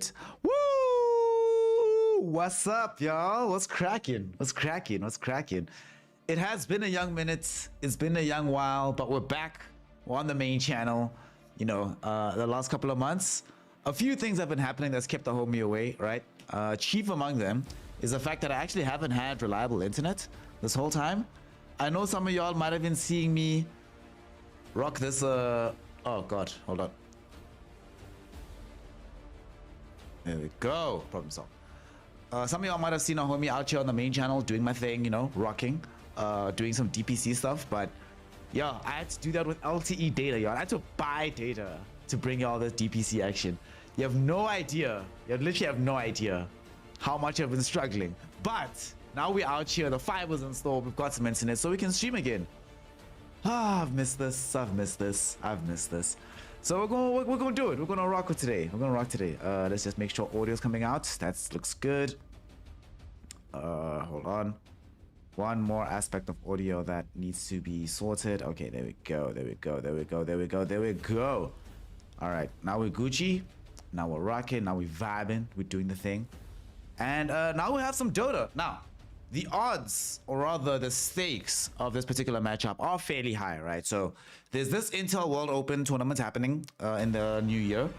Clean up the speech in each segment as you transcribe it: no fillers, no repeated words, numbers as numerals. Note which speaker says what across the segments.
Speaker 1: it. Woo! What's up, y'all? What's cracking? What's cracking? What's cracking? It has been a young minute. It's been a young while, but we're back. We're on the main channel. You know, the last couple of months, a few things have been happening that's kept the homie away, right? Chief among them is the fact that I actually haven't had reliable internet this whole time. I know some of y'all might have been seeing me rock this, oh God, hold on. There we go, problem solved. Some of y'all might have seen a homie out here on the main channel doing my thing, you know, rocking, doing some DPC stuff, but yeah, I had to do that with LTE data, y'all. I had to buy data to bring y'all this DPC action. You have no idea, you literally have no idea how much I've been struggling. But now we're out here, the fiber's installed, we've got some internet, so we can stream again. Ah, I've missed this, I've missed this, I've missed this. So we're gonna do it. We're gonna rock with today. We're gonna rock today. Let's just make sure audio's coming out. That looks good. Hold on. One more aspect of audio that needs to be sorted. Okay, there we go. There we go. There we go. There we go. There we go. All right, now we're Gucci. Now we're rocking. Now we're vibing. We're doing the thing. And now we have some Dota. Now, the odds, or rather the stakes of this particular matchup are fairly high, right? So there's this Intel World Open tournament happening in the new year.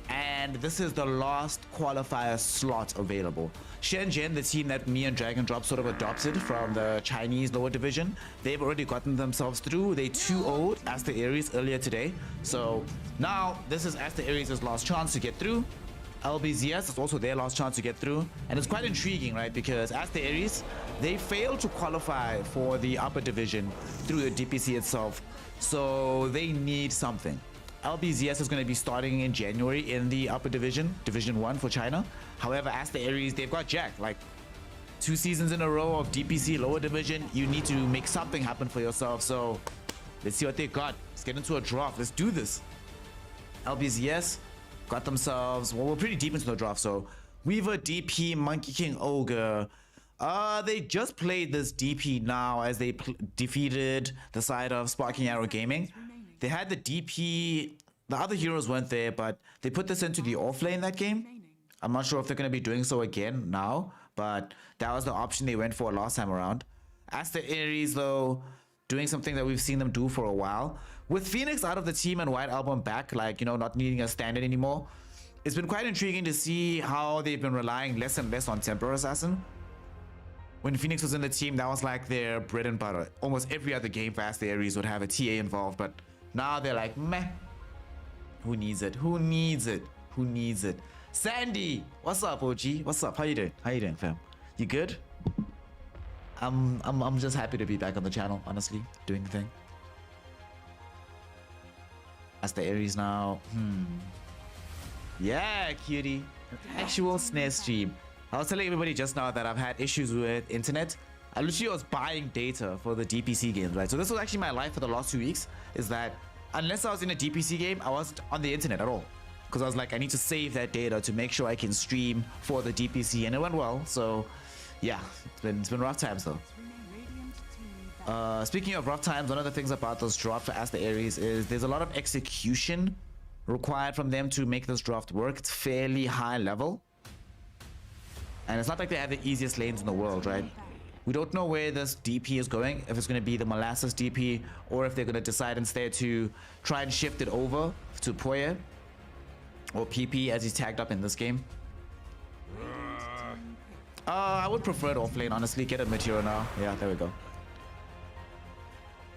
Speaker 1: And this is the last qualifier slot available. Shenzhen, the team that me and Dragon Drop sort of adopted from the Chinese lower division, they've already gotten themselves through. They 2-0'd Aster.Aries earlier today. So now this is Aster.Aries' last chance to get through. LBZS is also their last chance to get through, and it's quite intriguing, right? Because Aster.Aries, they failed to qualify for the upper division through the DPC itself, so they need something. LBZS is going to be starting in January in the upper division, Division 1 for China. However, Aster.Aries, they've got Jack, like 2 seasons in a row of DPC lower division. You need to make something happen for yourself, so let's see what they got. Let's get into a draft. Let's do this. LBZS got themselves, well, we're pretty deep into the draft, so Weaver, DP, Monkey King, Ogre. They just played this DP now as they defeated the side of Sparking Arrow Gaming. They had the DP, the other heroes weren't there, but they put this into the offlane that game. I'm not sure if they're going to be doing so again now, but that was the option they went for last time around. Aster.Aries, though, doing something that we've seen them do for a while. With Phoenix out of the team and White Album back, like, you know, not needing a stand-in anymore, it's been quite intriguing to see how they've been relying less and less on Temper Assassin. When Phoenix was in the team, that was like their bread and butter. Almost every other game for Aster.Aries would have a TA involved, but now they're like, meh. Who needs it? Who needs it? Who needs it? Sandy! What's up, OG? What's up? How you doing? How you doing, fam? You good? I'm just happy to be back on the channel, honestly, doing the thing. Aster.Aries now. Yeah, cutie. An actual snare stream. I was telling everybody just now that I've had issues with internet. I literally was buying data for the DPC games, right? So this was actually my life for the last 2 weeks, is that unless I was in a DPC game, I wasn't on the internet at all. Because I was like, I need to save that data to make sure I can stream for the DPC, and it went well. So yeah, it's been rough times though. Speaking of rough times, one of the things about this draft for Aster.Aries is there's a lot of execution required from them to make this draft work. It's fairly high level. And it's not like they have the easiest lanes in the world, right? We don't know where this DP is going, if it's going to be the Molasses DP, or if they're going to decide instead to try and shift it over to Poye, or PP as he's tagged up in this game. I would prefer it offlane, honestly. Get a material now. Yeah, there we go.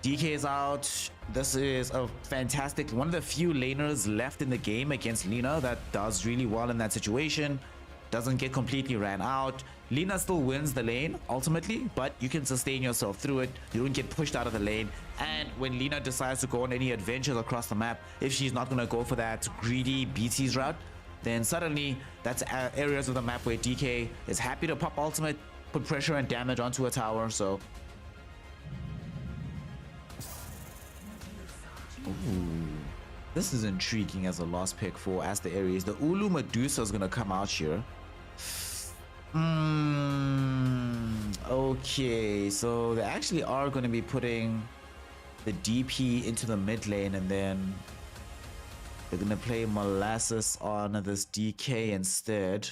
Speaker 1: DK is out. This is a fantastic, one of the few laners left in the game against Lina that does really well in that situation. Doesn't get completely ran out. Lina still wins the lane ultimately, but you can sustain yourself through it. You don't get pushed out of the lane. And when Lina decides to go on any adventures across the map, if she's not going to go for that greedy BT's route, then suddenly that's areas of the map where DK is happy to pop ultimate, put pressure and damage onto a tower. So ooh, this is intriguing as a last pick for Aster.Aries. The Ulu Medusa is going to come out here. Okay, so they actually are going to be putting the DP into the mid lane, and then They're gonna play Molasses on this DK instead.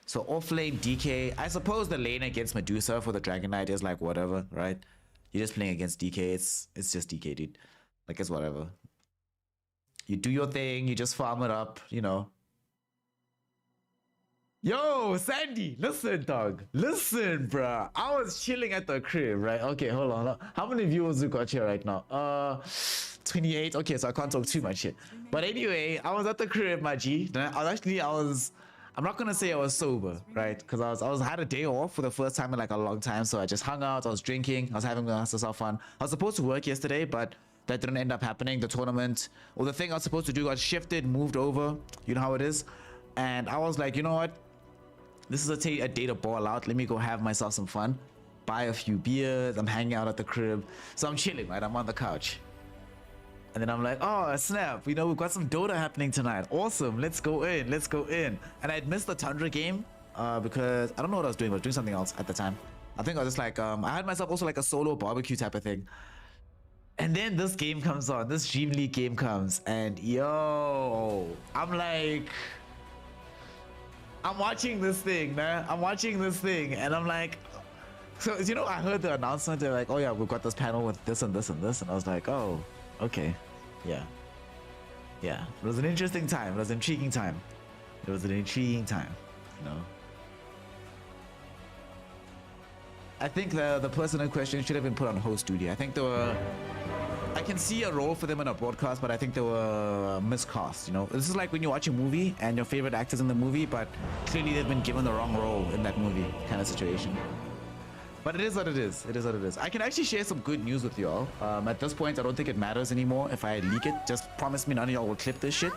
Speaker 1: So off lane DK. I suppose the lane against Medusa for the Dragon Knight is like whatever, right? You're just playing against DK. It's just DK, dude. Like it's whatever. You do your thing. You just farm it up, you know. Yo, Sandy, listen, dog. Listen, bruh. I was chilling at the crib, right? Okay, hold on. How many viewers we got here right now? 28. Okay, so I can't talk too much shit. But anyway, I was at the crib, my G. I'm not gonna say I was sober, right? Because I had a day off for the first time in like a long time. So I just hung out. I was drinking. I was having myself fun. I was supposed to work yesterday, but that didn't end up happening. The tournament or the thing I was supposed to do got shifted, moved over. You know how it is. And I was like, you know what? This is a day to ball out. Let me go have myself some fun. Buy a few beers. I'm hanging out at the crib. So I'm chilling, right? I'm on the couch. And then I'm like, oh, snap. You know, we've got some Dota happening tonight. Awesome. Let's go in. Let's go in. And I'd missed the Tundra game because I don't know what I was doing. I was doing something else at the time. I think I was just like, I had myself also like a solo barbecue type of thing. And then this game comes on. This Dream League game comes. And yo, I'm like... I'm watching this thing, man. I'm watching this thing, and I'm like, so you know, I heard the announcement. They're like, oh yeah, we've got this panel with this and this and this, and I was like, oh, okay, yeah. It was an interesting time. It was an intriguing time. It was an intriguing time, you know. I think the person in question should have been put on host duty. I think I can see a role for them in a broadcast, but I think they were miscast, you know. This is like when you watch a movie and your favorite actor's in the movie, but clearly they've been given the wrong role in that movie kind of situation. But it is what it is. It is what it is. I can actually share some good news with y'all. At this point, I don't think it matters anymore if I leak it. Just promise me none of y'all will clip this shit.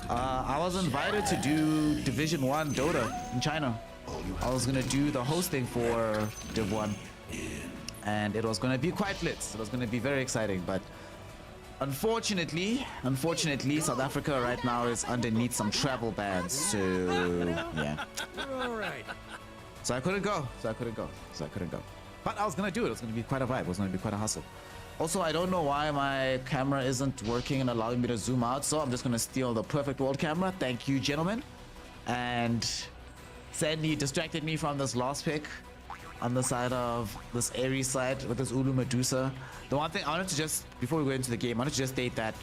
Speaker 1: I was invited to do Division 1 Dota in China. I was going to do the hosting for Div 1. And it was going to be quite lit. It was going to be very exciting. But unfortunately, South Africa right now is underneath some travel bans. So, yeah.
Speaker 2: All right.
Speaker 1: So I couldn't go. But I was going to do it. It was going to be quite a vibe. It was going to be quite a hustle. Also, I don't know why my camera isn't working and allowing me to zoom out. So I'm just going to steal the perfect world camera. Thank you, gentlemen. And Sandy distracted me from this last pick. On the side of this Aries side with this Ulu Medusa. The one thing I wanted to just, before we go into the game, I wanted to just state that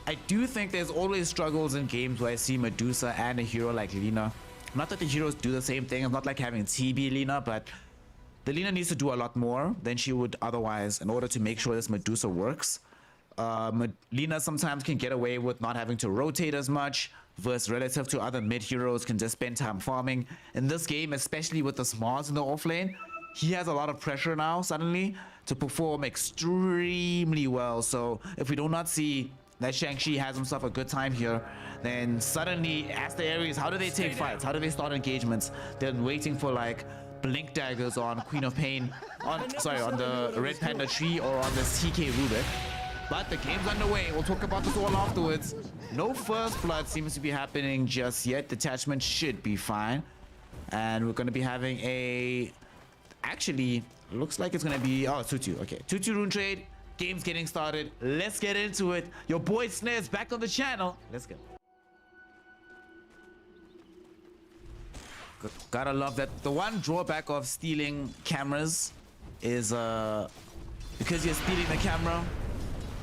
Speaker 1: I do think there's always struggles in games where I see Medusa and a hero like Lina. Not that the heroes do the same thing. I'm not like having TB Lina, but the Lina needs to do a lot more than she would otherwise in order to make sure this Medusa works. Lina sometimes can get away with not having to rotate as much versus relative to other mid heroes can just spend time farming. In this game, especially with the Smars in the offlane, he has a lot of pressure now suddenly to perform extremely well. So if we do not see that Shang-Chi has himself a good time here, then suddenly Aster.Aries, how do they take fights? How do they start engagements? They're waiting for like blink daggers on Queen of Pain, on the Red Panda tree or on the TK Rubik. But the game's underway. We'll talk about this all afterwards. No first blood seems to be happening just yet. Detachment should be fine. And we're going to be having a... Actually, looks like it's going to be... Oh, 2-2. Okay. 2-2 rune trade. Game's getting started. Let's get into it. Your boy Snare's back on the channel. Let's go. Gotta love that. The one drawback of stealing cameras is because you're stealing the camera,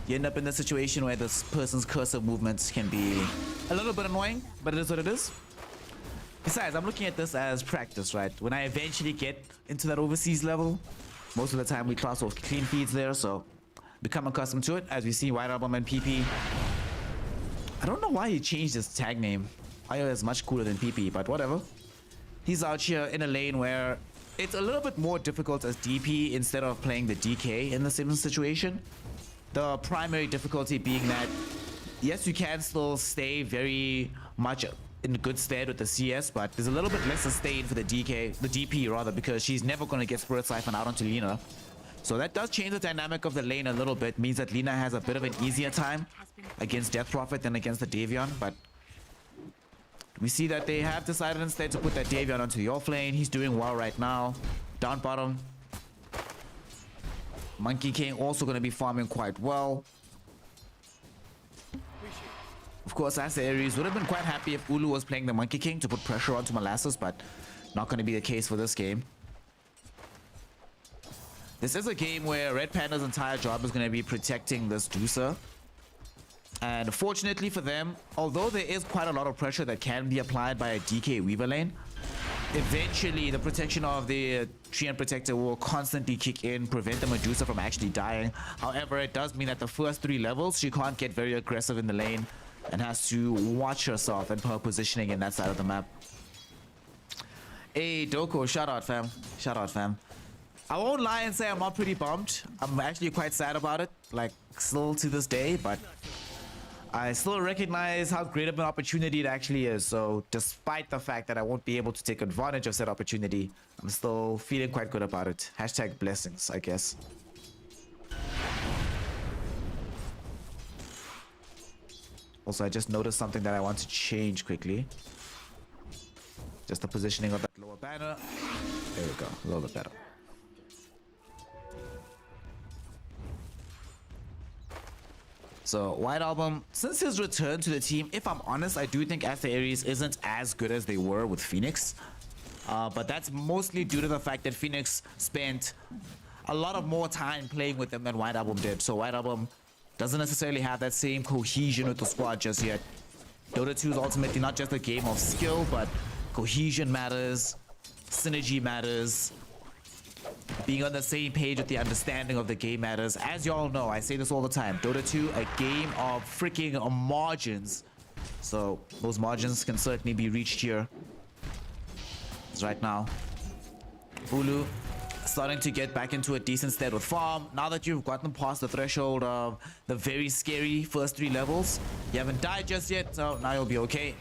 Speaker 1: you end up in the situation where this person's cursor movements can be a little bit annoying, but it is what it is. Besides, I'm looking at this as practice, right? When I eventually get into that overseas level, most of the time we class off clean feeds there, so become accustomed to it. As we see, White Album and PP. I don't know why he changed his tag name. IO is much cooler than PP, but whatever. He's out here in a lane where it's a little bit more difficult as DP instead of playing the DK in the same situation. The primary difficulty being that, yes, you can still stay very much in good stead with the CS, but there's a little bit less sustain for the DP rather, because she's never going to get Spirit Siphon out onto Lina. So that does change the dynamic of the lane a little bit. Means that Lina has a bit of an easier time against Death Prophet than against the Davion, but we see that they have decided instead to put that Davion onto the offlane. He's doing well right now. Down bottom, Monkey King also going to be farming quite well. Of Of course, Aster.Aries would have been quite happy if Ulu was playing the Monkey King to put pressure onto Molasses, but not going to be the case for this game. This is a game where Red Panda's entire job is going to be protecting this Deucer. And fortunately for them, although there is quite a lot of pressure that can be applied by a DK Weaver lane, eventually the protection of the Treant Protector will constantly kick in, prevent the Medusa from actually dying. However, it does mean that the first 3 levels, she can't get very aggressive in the lane and has to watch herself and her positioning in that side of the map. Hey, Doko, shout out, fam. Shout out, fam. I won't lie and say I'm not pretty bummed. I'm actually quite sad about it, like, still to this day, but I still recognize how great of an opportunity it actually is. So despite the fact that I won't be able to take advantage of said opportunity, I'm still feeling quite good about it. Hashtag blessings, I guess. Also, I just noticed something that I want to change quickly. Just the positioning of that lower banner. There we go, a little bit better. So, White Album, since his return to the team, if I'm honest, I do think Aster.Aries isn't as good as they were with Phoenix. But that's mostly due to the fact that Phoenix spent a lot of more time playing with them than White Album did. So White Album doesn't necessarily have that same cohesion with the squad just yet. Dota 2 is ultimately not just a game of skill, but cohesion matters, synergy matters. Being on the same page with the understanding of the game matters. As y'all know, I say this all the time. Dota 2, a game of freaking margins. So those margins can certainly be reached here. It's right now. Ulu starting to get back into a decent stead with farm. Now that you've gotten past the threshold of the very scary first 3 levels, you haven't died just yet, so now you'll be okay.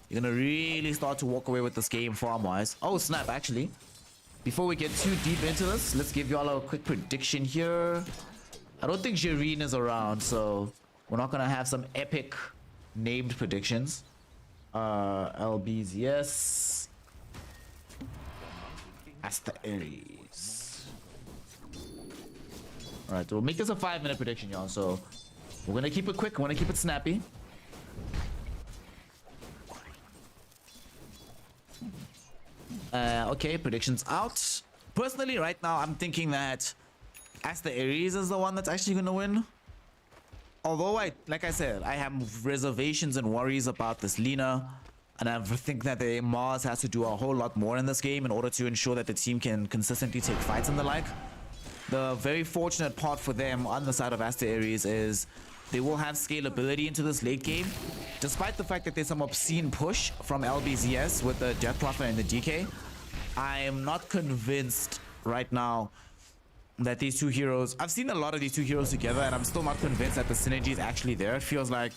Speaker 1: You're gonna really start to walk away with this game farm-wise. Oh snap, actually. Before we get too deep into this, let's give y'all a quick prediction here. I don't think Jireen is around, so we're not gonna have some epic named predictions. LBZS. Aster.Aries. Alright, so we'll make this a 5-minute prediction, y'all. So we're gonna keep it quick, we're gonna keep it snappy. Okay, predictions out. Personally, right now, I'm thinking that Aster.Aries is the one that's actually gonna win. Although like I said, I have reservations and worries about this Lina. And I think that the Mars has to do a whole lot more in this game in order to ensure that the team can consistently take fights and the like. The very fortunate part for them on the side of Aster.Aries is they will have scalability into this late game. Despite the fact that there's some obscene push from LBZS with the Death Prophet and the DK, I am not convinced right now that these two heroes... I've seen a lot of these two heroes together and I'm still not convinced that the synergy is actually there. It feels like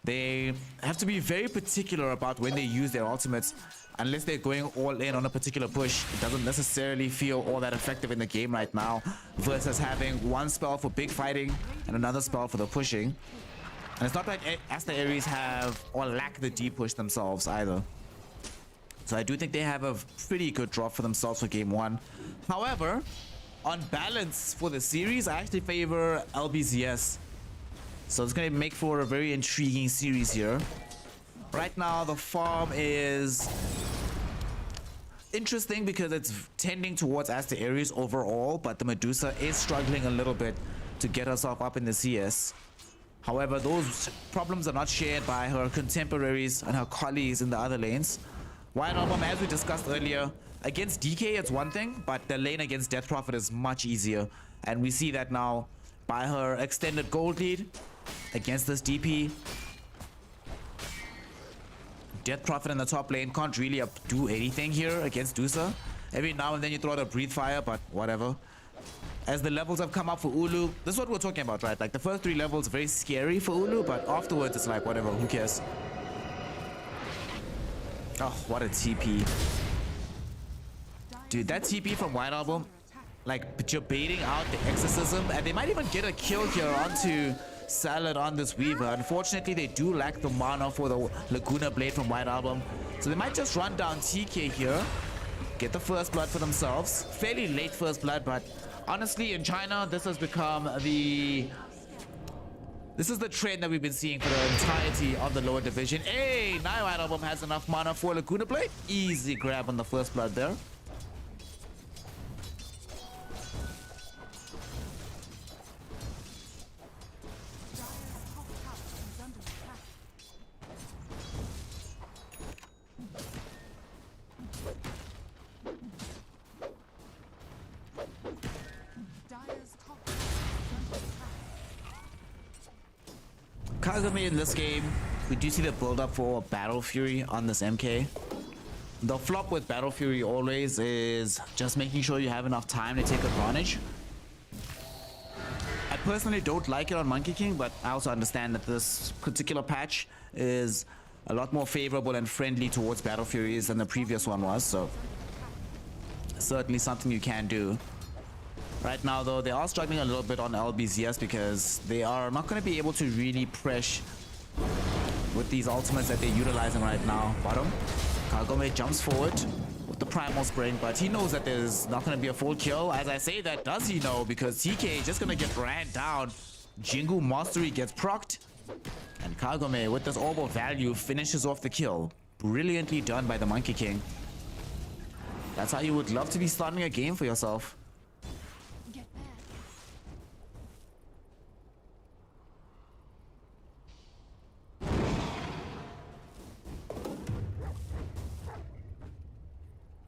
Speaker 1: they have to be very particular about when they use their ultimates. Unless they're going all in on a particular push, it doesn't necessarily feel all that effective in the game right now, versus having one spell for big fighting and another spell for the pushing. And it's not like Aster.Aries have or lack the deep push themselves either. So I do think they have a pretty good drop for themselves for game 1. However, on balance for the series, I actually favor LBZS. So it's going to make for a very intriguing series here. Right now, the farm is interesting because it's tending towards Aster.Aries overall, but the Medusa is struggling a little bit to get herself up in the CS. However, those problems are not shared by her contemporaries and her colleagues in the other lanes. White Album, as we discussed earlier, against DK it's one thing, but the lane against Death Prophet is much easier. And we see that now by her extended gold lead against this DP. Death Prophet in the top lane can't really do anything here against Dusa. Every now and then you throw out a breathe fire, but whatever. As the levels have come up for Ulu, this is what we're talking about, right? Like the first 3 levels very scary for Ulu, but afterwards it's like whatever, who cares? Oh, what a TP. Dude, that TP from White Album, like debating out the exorcism, and they might even get a kill here onto Salad on this Weaver. Unfortunately, they do lack the mana for the Laguna Blade from White Album. So they might just run down TK here, get the first blood for themselves. Fairly late first blood, but honestly, in China, this has become the This is the trend that we've been seeing for the entirety of the lower division. Hey, now Album has enough mana for Laguna Blade. Easy grab on the first blood there. Kagami in this game, we do see the build up for Battle Fury on this MK. The flop with Battle Fury always is just making sure you have enough time to take advantage. I personally don't like it on Monkey King, but I also understand that this particular patch is a lot more favorable and friendly towards Battle Furies than the previous one was, so certainly something you can do. Right now, though, they are struggling a little bit on LBZS because they are not going to be able to really press with these ultimates that they're utilizing right now. Bottom, Kagome jumps forward with the Primal Spring, but he knows that there's not going to be a full kill. As I say that, does he know? Because TK is just going to get ran down. Jingu Mastery gets procced. And Kagome, with this orb of value, finishes off the kill. Brilliantly done by the Monkey King. That's how you would love to be starting a game for yourself.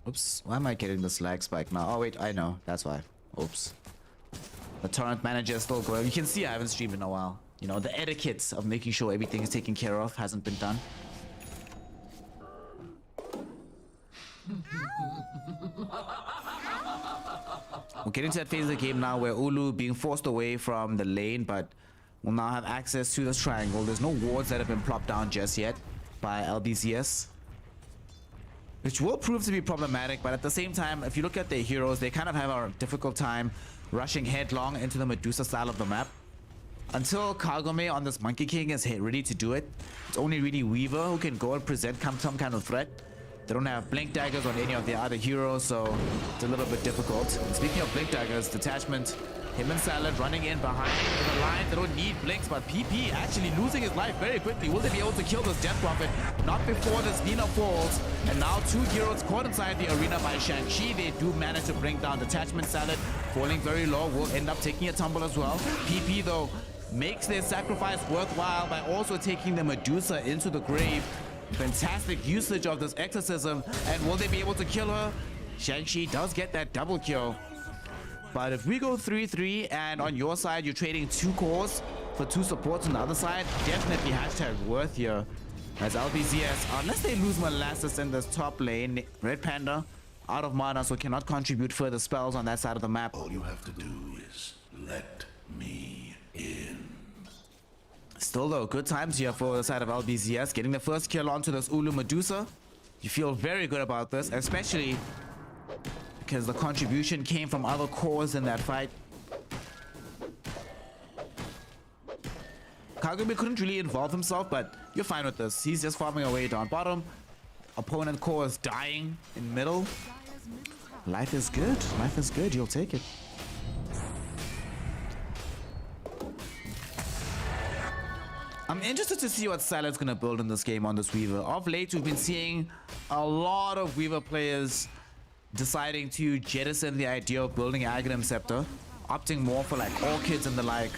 Speaker 1: Oops, why am I getting this lag spike now? Oh wait, I know, that's why. Oops. The torrent manager is still going. You can see I haven't streamed in a while. You know, the etiquette of making sure everything is taken care of hasn't been done. We're getting to that phase of the game now where Ulu being forced away from the lane, but will now have access to this triangle. There's no wards that have been plopped down just yet by LBZS, which will prove to be problematic. But at the same time, if you look at their heroes, they kind of have a difficult time rushing headlong into the Medusa style of the map. Until Kagome on this Monkey King is ready to do it, it's only really Weaver who can go and present some kind of threat. They don't have Blink Daggers on any of the other heroes, so it's a little bit difficult. And speaking of Blink Daggers, detachment, him and Salad running in behind the line. They don't need blinks, but PP actually losing his life very quickly. Will they be able to kill this Death Prophet? Not before this Nina falls. And now two heroes caught inside the arena by Shang-Chi. They do manage to bring down detachment. Salad falling very low, will end up taking a tumble as well. PP though makes their sacrifice worthwhile by also taking the Medusa into the grave. Fantastic usage of this exorcism, and will they be able to kill her? Shang-Chi does get that double kill. But if we go 3-3 and on your side you're trading 2 cores for 2 supports on the other side, definitely hashtag worth here. As LBZS, unless they lose Molasses in this top lane, Red Panda out of mana, so cannot contribute further spells on that side of the map.
Speaker 2: All you have to do is let me in.
Speaker 1: Still though, good times here for the side of LBZS. Getting the first kill onto this Ulu Medusa. You feel very good about this, especially because the contribution came from other cores in that fight. Kagome couldn't really involve himself, but you're fine with this. He's just farming away down bottom. Opponent core is dying in middle. Life is good. Life is good. You'll take it. I'm interested to see what Salad's gonna build in this game on this Weaver. Of late, we've been seeing a lot of Weaver players deciding to jettison the idea of building Aghanim Scepter, opting more for like Orchids and the like.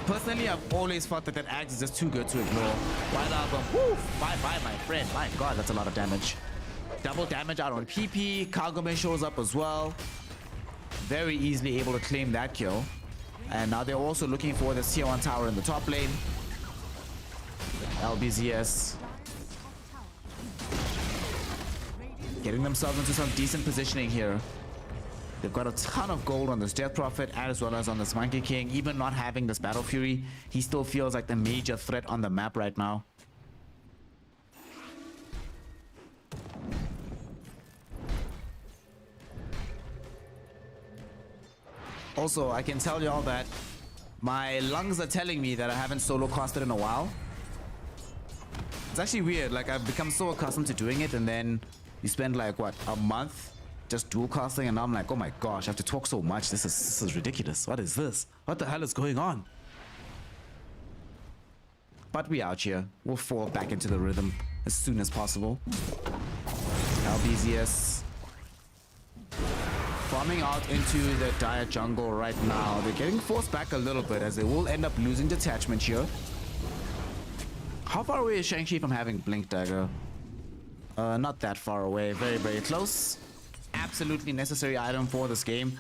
Speaker 1: Personally, I've always thought that Axe is just too good to ignore. White Album, woo, bye-bye my friend. My god, that's a lot of damage. Double damage out on PP. Kagome shows up as well. Very easily able to claim that kill. And now they're also looking for the Tier 1 tower in the top lane. LBZS getting themselves into some decent positioning here. They've got a ton of gold on this Death Prophet as well as on this Monkey King. Even not having this Battle Fury, he still feels like the major threat on the map right now. Also, I can tell y'all that my lungs are telling me that I haven't solo casted in a while. It's actually weird, like I've become so accustomed to doing it, and then you spend like what, a month just dual casting, and now I'm like, oh my gosh, I have to talk so much. This is ridiculous. What is this? What the hell is going on? But we out here. We'll fall back into the rhythm as soon as possible. LBZS farming out into the dire jungle right now. They're getting forced back a little bit as they will end up losing detachment here. How far away is Shang-Chi from having Blink Dagger? Not that far away. Very, very close. Absolutely necessary item for this game.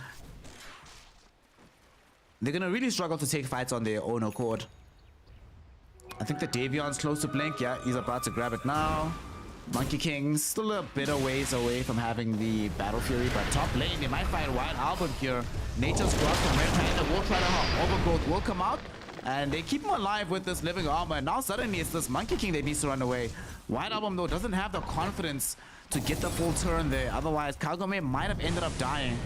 Speaker 1: They're gonna really struggle to take fights on their own accord. I think the Davion's close to Blink. Yeah, he's about to grab it now. Monkey King's still a bit of ways away from having the Battle Fury, but top lane, they might find Wild Album here. Nature's Growth from Red Panda will try to Overgrowth will come out, and they keep him alive with this living armor, and now suddenly it's this Monkey King that needs to run away. Wild Album, though, doesn't have the confidence to get the full turn there. Otherwise, Kagome might have ended up dying.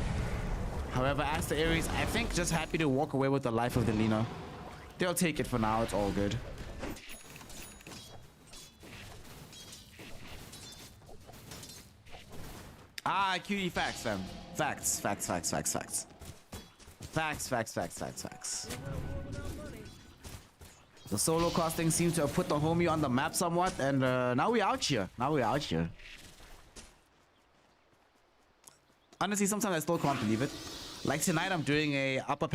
Speaker 1: However, Aster.Aries, I think, just happy to walk away with the life of the Lina. They'll take it for now. It's all good. Ah, QE facts, fam. Facts, facts, facts, facts, facts. Facts, facts, facts, facts, facts. The solo casting seems to have put the homie on the map somewhat, and now we're out here. Now we're out here. Honestly, sometimes I still can't believe it. Like tonight, I'm doing a upper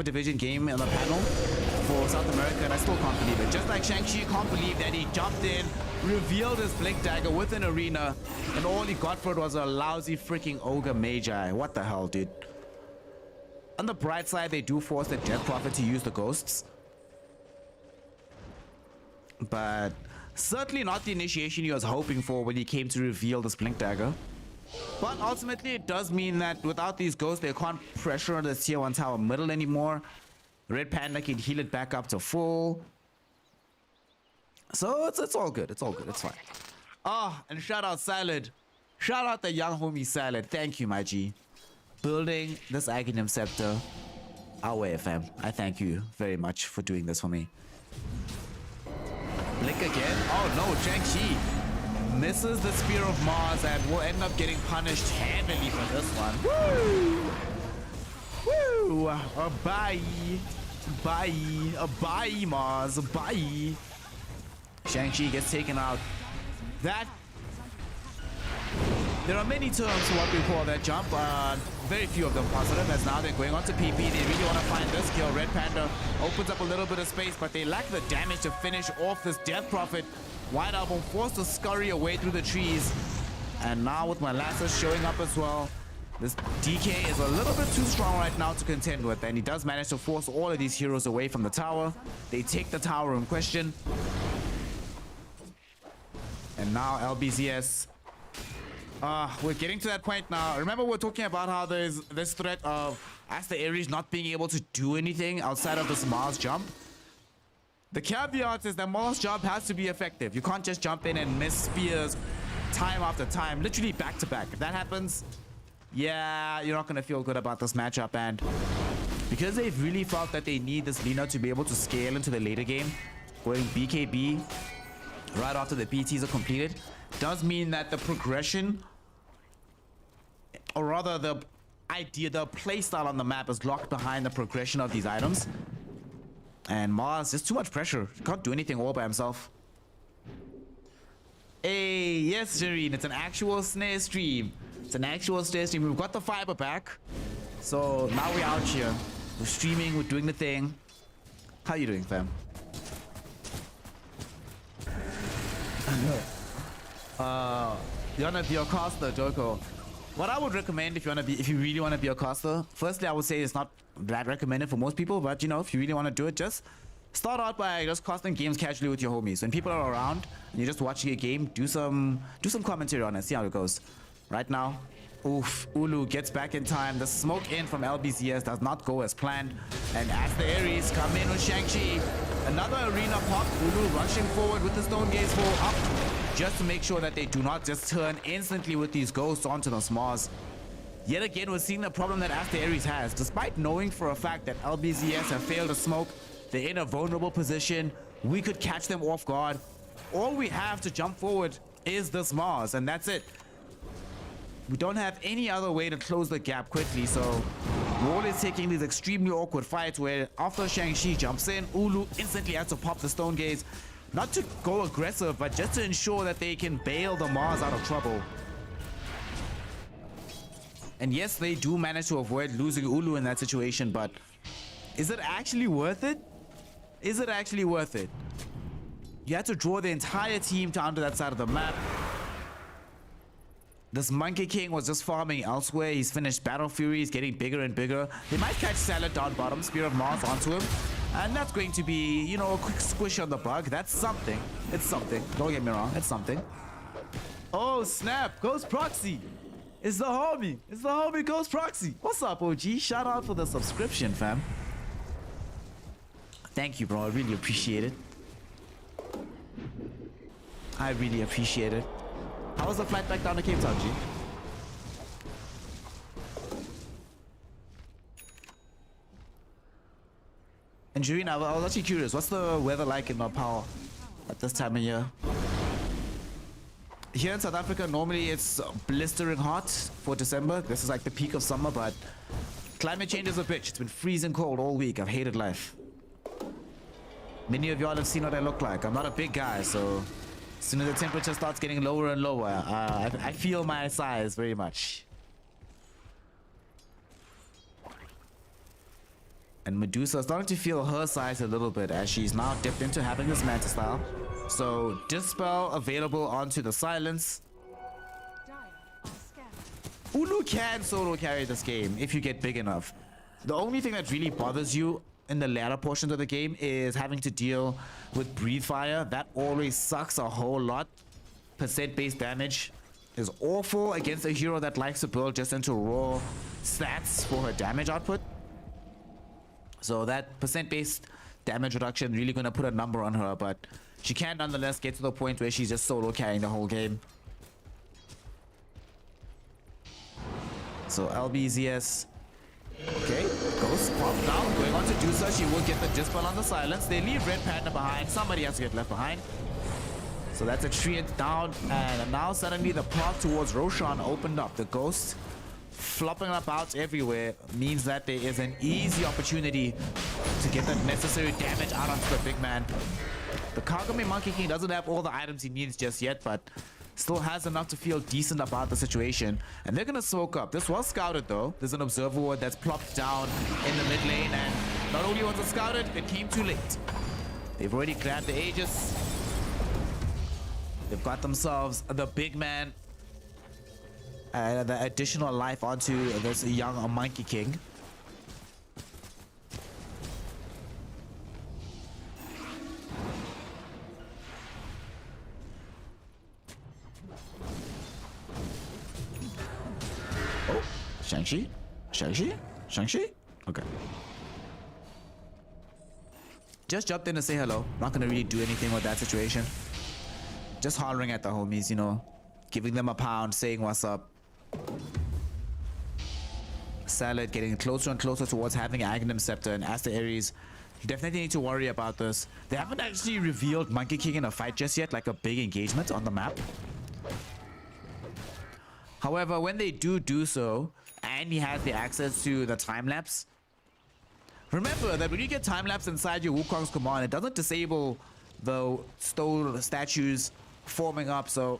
Speaker 1: division game on the panel for South America, and I still can't believe it. Just like Shang-Chi can't believe that he jumped in, revealed his Blink Dagger with an arena, and all he got for it was a lousy freaking Ogre Magi. What the hell, dude? On the bright side, they do force the Death Prophet to use the ghosts. But certainly not the initiation he was hoping for when he came to reveal this Blink Dagger. But ultimately, it does mean that without these ghosts, they can't pressure the tier 1 tower middle anymore. Red Panda can heal it back up to full. So it's all good. It's all good. It's fine. Ah, and shout out Salad. Shout out the young homie Salad. Thank you, my G. Building this Aghanim Scepter our way, fam. I thank you very much for doing this for me. Blink again? Oh no, Shang-Chi misses the Spear of Mars and will end up getting punished heavily for this one. Woo! Woo! Bye! Bye! Bye, Mars! Bye! Shang-Chi gets taken out. There are many terms to what we call that jump. Very few of them positive, as now they're going on to PP. They really want to find this kill. Red Panda opens up a little bit of space, but they lack the damage to finish off this Death Prophet. White Album forced to scurry away through the trees. And now with Molasses showing up as well, this DK is a little bit too strong right now to contend with, and he does manage to force all of these heroes away from the tower. They take the tower in question. And now LBZS. We're getting to that point now. Remember, we're talking about how there's this threat of Aster.Aries not being able to do anything outside of this Mars jump. The caveat is that Mars jump has to be effective. You can't just jump in and miss spears time after time, literally back to back. If that happens, yeah, you're not going to feel good about this matchup. And because they've really felt that they need this Lina to be able to scale into the later game, going BKB right after the PTs are completed, does mean that the progression, or rather the idea, the playstyle on the map is locked behind the progression of these items. And Mars, just too much pressure. He can't do anything all by himself. Hey, yes, Jareen, it's an actual snare stream. It's an actual snare stream. We've got the fiber back. So now we're out here. We're streaming, we're doing the thing. How you doing, fam? You wanna be a caster, Joko? What I would recommend if you really wanna be a caster, firstly I would say it's not that recommended for most people, but you know, if you really wanna do it, just start out by just casting games casually with your homies. When people are around and you're just watching a game, do some commentary on it, see how it goes. Right now, oof, Ulu gets back in time. The smoke in from LBZS does not go as planned, and Aster.Aries come in with Shang-Chi. Another arena pop. Ulu rushing forward with the Stone Gaze Fall up, just to make sure that they do not just turn instantly with these ghosts onto the Mars. Yet again, we're seeing the problem that Aster.Aries has. Despite knowing for a fact that LBZS have failed to smoke, they're in a vulnerable position. We could catch them off guard. All we have to jump forward is this Mars, and that's it. We don't have any other way to close the gap quickly, so Wall is taking these extremely awkward fights where after Shang-Chi jumps in, Ulu instantly has to pop the Stone Gaze. Not to go aggressive, but just to ensure that they can bail the Mars out of trouble. And yes, they do manage to avoid losing Ulu in that situation, but is it actually worth it? Is it actually worth it? You had to draw the entire team down to that side of the map. This Monkey King was just farming elsewhere. He's finished Battle Fury. He's getting bigger and bigger. They might catch Salad down bottom, Spear of Mars onto him. And that's going to be, you know, a quick squish on the bug. That's something. It's something. Don't get me wrong. It's something. Oh, snap. Ghost Proxy. It's the homie. It's the homie Ghost Proxy. What's up, OG? Shout out for the subscription, fam. Thank you, bro. I really appreciate it. I really appreciate it. How was the flight back down to Cape Town, G? And Jurina, I was actually curious. What's the weather like in Nepal at this time of year? Here in South Africa, normally it's blistering hot for December. This is like the peak of summer, but climate change is a bitch. It's been freezing cold all week. I've hated life. Many of y'all have seen what I look like. I'm not a big guy, so as soon as the temperature starts getting lower and lower, I feel my size very much. And Medusa is starting to feel her size a little bit as she's now dipped into having this Manta style. So Dispel available onto the Silence. Ulu can solo carry this game if you get big enough. The only thing that really bothers you in the latter portions of the game is having to deal with Breathe Fire. That always sucks a whole lot. Percent-based damage is awful against a hero that likes to build just into raw stats for her damage output. So that percent-based damage reduction really going to put a number on her, but she can nonetheless get to the point where she's just solo carrying the whole game. So LBZS. Okay, Ghost pop down, going on to do so. She will get the Dispel on the Silence. They leave Red Panda behind. Somebody has to get left behind. So that's a treant down, and now suddenly the path towards Roshan opened up. The Ghost flopping about everywhere means that there is an easy opportunity to get the necessary damage out onto the big man. The Kagami Monkey King doesn't have all the items he needs just yet, but still has enough to feel decent about the situation. And they're gonna smoke up. This was scouted though. There's an observer ward that's plopped down in the mid lane, and not only was it scouted, it came too late. They've already grabbed the Aegis. They've got themselves the big man, the additional life onto this young Monkey King. Oh, Shang-Chi? Shang-Chi? Shang-Chi? Okay. Just jumped in to say hello. Not gonna really do anything with that situation. Just hollering at the homies, you know. Giving them a pound, saying what's up. Salad getting closer and closer towards having Aghanim Scepter, and Aster.Aries definitely need to worry about this. They haven't actually revealed Monkey King in a fight just yet, like a big engagement on the map. However, when they do so, and he has the access to the time-lapse, remember that when you get time-lapse inside your Wukong's command, it doesn't disable the stone statues forming up, so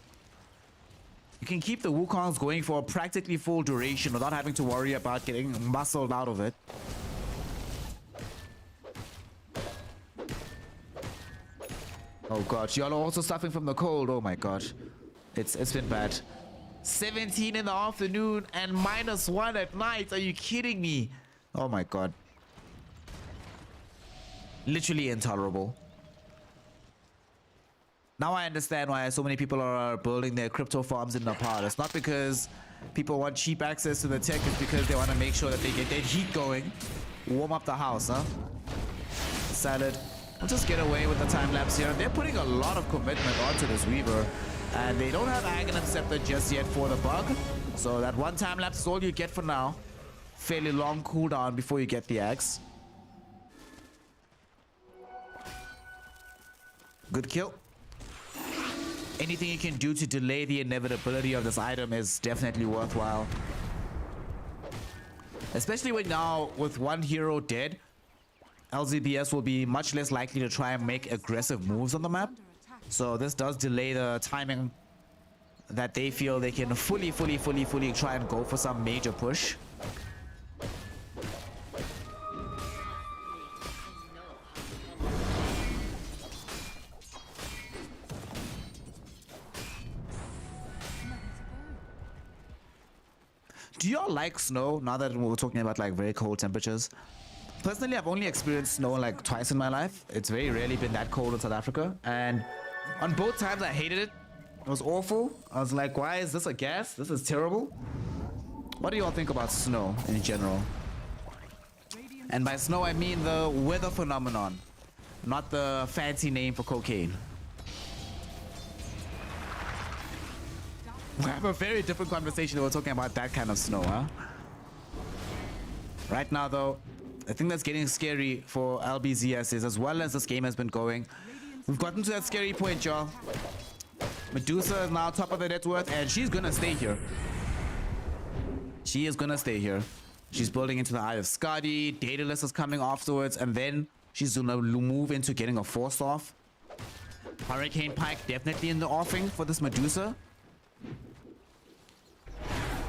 Speaker 1: you can keep the Wukongs going for practically full duration without having to worry about getting muscled out of it. Oh god, y'all are also suffering from the cold. Oh my god. It's been bad. 17 in the afternoon and -1 at night. Are you kidding me? Oh my god. Literally intolerable. Now I understand why so many people are building their crypto farms in Nepal. It's not because people want cheap access to the tech. It's because they want to make sure that they get their heat going. Warm up the house, huh? Salad. We'll just get away with the time-lapse here. They're putting a lot of commitment onto this Weaver. And they don't have Aghanim Scepter just yet for the bug. So that one time-lapse is all you get for now. Fairly long cooldown before you get the axe. Good kill. Anything you can do to delay the inevitability of this item is definitely worthwhile. Especially when now with one hero dead, LZBS will be much less likely to try and make aggressive moves on the map. So this does delay the timing that they feel they can fully try and go for some major push. Do y'all like snow now that we're talking about like very cold temperatures? Personally, I've only experienced snow like twice in my life. It's very rarely been that cold in South Africa. And on both times I hated it. It was awful. I was like, why is this a gas? This is terrible. What do y'all think about snow in general? And by snow, I mean the weather phenomenon, not the fancy name for cocaine. We have a very different conversation. We're talking about that kind of snow, huh? Right now, though, I think that's getting scary for LBZS is as well as this game has been going. We've gotten to that scary point, y'all. Medusa is now top of the net worth, and she's gonna stay here. She is gonna stay here. She's building into the Eye of Skadi. Daedalus is coming afterwards, and then she's gonna move into getting a force off. Hurricane Pike definitely in the offing for this Medusa.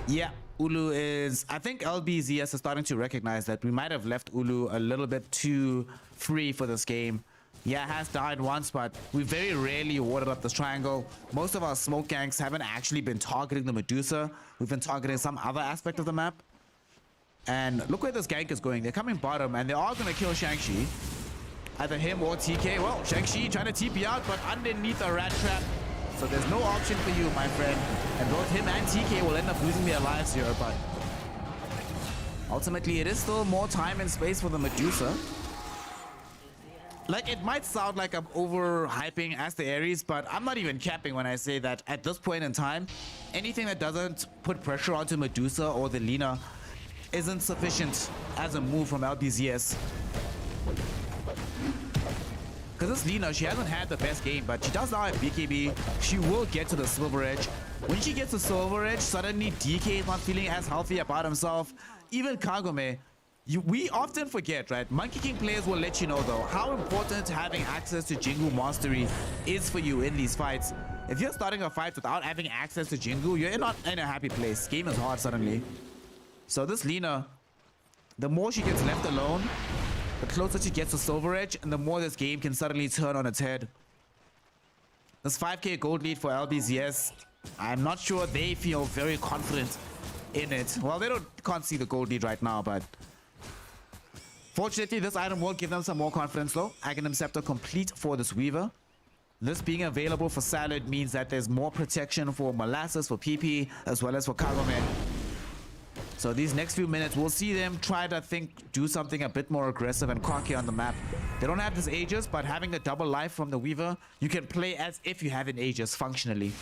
Speaker 1: Yeah, Ulu is... I think LBZS is starting to recognize that we might have left Ulu a little bit too free for this game. Yeah, it has died once, but we very rarely warded up this triangle. Most of our smoke ganks haven't actually been targeting the Medusa. We've been targeting some other aspect of the map. And look where this gank is going. They're coming bottom, and they are going to kill Shang-Chi. Either him or TK. Well, Shang-Chi trying to TP out, but underneath a rat trap. So there's no option for you, my friend. And both him and TK will end up losing their lives here, but ultimately it is still more time and space for the Medusa. Like, it might sound like I'm overhyping Aster.Aries, but I'm not even capping when I say that at this point in time, anything that doesn't put pressure onto Medusa or the Lina isn't sufficient as a move from LBZS. Because this Lina, she hasn't had the best game, but she does now have BKB. She will get to the Silver Edge. When she gets to Silver Edge, suddenly DK is not feeling as healthy about himself. Even Kagome. We often forget, right? Monkey King players will let you know, though, how important having access to Jingu Mastery is for you in these fights. If you're starting a fight without having access to Jingu, you're not in a happy place. Game is hard suddenly. So this Lina, the more she gets left alone, the closer she gets to Silver Edge, and the more this game can suddenly turn on its head. This 5k gold lead for LBZS, I'm not sure they feel very confident in it. Well, they can't see the gold lead right now, but fortunately, this item will give them some more confidence, though. Aghanim Scepter complete for this Weaver. This being available for Salad means that there's more protection for Molasses, for PP, as well as for Kagome. So these next few minutes, we'll see them try to do something a bit more aggressive and cocky on the map. They don't have this Aegis, but having the double life from the Weaver, you can play as if you have an Aegis functionally.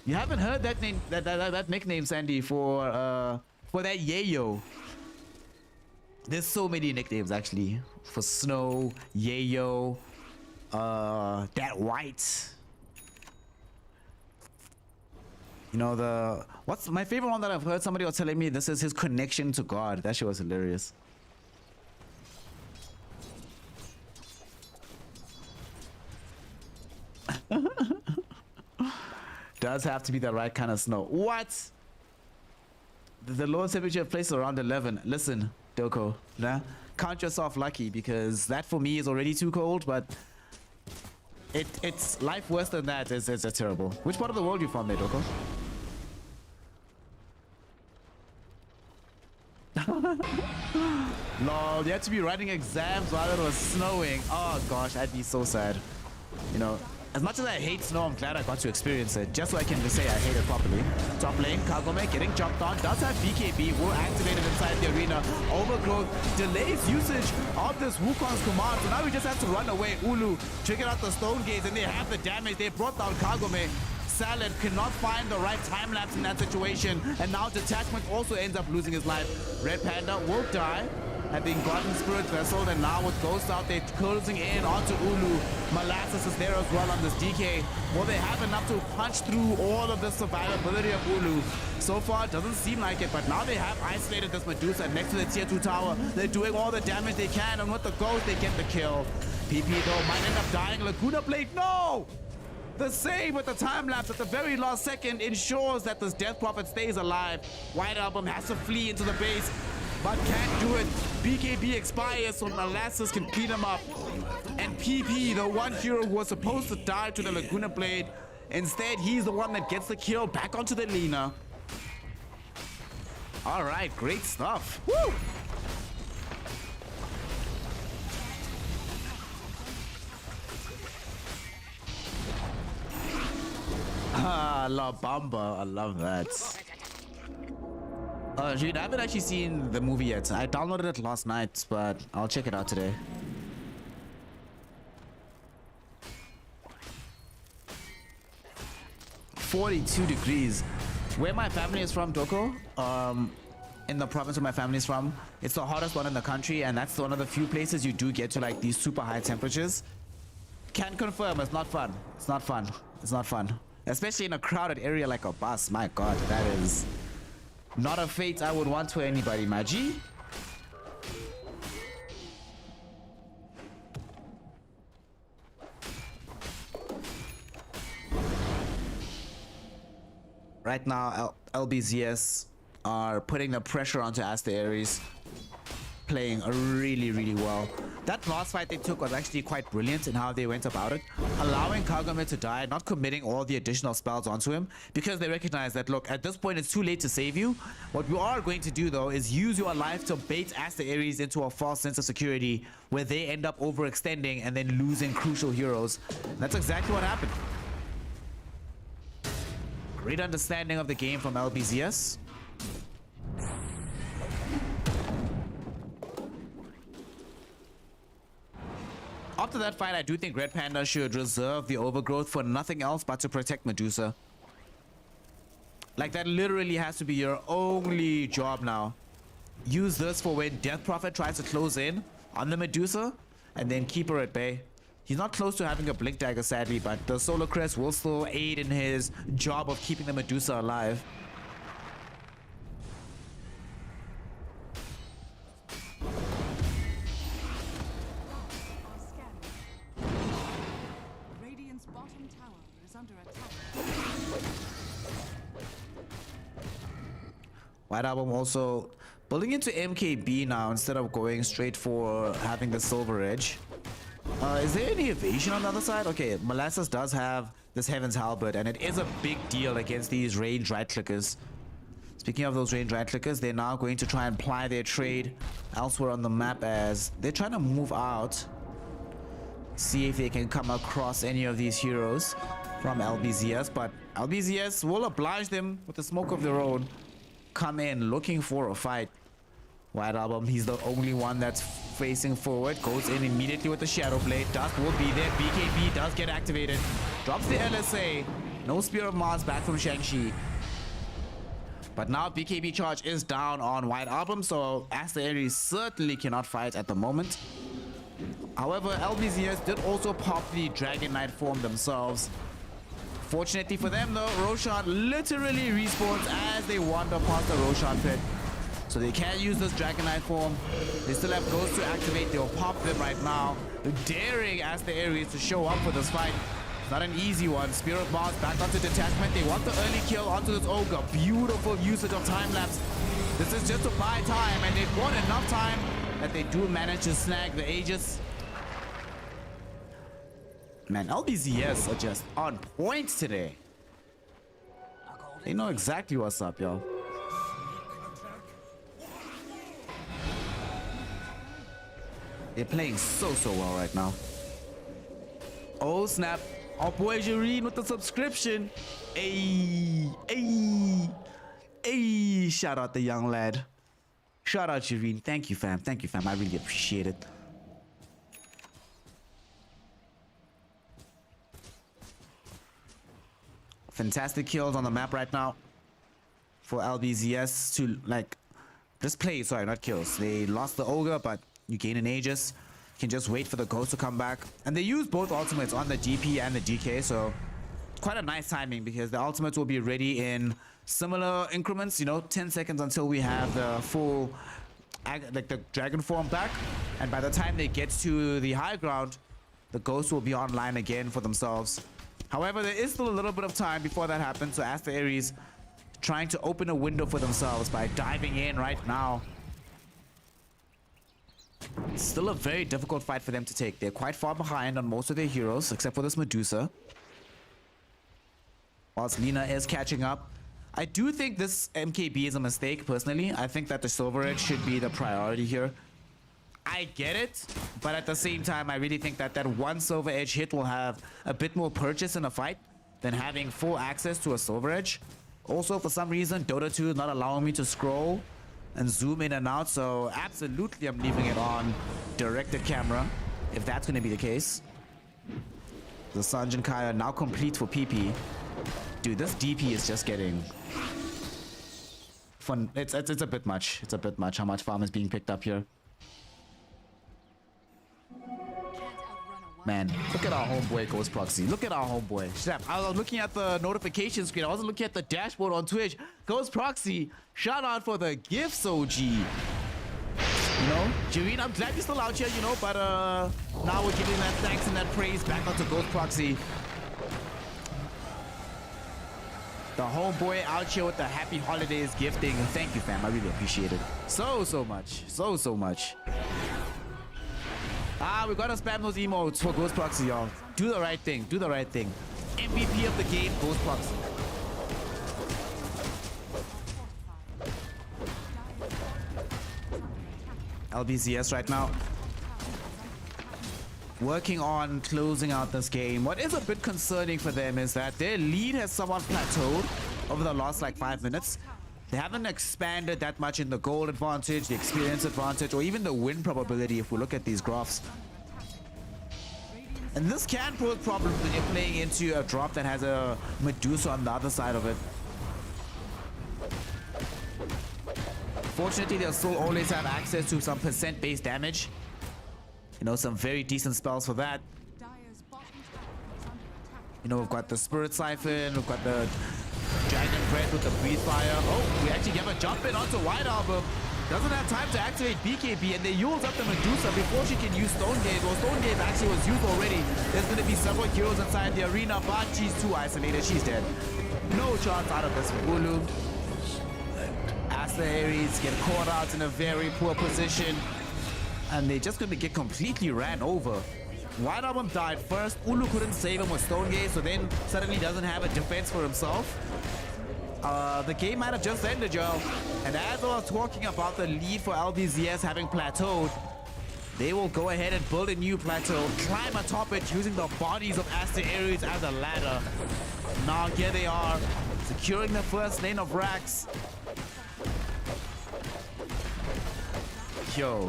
Speaker 1: You haven't heard that name, that nickname, Sandy, for that Yayo. There's so many nicknames actually for Snow, Yayo, that White. You know, what's my favorite one that I've heard? Somebody was telling me this is his connection to God. That shit was hilarious. Does have to be the right kind of snow. What? The lowest temperature placed around 11. Listen, Doko, nah? Count yourself lucky, because that for me is already too cold, but it's life worse than that is terrible. Which part of the world are you from there, Doko? Lol, you had to be writing exams while it was snowing. Oh gosh, I'd be so sad. You know, as much as I hate snow, I'm glad I got to experience it, just so I can just say I hate it properly. Top lane, Kagome getting jumped on, does have BKB, will activate it inside the arena. Overgrowth delays usage of this Wukong's command, so now we just have to run away. Ulu triggered out the stone gates, and they have the damage. They brought down Kagome. Salad cannot find the right time lapse in that situation, and now Detachment also ends up losing his life. Red Panda will die. had been gotten Spirit Vessel, and now with Ghost out there closing in onto Ulu. Molasses is there as well on this DK. Will they have enough to punch through all of the survivability of Ulu? So far, it doesn't seem like it, but now they have isolated this Medusa next to the tier 2 tower. They're doing all the damage they can, and with the Ghost, they get the kill. PP, though, might end up dying. Laguna Blade, no! The save with the time lapse at the very last second ensures that this Death Prophet stays alive. White Album has to flee into the base, but can't do it. BKB expires so Molasses can clean him up. And PP, the one hero who was supposed to die to the Laguna Blade, instead he's the one that gets the kill back onto the Lina. All right, great stuff. Woo! Ah, La Bamba, I love that. Dude, I haven't actually seen the movie yet. I downloaded it last night, but I'll check it out today. "42 degrees. Where my family is from, Doko, in the province where my family is from, it's the hottest one in the country, and that's one of the few places you do get to like these super high temperatures. Can confirm, it's not fun. It's not fun. It's not fun. Especially in a crowded area like a bus. My god, that is not a fate I would want for anybody, my G. Right now, LBZS are putting the pressure onto Aster.Aries, playing really well. That last fight they took was actually quite brilliant in how they went about it, allowing Kagome to die, not committing all the additional spells onto him, because they recognize that, look, at this point it's too late to save you. What we are going to do, though, is use your life to bait Aster.Aries into a false sense of security where they end up overextending and then losing crucial heroes. And that's exactly what happened. Great understanding of the game from LBZS. After that fight, I do think Red Panda should reserve the overgrowth for nothing else but to protect Medusa. Like, that literally has to be your only job now. Use this for when Death Prophet tries to close in on the Medusa, and then keep her at bay. He's not close to having a Blink Dagger, sadly, but the Solar Crest will still aid in his job of keeping the Medusa alive. White Album also building into MKB now instead of going straight for having the Silver Edge. Is there any evasion on the other side? Okay, Molasses does have this Heaven's Halberd, and it is a big deal against these range right clickers. Speaking of those range right clickers, they're now going to try and ply their trade elsewhere on the map as they're trying to move out. See if they can come across any of these heroes from LBZS, but LBZS will oblige them with the smoke of their own. Come in looking for a fight. White Album, he's the only one that's facing forward. Goes in immediately with the Shadow Blade. Dust will be there. BKB does get activated. Drops the LSA. No Spear of Mars back from Shang-Chi. But now BKB charge is down on White Album, so Aster.Aries certainly cannot fight at the moment. However, LBZS did also pop the Dragon Knight form themselves. Fortunately for them, though, Roshan literally respawns as they wander past the Roshan pit. So they can't use this Dragon Knight form. They still have Ghosts to activate. They'll pop them right now, daring Aster.Aries to show up for this fight. It's not an easy one. Spirit Mars back onto detachment. They want the early kill onto this Ogre. Beautiful usage of time lapse. This is just to buy time, and they've won enough time that they do manage to snag the Aegis. Man, LBZS are just on point today. They know exactly what's up, yo. They're playing so well right now. Oh snap. Our boy Jareen with the subscription. Hey. Shout out the young lad. Shout out Jareen. Thank you, fam. Thank you, fam. I really appreciate it. Fantastic kills on the map right now for LBZS to like This play, sorry, not kills. They lost the Ogre, but you gain an Aegis. You can just wait for the Ghost to come back. And they use both ultimates on the DP and the DK, so quite a nice timing because the ultimates will be ready in similar increments, you know, 10 seconds until we have the full, like the dragon form back. And by the time they get to the high ground, the Ghost will be online again for themselves. However, there is still a little bit of time before that happens, so Aster.Aries trying to open a window for themselves by diving in right now. It's still a very difficult fight for them to take. They're quite far behind on most of their heroes, except for this Medusa. Whilst Lina is catching up. I do think this MKB is a mistake, personally. I think that the Silver Edge should be the priority here. I get it, but at the same time, I really think that that one Silver Edge hit will have a bit more purchase in a fight than having full access to a Silver Edge. Also, for some reason, Dota 2 is not allowing me to scroll and zoom in and out, so absolutely I'm leaving it on directed camera, if that's going to be the case. The Sanjin Kaya now complete for PP. Dude, this DP is just getting fun. It's a bit much. It's a bit much how much farm is being picked up here. Man, look at our homeboy Ghost Proxy. Look at our homeboy. Snap. I was looking at the notification screen. I wasn't looking at the dashboard on Twitch. Ghost Proxy, shout out for the gifts, OG. You know, Javeen, I'm glad you're still out here, you know, but now we're giving that thanks and that praise back onto Ghost Proxy. The homeboy out here with the happy holidays gifting. Thank you, fam. I really appreciate it. So much. So much. We gotta spam those emotes for Ghost Proxy, y'all. Do the right thing. Do the right thing. MVP of the game, Ghost Proxy. LBZS right now. Working on closing out this game. What is a bit concerning for them is that their lead has somewhat plateaued over the last like 5 minutes. They haven't expanded that much in the gold advantage, the experience advantage, or even the win probability if we look at these graphs. And this can pose problems when you're playing into a drop that has a Medusa on the other side of it. Fortunately, they'll still always have access to some percent-based damage. You know, some very decent spells for that. You know, we've got the Spirit Siphon, we've got the Dragon Breath with the Breathe Fire. Oh, we actually have a jump in onto White Arbor. Doesn't have time to activate BKB, and they use up the Medusa before she can use Stone Gaze. Well, Stone Gaze actually was used already. There's going to be several heroes inside the arena, but she's too isolated. She's dead. No chance out of this for Ulu. Aster.Aries get caught out in a very poor position, and they're just going to get completely ran over. White Arbor died first. Ulu couldn't save him with Stone Gaze, so then suddenly doesn't have a defense for himself. The game might have just ended, y'all. And as I was talking about the lead for LBZS having plateaued, they will go ahead and build a new plateau, climb atop it using the bodies of Aster.Aries as a ladder. Now here they are, securing the first lane of racks. Yo,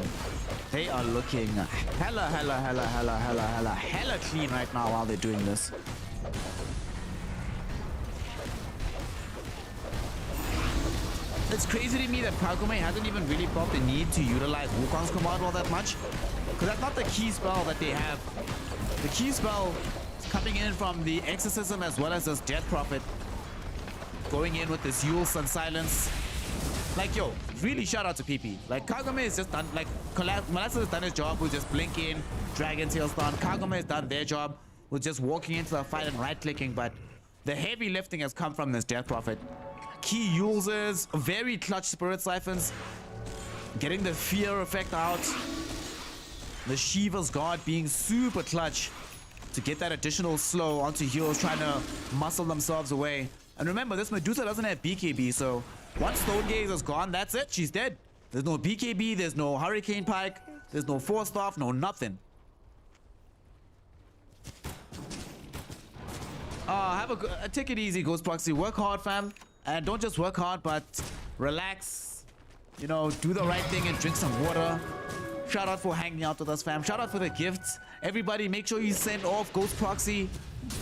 Speaker 1: they are looking hella clean right now while they're doing this. It's crazy to me that Kagome hasn't even really felt the need to utilize Wukong's command all that much, because that's not the key spell that they have. The key spell is coming in from the Exorcism as well as this Death Prophet, going in with this Yule Sun Silence. Like, yo, really shout out to PP. Like, Kagome is just done, like, Malasa has done his job with just blinking, Dragon Tail Stun. Kagome has done their job with just walking into the fight and right-clicking, but the heavy lifting has come from this Death Prophet. Key users, very clutch Spirit Siphons, getting the fear effect out. The Shiva's Guard being super clutch to get that additional slow onto heroes trying to muscle themselves away. And remember, this Medusa doesn't have BKB, so once Stone Gaze is gone, that's it. She's dead. There's no BKB, there's no Hurricane Pike, there's no Force Staff, no nothing. Take it easy, Ghost Proxy. Work hard, fam. And don't just work hard, but relax. You know, do the right thing and drink some water. Shout out for hanging out with us, fam. Shout out for the gifts. Everybody, make sure you send off Ghost Proxy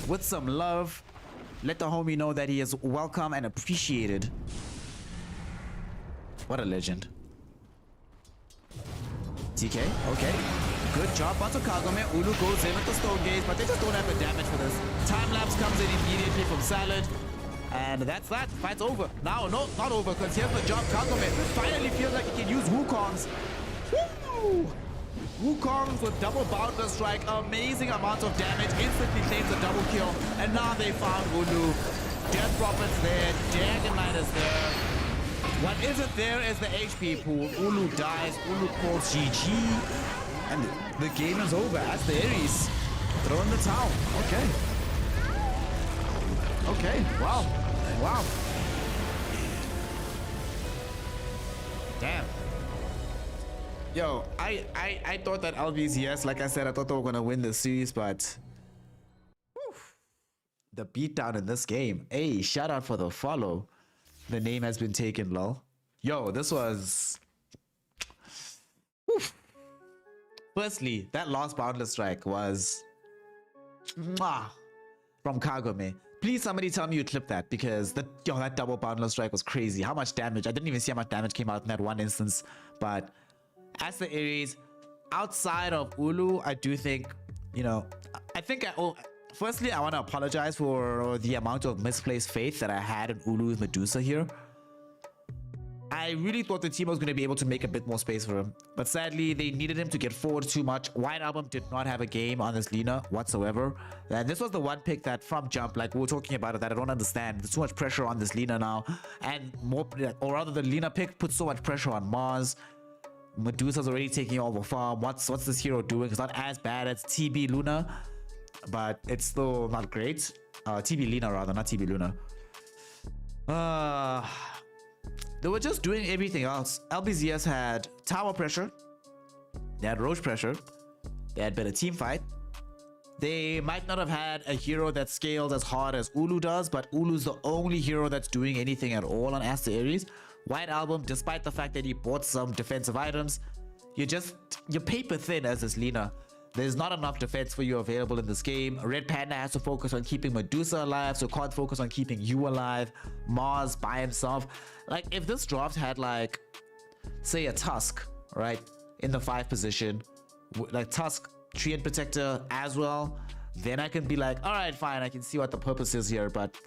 Speaker 1: with some love. Let the homie know that he is welcome and appreciated. What a legend. TK, okay. Good job, Bato Kagome. Ulu goes in with the stone gaze, but they just don't have the damage for this. Time lapse comes in immediately from Salad. And that's that. Fight's over. Now, no, not over, because here's the job. Kagome finally feels like he can use Wukongs. Woo! Wukongs with double boundless strike. Amazing amount of damage. Instantly claims a double kill. And now they found Ulu. Death Prophet's there. Dragon Knight is there. What isn't there is the HP pool. Ulu dies. Ulu calls GG. And the game is over. Aster.Aries throw in the towel. Okay. Okay. Wow. Wow. Damn. Yo, I thought that LBZS, like I said, I thought they were gonna win the series, but whew, the beatdown in this game. Hey, shout out for the follow. The name has been taken, lol. Yo, this was. Whew. Firstly, that last boundless strike was from Kagome. Please, somebody tell me you clipped that, because that double boundless strike was crazy. How much damage? I didn't even see how much damage came out in that one instance. But Aster.Aries, outside of Ulu, I do think, you know, firstly, I want to apologize for the amount of misplaced faith that I had in Ulu's Medusa here. I really thought the team was going to be able to make a bit more space for him, but sadly they needed him to get forward too much. White Album did not have a game on this Lina whatsoever, and this was the one pick that from jump, like we were talking about it, that I don't understand. There's too much pressure on this Lina now, and more, or rather the Lina pick puts so much pressure on Mars. Medusa's already taking over farm. What's this hero doing? It's not as bad as TB Luna, but it's still not great. TB Lina rather, not TB Luna. They were just doing everything else. LBZS had tower pressure. They had Roche pressure. They had better team fight. They might not have had a hero that scaled as hard as Ulu does, but Ulu's the only hero that's doing anything at all on Aster.Aries. White Album, despite the fact that he bought some defensive items, you're paper thin as this Lina. There's not enough defense for you available in this game. Red Panda has to focus on keeping Medusa alive, so can't focus on keeping you alive. Mars by himself. Like, if this draft had, like, say a Tusk, right, in the 5 position, like Tusk, Treant Protector as well, then I can be like, all right, fine, I can see what the purpose is here. But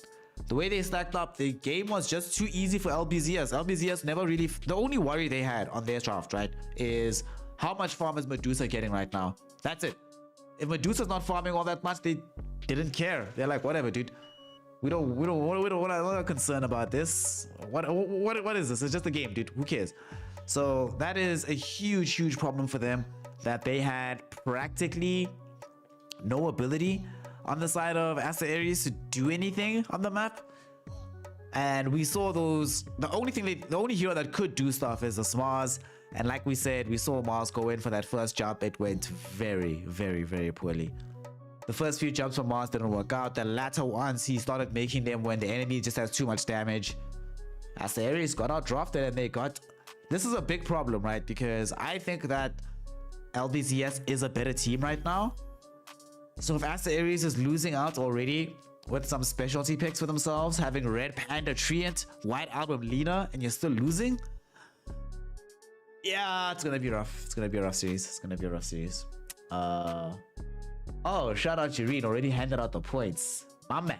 Speaker 1: the way they stacked up, the game was just too easy for LBZS. LBZS never really... The only worry they had on their draft, right, is how much farm is Medusa getting right now? That's it. If Medusa's not farming all that much, they didn't care. They're like, whatever, dude. We're not concerned about this. What is this? It's just a game, dude. Who cares? So that is a huge problem for them, that they had practically no ability on the side of Aster.Aries to do anything on the map. And we saw those. The only hero that could do stuff is the Mars. And like we said, we saw Mars go in for that first jump. It went very poorly. The first few jumps from Mars didn't work out. The latter ones, he started making them when the enemy just has too much damage. Aster.Aries got out drafted, and they got... This is a big problem, right? Because I think that LBZS is a better team right now. So if Aster.Aries is losing out already with some specialty picks for themselves, having Red Panda Treant, White Album Lina, and you're still losing... Yeah, it's gonna be rough. It's gonna be a rough series. It's gonna be a rough series. Oh, shout out Jireen, already handed out the points. My man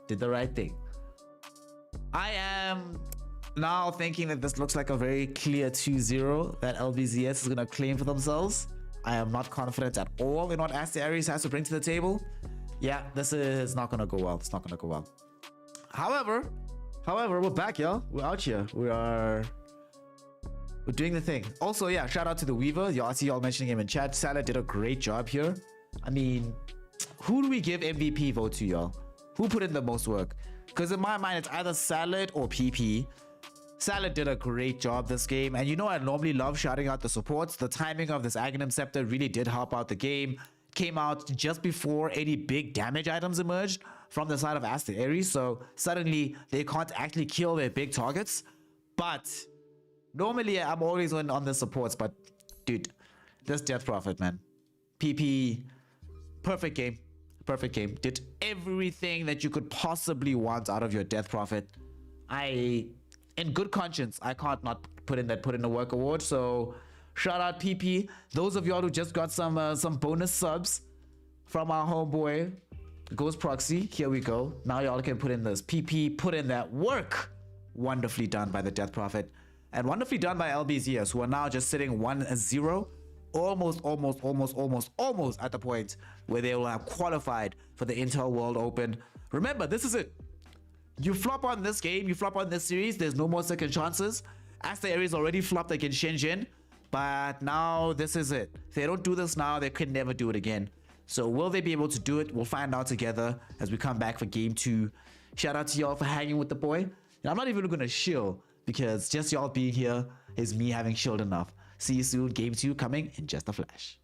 Speaker 1: did the right thing. I am now thinking that this looks like a very clear 2-0 that LBZS is gonna claim for themselves. I am not confident at all in what Aster.Aries has to bring to the table. Yeah, this is not gonna go well. It's not gonna go well. However, we're back, y'all. We're out here. We're doing the thing. Also, yeah, shout out to the Weaver. I see y'all mentioning him in chat. Salah did a great job here. I mean, who do we give MVP vote to, y'all? Who put in the most work? Because in my mind, it's either Salad or PP. Salad did a great job this game. And you know, I normally love shouting out the supports. The timing of this Aghanim Scepter really did help out the game. Came out just before any big damage items emerged from the side of Aster.Aries. So suddenly, they can't actually kill their big targets. But... normally, I'm always on the supports, but dude, this Death Prophet, man. PP, perfect game. Perfect game. Did everything that you could possibly want out of your Death Prophet. In good conscience, I can't not put in the work award. So Shout out PP. Those of y'all who just got some bonus subs from our homeboy Ghost Proxy. Here we go. Now y'all can put in this. PP, put in that work. Wonderfully done by the Death Prophet. And wonderfully done by LBZS, who are now just sitting 1-0. Almost at the point where they will have qualified for the Intel World Open. Remember, this is it. You flop on this game, you flop on this series, there's no more second chances. Aster.Aries already flopped against Shenzhen, but now this is it. If they don't do this now, they could never do it again. So will they be able to do it? We'll find out together as we come back for game 2. Shout out to y'all for hanging with the boy. And I'm not even gonna shill because just y'all being here is me having shilled enough. See you soon. Game 2 coming in just a flash.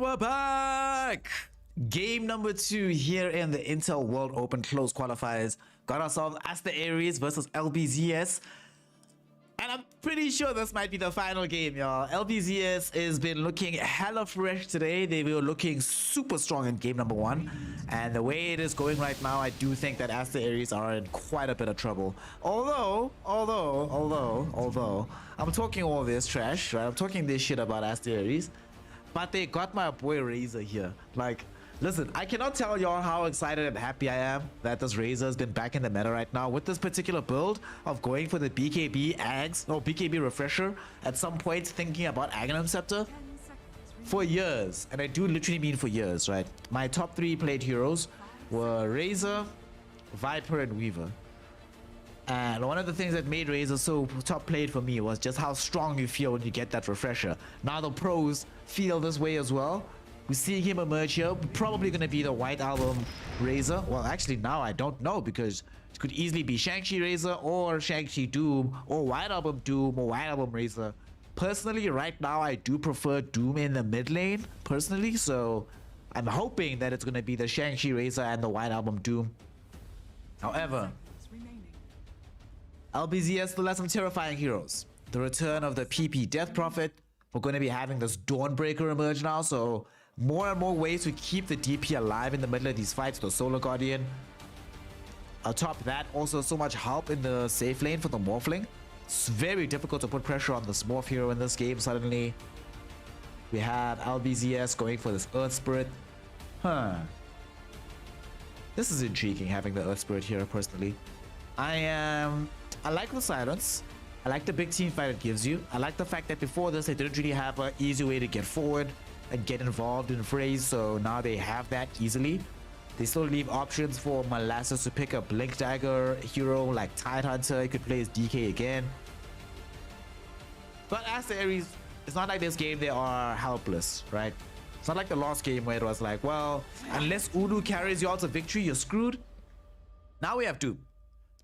Speaker 1: we're back! Game number 2 here in the Intel World Open Close Qualifiers. Got ourselves Aster.Aries versus LBZS. And I'm pretty sure this might be the final game, y'all. LBZS has been looking hella fresh today. They were looking super strong in game number 1. And the way it is going right now, I do think that Aster.Aries are in quite a bit of trouble. Although, I'm talking all this trash, right? I'm talking this shit about Aster.Aries. But they got my boy Razor here. Like, listen, I cannot tell y'all how excited and happy I am that this Razor has been back in the meta right now with this particular build of going for the BKB AGS, or BKB refresher, at some point thinking about Aghanim Scepter for years. And I do literally mean for years, right? My top 3 played heroes were Razor, Viper, and Weaver. And one of the things that made Razor so top played for me was just how strong you feel when you get that refresher. Now the pros feel this way as well. We're seeing him emerge here. Probably going to be the White Album Razor. Well, actually now I don't know, because it could easily be Shang-Chi Razor or Shang-Chi Doom or White Album Doom or White Album Razor. Personally, right now I do prefer Doom in the mid lane, personally. So I'm hoping that it's going to be the Shang-Chi Razor and the White Album Doom. However, LBZS still has some terrifying heroes. The return of the PP Death Prophet. We're going to be having this Dawnbreaker emerge now, so more and more ways to keep the DP alive in the middle of these fights. The Solar Guardian. Atop that, also so much help in the safe lane for the Morphling. It's very difficult to put pressure on this Morph hero in this game suddenly. We have LBZS going for this Earth Spirit. This is intriguing, having the Earth Spirit here, personally. I like the silence. I like the big team fight it gives you. I like the fact that before this, they didn't really have an easy way to get forward and get involved in frays, so now they have that easily. They still leave options for Molasses to pick a Blink Dagger hero like Tidehunter. He could play his DK again. But Aster.Aries, it's not like this game they are helpless, right? It's not like the last game where it was like, well, unless Ulu carries you all to victory, you're screwed. Now we have Doom.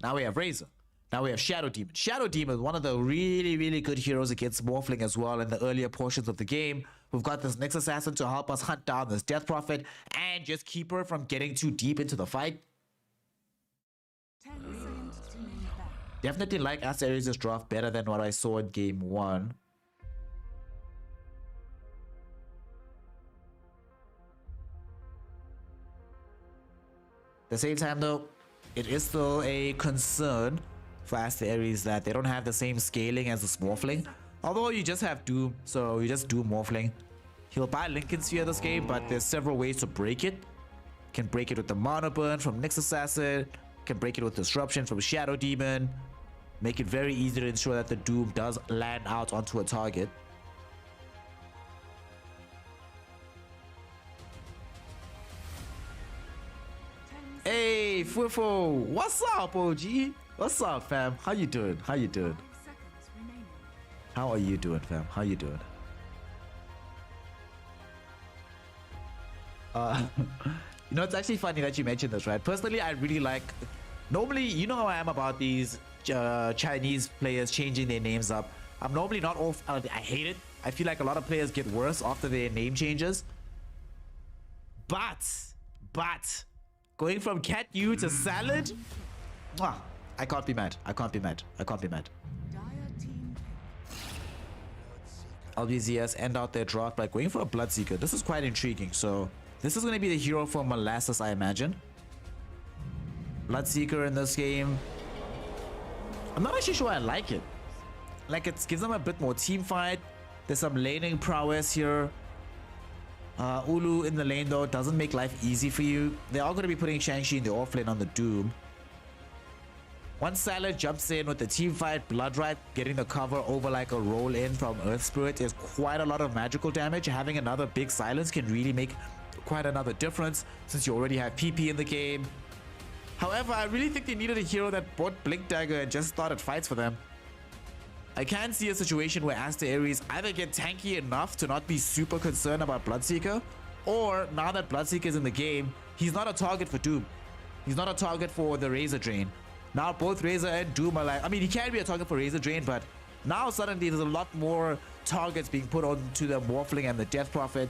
Speaker 1: Now we have Razor. Now we have Shadow Demon. Shadow Demon is one of the really good heroes against Morphling as well in the earlier portions of the game. We've got this Nyx Assassin to help us hunt down this Death Prophet and just keep her from getting too deep into the fight. Definitely like Aster.Aries' draft better than what I saw in game 1. At the same time though, it is still a concern for Aster.Aries that they don't have the same scaling as the Morphling. Although you just have Doom, so you just do Morphling. He'll buy Lincoln Sphere this game, but there's several ways to break it. Can break it with the Mana Burn from Nyx Assassin, can break it with Disruption from Shadow Demon. Make it very easy to ensure that the Doom does land out onto a target. Hey, Fufu, what's up, OG? What's up, fam? How you doing? How you doing? How are you doing, fam? How you doing? You know, it's actually funny that you mentioned this, right? Personally, I really like... Normally, you know how I am about these Chinese players changing their names up. I'm normally not all... I hate it. I feel like a lot of players get worse after their name changes. But... going from Cat U to Salad? Mwah. I can't be mad. I can't be mad. I can't be mad. LBZS end out their draft by going for a Bloodseeker. This is quite intriguing. So this is going to be the hero for Molasses, I imagine. Bloodseeker in this game. I'm not actually sure I like it. Like, it gives them a bit more team fight. There's some laning prowess here. Ulu in the lane though doesn't make life easy for you. They are going to be putting Shang-Chi in the offlane on the Doom. Once Salad jumps in with the team fight, Bloodright getting the cover over like a roll in from Earth Spirit is quite a lot of magical damage. Having another big silence can really make quite another difference since you already have PP in the game. However, I really think they needed a hero that bought Blink Dagger and just started fights for them. I can see a situation where Aster.Aries either get tanky enough to not be super concerned about Bloodseeker, or now that Bloodseeker is in the game, he's not a target for Doom. He's not a target for the Razor Drain. Now both Razor and Doom are like, I mean, he can be a target for Razor Drain, but now suddenly there's a lot more targets being put onto the Morphling and the Death Prophet.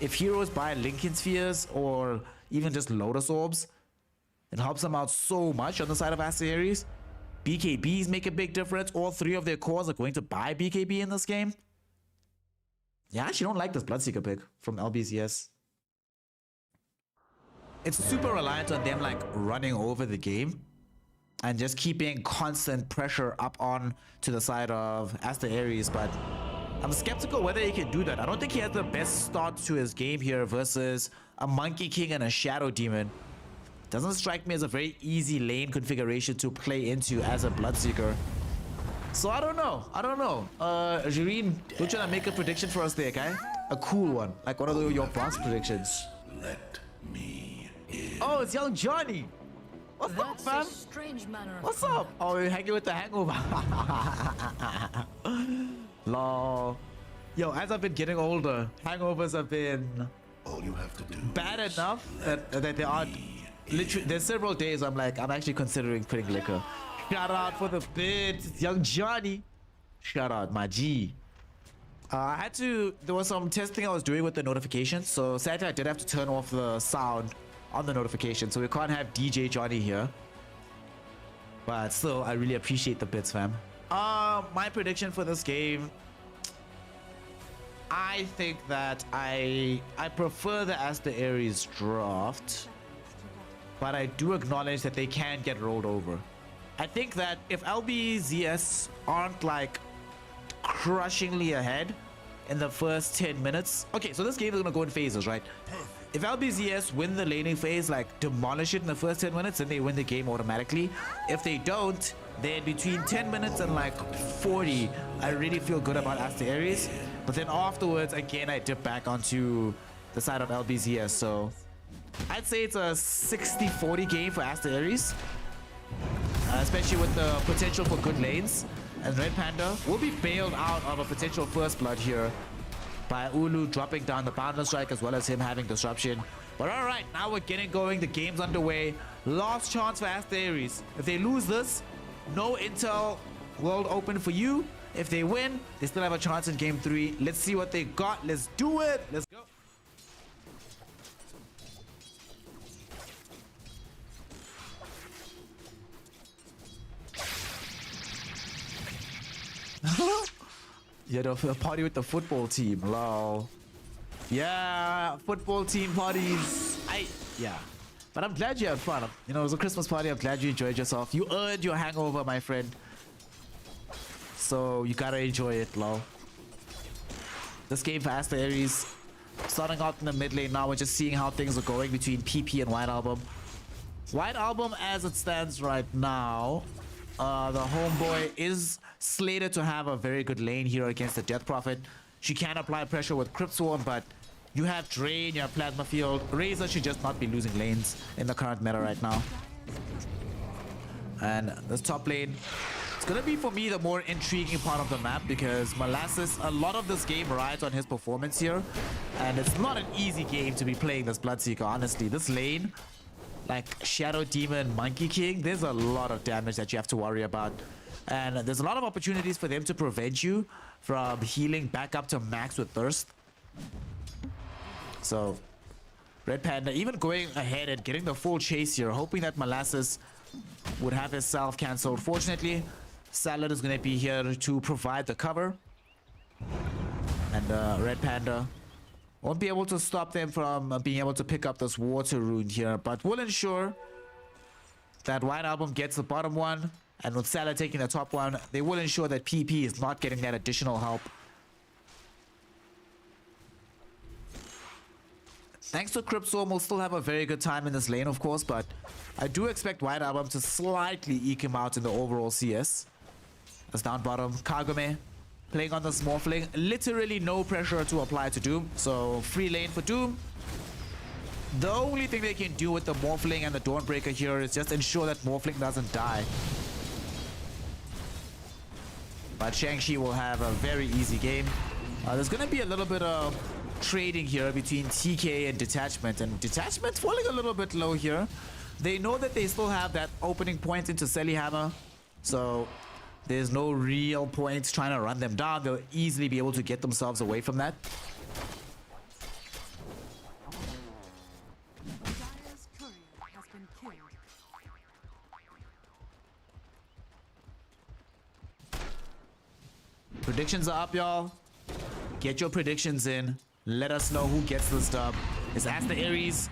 Speaker 1: if heroes buy Lincoln Spheres or even just Lotus Orbs, it helps them out so much on the side of Aster.Aries. BKBs make a big difference. All three of their cores are going to buy BKB in this game. Yeah, I actually don't like this Bloodseeker pick from LBZS. It's super reliant on them like running over the game and just keeping constant pressure up on to the side of Aster.Aries, but I'm skeptical whether he can do that. I don't think he has the best start to his game here versus a Monkey King and a Shadow Demon. Doesn't strike me as a very easy lane configuration to play into as a Bloodseeker. So I don't know. Jireen, don't you want to make a prediction for us there, guy? A cool one, like one of your boss predictions.
Speaker 2: Let me in.
Speaker 1: Oh, it's young Johnny. What's up, fam? What's up? Oh, you're hanging with the hangover. Lol. Yo, as I've been getting older, hangovers have been
Speaker 2: All you have to do
Speaker 1: bad enough that they are literally. There's several days I'm actually considering quitting liquor. Shout out for the bid, young Johnny. Shout out, my G. There was some testing I was doing with the notifications, so sadly I did have to turn off the sound on the notification, so we can't have DJ Johnny here. But still, I really appreciate the bits, fam. My prediction for this game, I think that I prefer the Aster.Aries draft, but I do acknowledge that they can get rolled over. I think that if LBZS aren't like crushingly ahead in the first 10 minutes. Okay, so this game is gonna go in phases, right? If LBZS win the laning phase, like demolish it in the first 10 minutes, then they win the game automatically. If they don't, then between 10 minutes and like 40, I really feel good about Aster.Aries. But then afterwards, again, I dip back onto the side of LBZS. So I'd say it's a 60-40 game for Aster.Aries. Especially with the potential for good lanes. And Red Panda will be bailed out of a potential first blood here by Ulu dropping down the Boundless Strike as well as him having disruption. But alright, now we're getting going. The game's underway. Last chance for Aster.Aries. If they lose this, no Intel World Open for you. If they win, they still have a chance in game 3. Let's see what they got. Let's do it. Let's go. Yeah, the party with the football team, lol. Yeah, football team parties. Yeah. But I'm glad you had fun. You know, it was a Christmas party. I'm glad you enjoyed yourself. You earned your hangover, my friend. So you gotta enjoy it, lol. This game for Aster.Aries, starting out in the mid lane now. We're just seeing how things are going between PP and White Album. White Album, as it stands right now, the homeboy is slated to have a very good lane here against the Death Prophet. She can apply pressure with Crypt Swarm, but you have Drain, you have Plasma Field. Razor should just not be losing lanes in the current meta right now. And this top lane, it's gonna be for me the more intriguing part of the map because Molasses, a lot of this game rides on his performance here. And it's not an easy game to be playing this Bloodseeker, honestly. This lane, like Shadow Demon, Monkey King, there's a lot of damage that you have to worry about. And there's a lot of opportunities for them to prevent you from healing back up to max with Thirst. So, Red Panda even going ahead and getting the full chase here, hoping that Molasses would have his self cancelled. Fortunately, Salad is going to be here to provide the cover. And Red Panda won't be able to stop them from being able to pick up this water rune here, but will ensure that White Album gets the bottom one, and with Salah taking the top one, they will ensure that PP is not getting that additional help. Thanks to Crypt Storm, we'll still have a very good time in this lane, of course, but I do expect White Album to slightly eke him out in the overall CS. As down bottom, Kagome playing on this Morphling. Literally no pressure to apply to Doom, so free lane for Doom. The only thing they can do with the Morphling and the Dawnbreaker here is just ensure that Morphling doesn't die. But Shang-Chi will have a very easy game. There's going to be a little bit of trading here between TK and Detachment, and Detachment's falling a little bit low here. They know that they still have that opening point into Selly Hammer, so there's no real point trying to run them down. They'll easily be able to get themselves away from that. Predictions are up, y'all. Get your predictions in. Let us know who gets this dub. Is Aster.Aries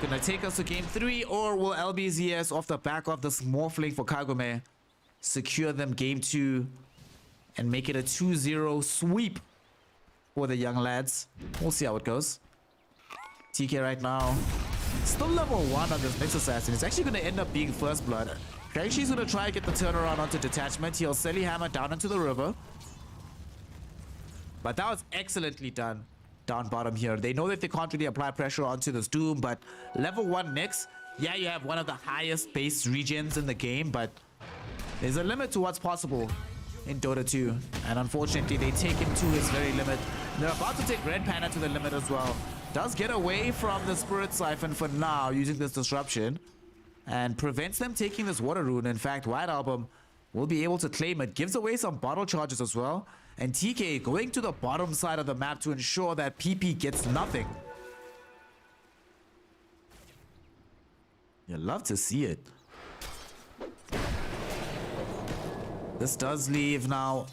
Speaker 1: gonna take us to game 3, or will LBZS off the back of this morphling for Kagome secure them game 2 and make it a 2-0 sweep for the young lads? We'll see how it goes. TK right now still level 1 on this next assassin. It's actually gonna end up being first blood. She's gonna try and get the turnaround onto detachment. He'll Selly Hammer down into the river. But that was excellently done down bottom here. They know that they can't really apply pressure onto this Doom, but level 1 Nyx, yeah, you have one of the highest base regens in the game, but there's a limit to what's possible in Dota 2. And unfortunately, they take him to his very limit. They're about to take Red Panda to the limit as well. Does get away from the Spirit Siphon for now using this disruption and prevents them taking this Water Rune. In fact, White Album will be able to claim it. Gives away some bottle charges as well. And TK going to the bottom side of the map to ensure that PP gets nothing. You love to see it. This does leave now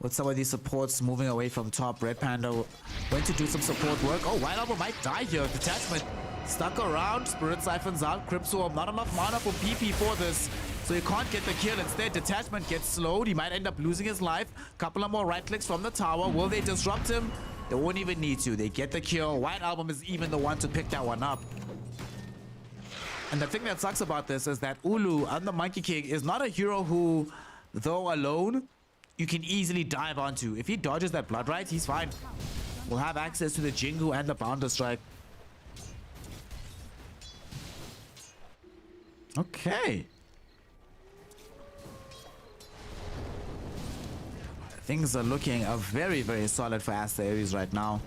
Speaker 1: with some of these supports moving away from top. Red Panda went to do some support work. Oh, White Album might die here. Detachment stuck around. Spirit Siphons out. Crypto, not enough mana for PP for this. So he can't get the kill. Instead, Detachment gets slowed. He might end up losing his life. Couple of more right clicks from the tower. Will they disrupt him? They won't even need to. They get the kill. White Album is even the one to pick that one up. And the thing that sucks about this is that Ulu and the Monkey King is not a hero who, though alone, you can easily dive onto. If he dodges that Blood Rite, he's fine. We'll have access to the Jingu and the Bounder Strike. Okay. Things are looking very, very solid for Aster.Aries right now.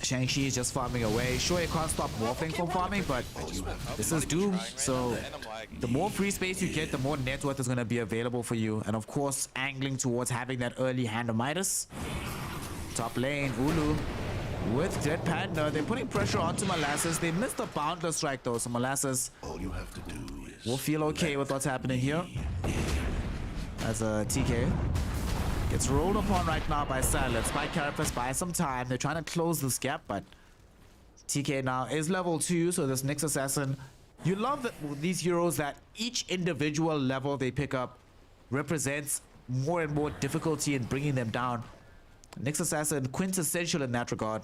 Speaker 1: Shang-Chi is just farming away. Sure, you can't stop Morphling from farming, but this is Doom. So the more free space you get, the more net worth is going to be available for you. And of course, angling towards having that early hand of Midas. Top lane, Ulu with Red Panda. They're putting pressure onto Molasses. They missed the Boundless Strike though, so Molasses
Speaker 2: All you have to do is
Speaker 1: will feel okay with what's happening here. As a TK gets rolled upon right now by Silence. Spike Carapace buys some time. They're trying to close this gap, but TK now is level 2, so this Nyx Assassin, you love that these heroes that each individual level they pick up represents more and more difficulty in bringing them down. Nyx Assassin, quintessential in that regard.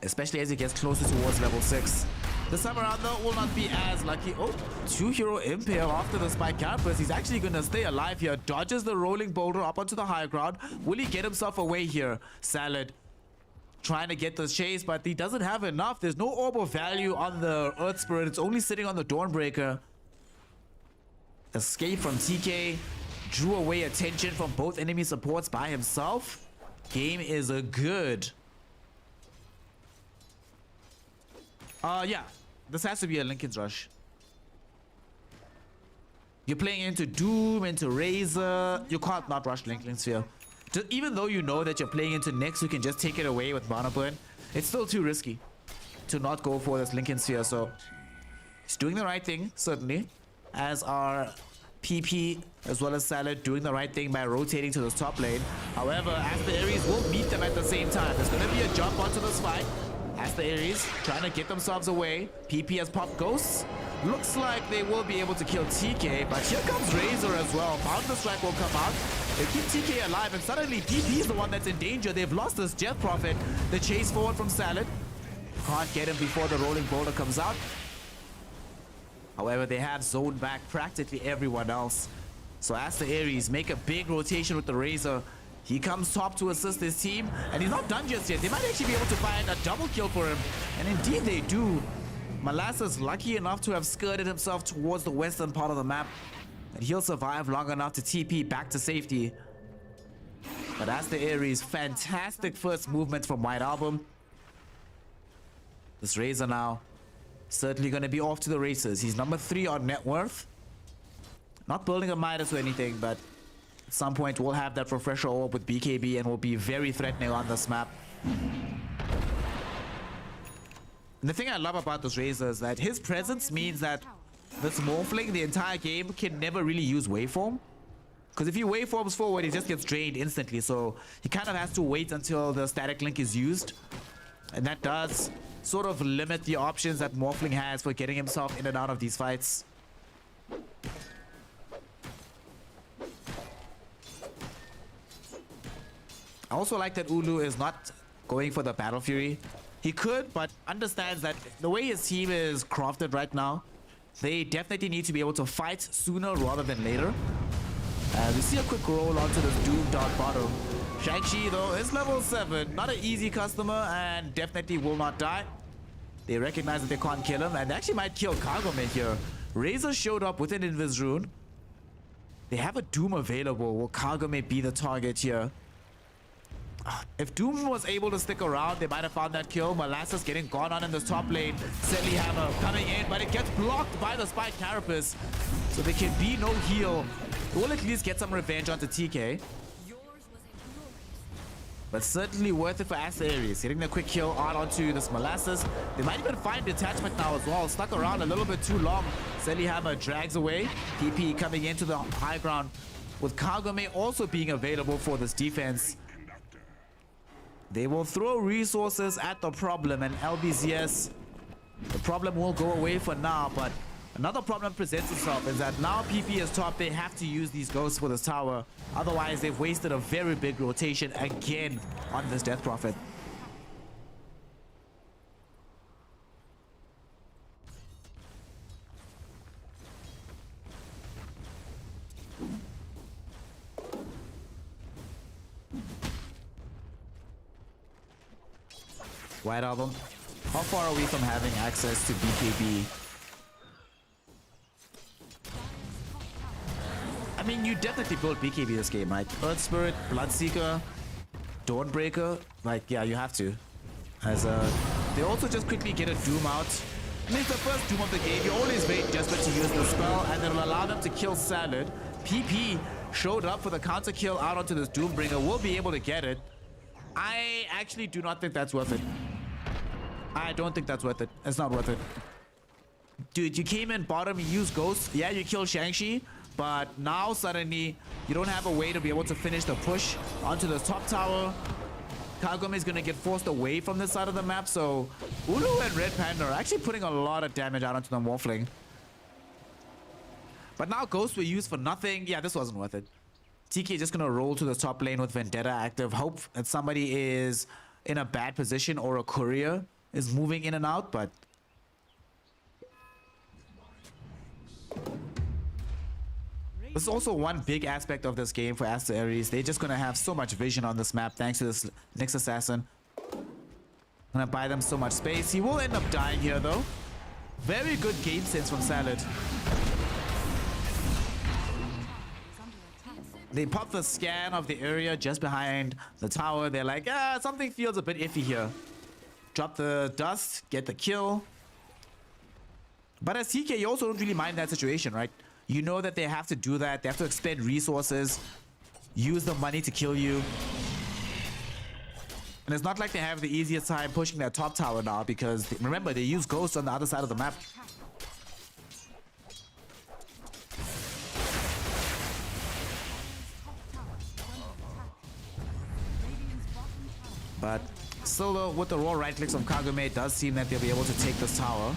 Speaker 1: Especially as he gets closer towards level 6. This time around though will not be as lucky. Oh, 2-hero Impale after the Spike Carapace. He's actually going to stay alive here. Dodges the rolling boulder up onto the high ground. Will he get himself away here? Salad trying to get this chase, but he doesn't have enough. There's no orb of value on the Earth Spirit. It's only sitting on the Dawnbreaker. Escape from TK. Drew away attention from both enemy supports by himself. Game is a good. Yeah. This has to be a Linken's Rush. You're playing into Doom, into Razor. You can't not rush Linken's Sphere. Even though you know that you're playing into Nyx, you can just take it away with Mana Burn. It's still too risky to not go for this Linken's Sphere. So he's doing the right thing, certainly. As are PP as well as Salad doing the right thing by rotating to this top lane. However, Aster.Aries will meet them at the same time. There's going to be a jump onto this fight. Aster.Aries trying to get themselves away. PP has popped Ghosts. Looks like they will be able to kill TK, but here comes Razor as well. Boundless Strike will come out. They keep TK alive, and suddenly PP is the one that's in danger. They've lost this Death Prophet. The chase forward from Salad. Can't get him before the rolling boulder comes out. However, they have zoned back practically everyone else. So Aster.Aries make a big rotation with the Razor. He comes top to assist his team, and he's not done just yet. They might actually be able to find a double kill for him, and indeed they do. Molasses lucky enough to have skirted himself towards the western part of the map, and he'll survive long enough to TP back to safety. But Aster.Aries, fantastic first movement from White Album. This Razor now certainly going to be off to the races. He's number 3 on net worth. Not building a Midas or anything, but at some point we'll have that refresher orb with BKB and will be very threatening on this map. And the thing I love about this Razor is that his presence means that this Morphling the entire game can never really use waveform. Because if he waveforms forward, he just gets drained instantly. So he kind of has to wait until the static link is used. And that does sort of limit the options that Morphling has for getting himself in and out of these fights. I also like that Ulu is not going for the Battle Fury. He could, but understands that the way his team is crafted right now, they definitely need to be able to fight sooner rather than later. We see a quick roll onto this Doom down bottom. Shang-Chi though is level 7, not an easy customer and definitely will not die. They recognize that they can't kill him and they actually might kill Kagome here. Razor showed up with an Invis rune. They have a Doom available. Will Kagome be the target here? If Doom was able to stick around, they might have found that kill. Molasses getting gone on in this top lane. Selly Hammer coming in, but it gets blocked by the Spike Carapace. So there can be no heal. We'll at least get some revenge onto TK. But certainly worth it for Aster.Aries. Hitting the quick kill out onto this Molasses. They might even find detachment now as well. Stuck around a little bit too long. Selly Hammer drags away. PP coming into the high ground. With Kagome also being available for this defense. They will throw resources at the problem and LBZS. The problem will go away for now, but another problem presents itself is that now PP is top. They have to use these ghosts for this tower. Otherwise, they've wasted a very big rotation again on this Death Prophet. White Album, how far are we from having access to BKB? I mean, you definitely build BKB this game, right? Earth Spirit, Bloodseeker, Dawnbreaker, like, yeah, you have to. As they also just quickly get a Doom out. I mean, it's the first Doom of the game. You always wait desperate to use the spell, and it'll allow them to kill Salad. PP showed up for the counter kill out onto this Doombringer. Will be able to get it. I actually do not think that's worth it. I don't think that's worth it. It's not worth it. Dude, you came in bottom, you used Ghost. Yeah, you killed Shang-Chi. But now suddenly, you don't have a way to be able to finish the push onto the top tower. Kagome is going to get forced away from this side of the map. So Ulu and Red Panda are actually putting a lot of damage out onto the Morphling. But now Ghosts were used for nothing. Yeah, this wasn't worth it. TK just going to roll to the top lane with Vendetta active. Hope that somebody is in a bad position or a courier is moving in and out, but this is also one big aspect of this game for Aster.Aries. They're just going to have so much vision on this map thanks to this Nyx Assassin. Gonna buy them so much space. He will end up dying here though. Very good game sense from Salad. They pop the scan of the area just behind the tower. They're like, something feels a bit iffy here. Drop the dust, get the kill. But as TK, you also don't really mind that situation, right? You know that they have to do that. They have to expend resources, use the money to kill you. And it's not like they have the easiest time pushing that top tower now because, remember, they use Ghosts on the other side of the map. But still though, with the raw right clicks of Kagome, it does seem that they'll be able to take this tower.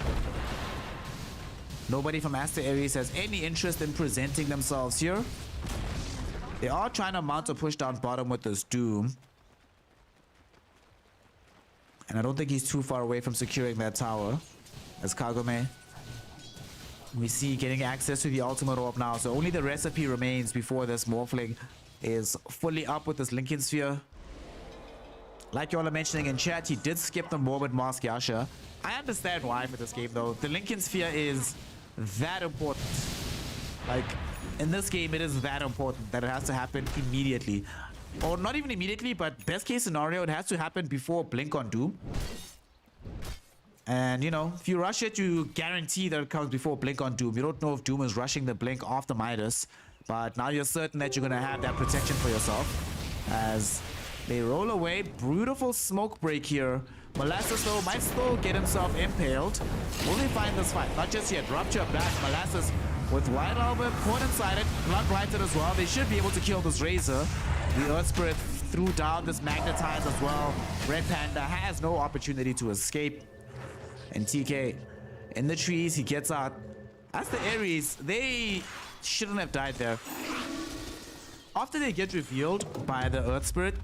Speaker 1: Nobody from Aster.Aries has any interest in presenting themselves here. They are trying to mount a push down bottom with this Doom. And I don't think he's too far away from securing that tower. As Kagome, we see getting access to the ultimate orb now. So only the recipe remains before this Morphling is fully up with this Lincoln Sphere. Like y'all are mentioning in chat, he did skip the Morbid Mask Yasha. I understand why for this game though. The Lincoln Sphere is that important. Like, in this game, it is that important that it has to happen immediately. Or not even immediately, but best case scenario, it has to happen before Blink on Doom. And, you know, if you rush it, you guarantee that it comes before Blink on Doom. You don't know if Doom is rushing the Blink after Midas. But now you're certain that you're going to have that protection for yourself. As They roll away. Beautiful smoke break here. Molasses, though, might still get himself impaled. Will they find this fight? Not just yet. Rupture back. Molasses with White Albert caught inside it. Blood righted as well. They should be able to kill this Razor. The Earth Spirit threw down this Magnetize as well. Red Panda has no opportunity to escape. And TK in the trees, he gets out. Aster.Aries, they shouldn't have died there. After they get revealed by the Earth Spirit,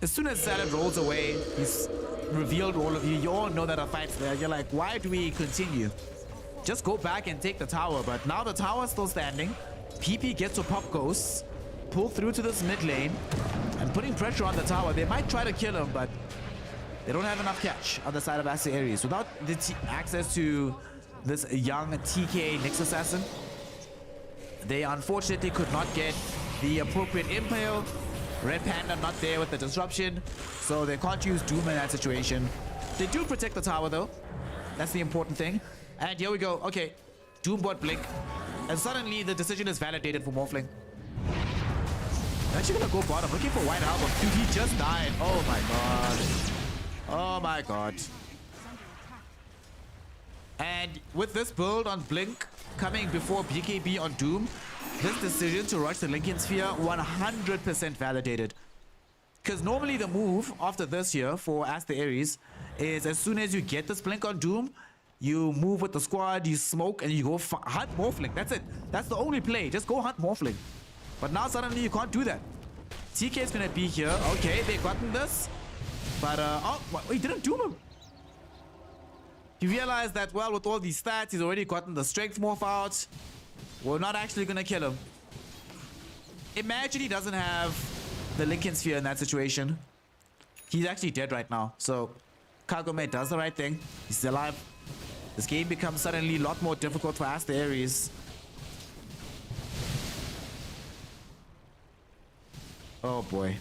Speaker 1: as soon as Salad rolls away, he's revealed all of you. You all know that a fight's there. You're like, why do we continue? Just go back and take the tower. But now the tower's still standing. PP gets to pop ghosts, pull through to this mid lane, and putting pressure on the tower. They might try to kill him, but they don't have enough catch on the side of Aster.Aries. Without the access to this young TK Nyx Assassin, they unfortunately could not get the appropriate impale. Red Panda not there with the disruption, so they can't use Doom in that situation. They do protect the tower though. That's the important thing. And here we go. Okay, Doom bot blink, and suddenly the decision is validated for Morphling. They're actually gonna go bottom, looking for White Album. Dude, he just died. Oh my god. Oh my god. And with this build on Blink coming before BKB on Doom, this decision to rush the Lincoln Sphere 100% validated. Because normally the move after this here for Aster.Aries is as soon as you get this Blink on Doom, you move with the squad, you smoke, and you go hunt Morphling. That's it. That's the only play. Just go hunt Morphling. But now suddenly you can't do that. TK is going to be here. Okay, they've gotten this. But, oh, he didn't doom him. He realized that, well, with all these stats, he's already gotten the strength morph out. We're not actually going to kill him. Imagine he doesn't have the Lincoln Sphere in that situation. He's actually dead right now. So, Kagome does the right thing. He's still alive. This game becomes suddenly a lot more difficult for Aster.Aries. Oh boy.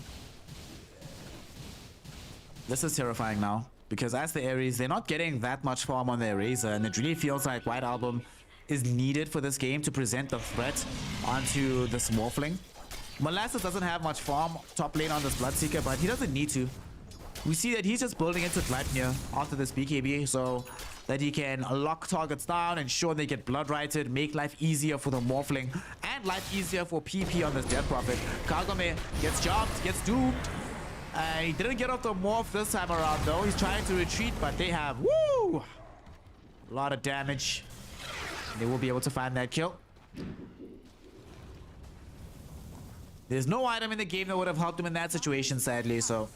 Speaker 1: This is terrifying now. Because Aster.Aries, they're not getting that much farm on their Razor, and it really feels like White Album is needed for this game to present the threat onto this Morphling. Molasses doesn't have much farm top lane on this Bloodseeker, but he doesn't need to. We see that he's just building into Gluttony after this BKB, so that he can lock targets down, ensure they get blood righted, make life easier for the Morphling, and life easier for PP on this Death Prophet. Kagome gets jumped, gets doomed. He didn't get off the morph this time around though. He's trying to retreat, but they have, woo! A lot of damage. They will be able to find that kill. There's no item in the game that would have helped him in that situation, sadly, so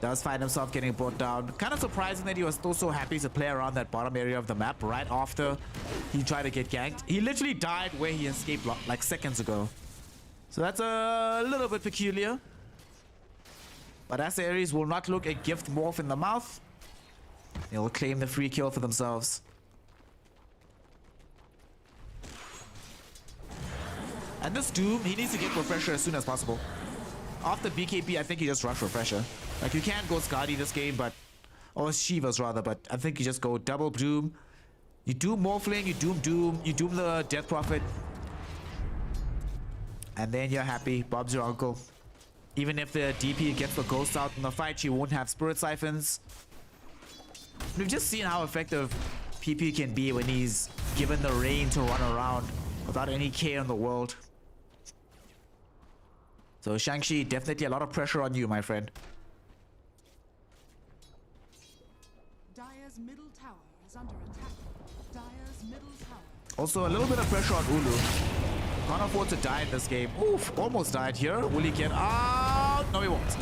Speaker 1: does find himself getting brought down. Kind of surprising that he was still so happy to play around that bottom area of the map right after he tried to get ganked. He literally died where he escaped like seconds ago. So that's a little bit peculiar. But Aster.Aries will not look a gift morph in the mouth. They will claim the free kill for themselves. And this Doom, he needs to get Refresher as soon as possible. After BKB, I think he just rush Refresher. Like, you can't go Skadi this game, but... or Shivas rather, but I think you just go double Doom. You Doom Morphling, you Doom Doom, you Doom the Death Prophet. And then you're happy. Bob's your uncle. Even if the DP gets the ghost out in the fight, she won't have Spirit Siphons. We've just seen how effective PP can be when he's given the reign to run around without any care in the world. So Shang-Chi, definitely a lot of pressure on you, my friend.
Speaker 3: Dire's middle tower is under attack. Dire's middle tower.
Speaker 1: Also, a little bit of pressure on Ulu. Can't afford to die in this game. Oof, almost died here. Will he get out? No, he won't.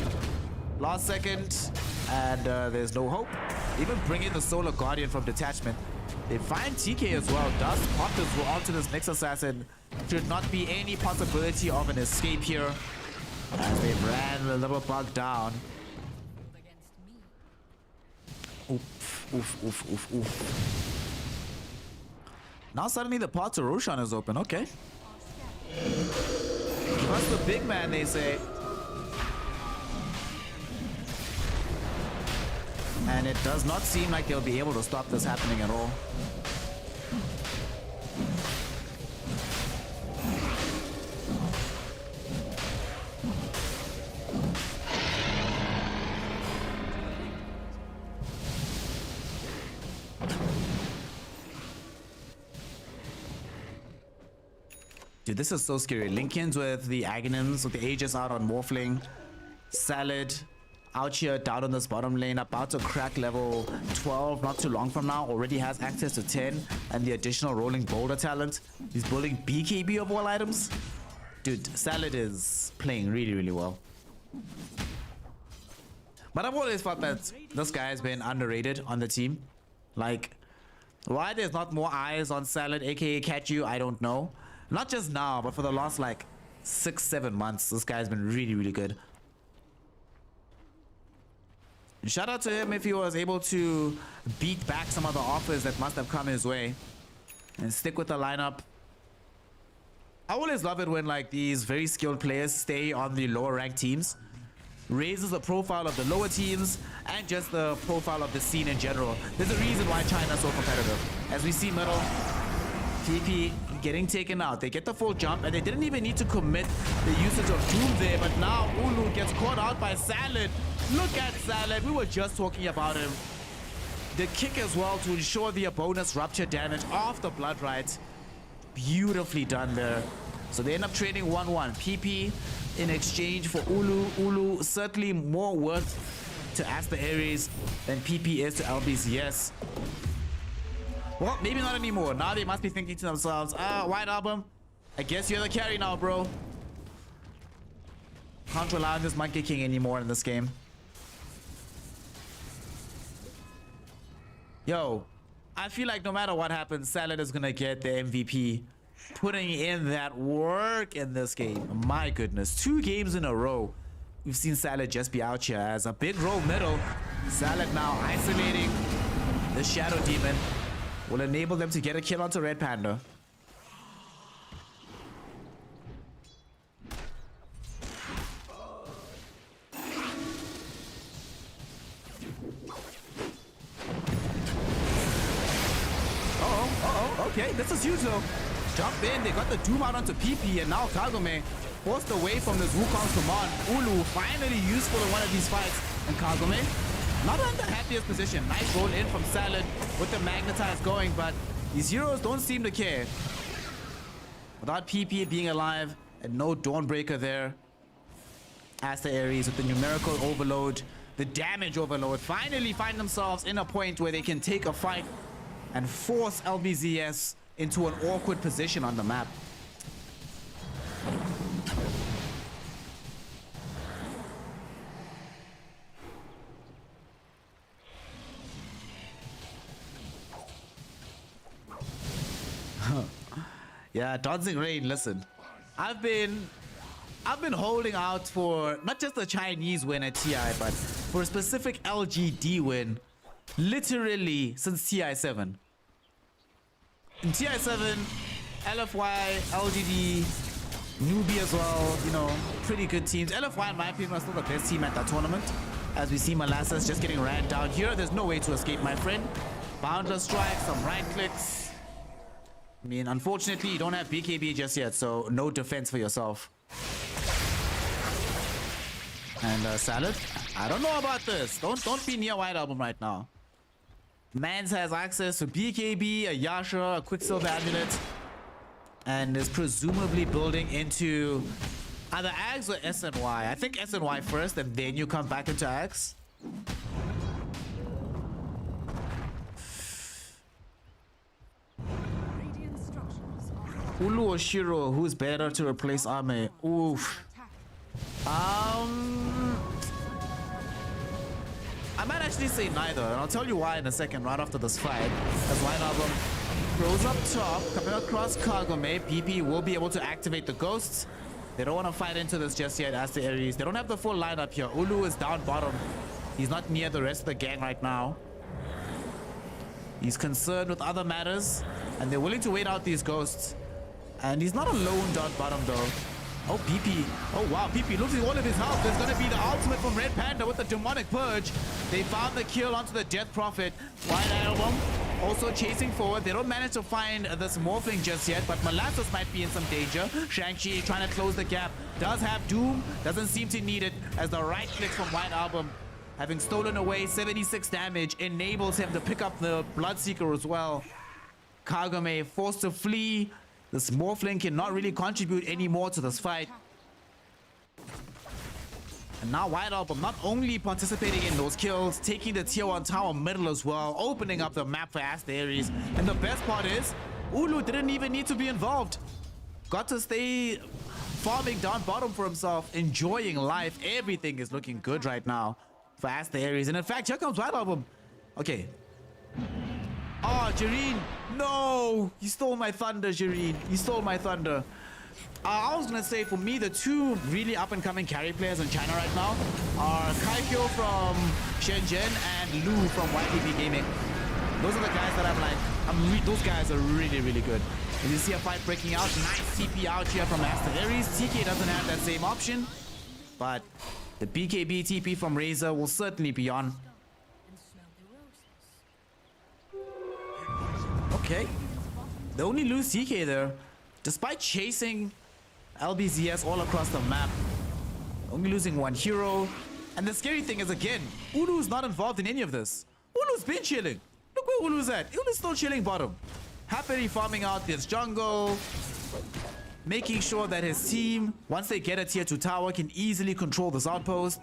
Speaker 1: Last second, and there's no hope. Even bring in the Solar Guardian from detachment. They find TK as well. Does pop this onto this Nyx Assassin. Should not be any possibility of an escape here. As they ran the little bug down. Oof, oof, oof, oof, oof. Now suddenly the path to Roshan is open. Okay. Trust the big man, they say. And it does not seem like they'll be able to stop this happening at all. Dude, this is so scary. Lincolns with the Aghanims, with the Aegis out on Morphling. Salad out here down on this bottom lane, about to crack level 12 not too long from now. Already has access to 10 and the additional rolling boulder talent. He's building BKB of all items. Dude, Salad is playing really, really well. But I've always thought that this guy has been underrated on the team. Like, why there's not more eyes on Salad, aka Catch You, I don't know. Not just now, but for the last like 6-7 months, this guy's been really, really good. Shout out to him if he was able to beat back some of the offers that must have come his way and stick with the lineup. I always love it when like these very skilled players stay on the lower ranked teams. Raises the profile of the lower teams and just the profile of the scene in general. There's a reason why China's so competitive. As we see middle, PP getting taken out. They get the full jump and they didn't even need to commit the usage of Doom there, but now Ulu gets caught out by Salad. Look at Salad, we were just talking about him. The kick as well to ensure the bonus rupture damage off the blood right. Beautifully done there. So they end up trading 1-1. PP in exchange for Ulu. Ulu certainly more worth to Aster.Aries than PP is to LBZS. Well, maybe not anymore. Now they must be thinking to themselves, White Album, I guess you're the carry now, bro. Can't rely on this Monkey King anymore in this game. Yo, I feel like no matter what happens, Salad is gonna get the MVP. Putting in that work in this game. My goodness, 2 games in a row. We've seen Salad just be out here as a big row middle. Salad now isolating the Shadow Demon. Will enable them to get a kill onto Red Panda. Okay, this is huge though. Jump in, they got the Doom out onto PP, and now Kagome forced away from this Wukong's command. Ulu finally useful in one of these fights, and Kagome not in the happiest position. Nice roll in from Salad with the Magnetize going, but these heroes don't seem to care. Without PP being alive and no Dawnbreaker there, Aster.Aries with the numerical overload, the damage overload, finally find themselves in a point where they can take a fight and force LBZS into an awkward position on the map. Yeah, Dancing Rain, listen. I've been holding out for not just a Chinese win at TI, but for a specific LGD win literally since TI7. In TI7, LFY, LGD, Newbie as well, you know, pretty good teams. LFY, in my opinion, was still the best team at that tournament. As we see Molasses just getting ran down here. There's no way to escape, my friend. Boundless strikes, some right clicks. I mean, unfortunately, you don't have BKB just yet, so no defense for yourself. And Salad, I don't know about this. Don't be near White Album right now. Mans has access to BKB, a Yasha, a Quicksilver Amulet, and is presumably building into either Ags or SNY. I think SNY first, and then you come back into Ags. Ulu or Shiro, who's better to replace Ame? Oof. I might actually say neither, and I'll tell you why in a second, right after this fight. As White Album throws up top, coming across Kagome, PP will be able to activate the ghosts. They don't want to fight into this just yet, Aster.Aries. They don't have the full lineup here. Ulu is down bottom. He's not near the rest of the gang right now. He's concerned with other matters, and they're willing to wait out these ghosts. And he's not alone down bottom though. Oh, PP. Oh, wow. PP losing all of his health. There's going to be the ultimate from Red Panda with the Demonic Purge. They found the kill onto the Death Prophet. White Album also chasing forward. They don't manage to find this Morphling just yet, but Molasses might be in some danger. Shang-Chi trying to close the gap. Does have Doom. Doesn't seem to need it as the right click from White Album, having stolen away 76 damage, enables him to pick up the Bloodseeker as well. Kagome forced to flee This Morphling cannot really contribute any more to this fight. And now White Album not only participating in those kills, taking the tier 1 tower middle as well, opening up the map for Aster.Aries. And the best part is, Ulu didn't even need to be involved. Got to stay farming down bottom for himself, enjoying life. Everything is looking good right now for Aster.Aries. And in fact, here comes White Album. Okay. Oh, Jireen. No! You stole my thunder, Jireen. You stole my thunder. I was gonna say, for me, the two really up-and-coming carry players in China right now are Kaikyo from Shenzhen and Lu from YTP Gaming. Those are the guys that I'm like, those guys are really, really good. And you see a fight breaking out, nice TP out here from Aster.Aries. TK doesn't have that same option, but the BKB TP from Razor will certainly be on. Okay, they only lose TK there, despite chasing LBZS all across the map. Only losing one hero. And the scary thing is, again, Ulu's not involved in any of this. Ulu's been chilling. Look where Ulu's at. Ulu's still chilling bottom. Happily farming out this jungle. Making sure that his team, once they get a tier 2 tower, can easily control this outpost.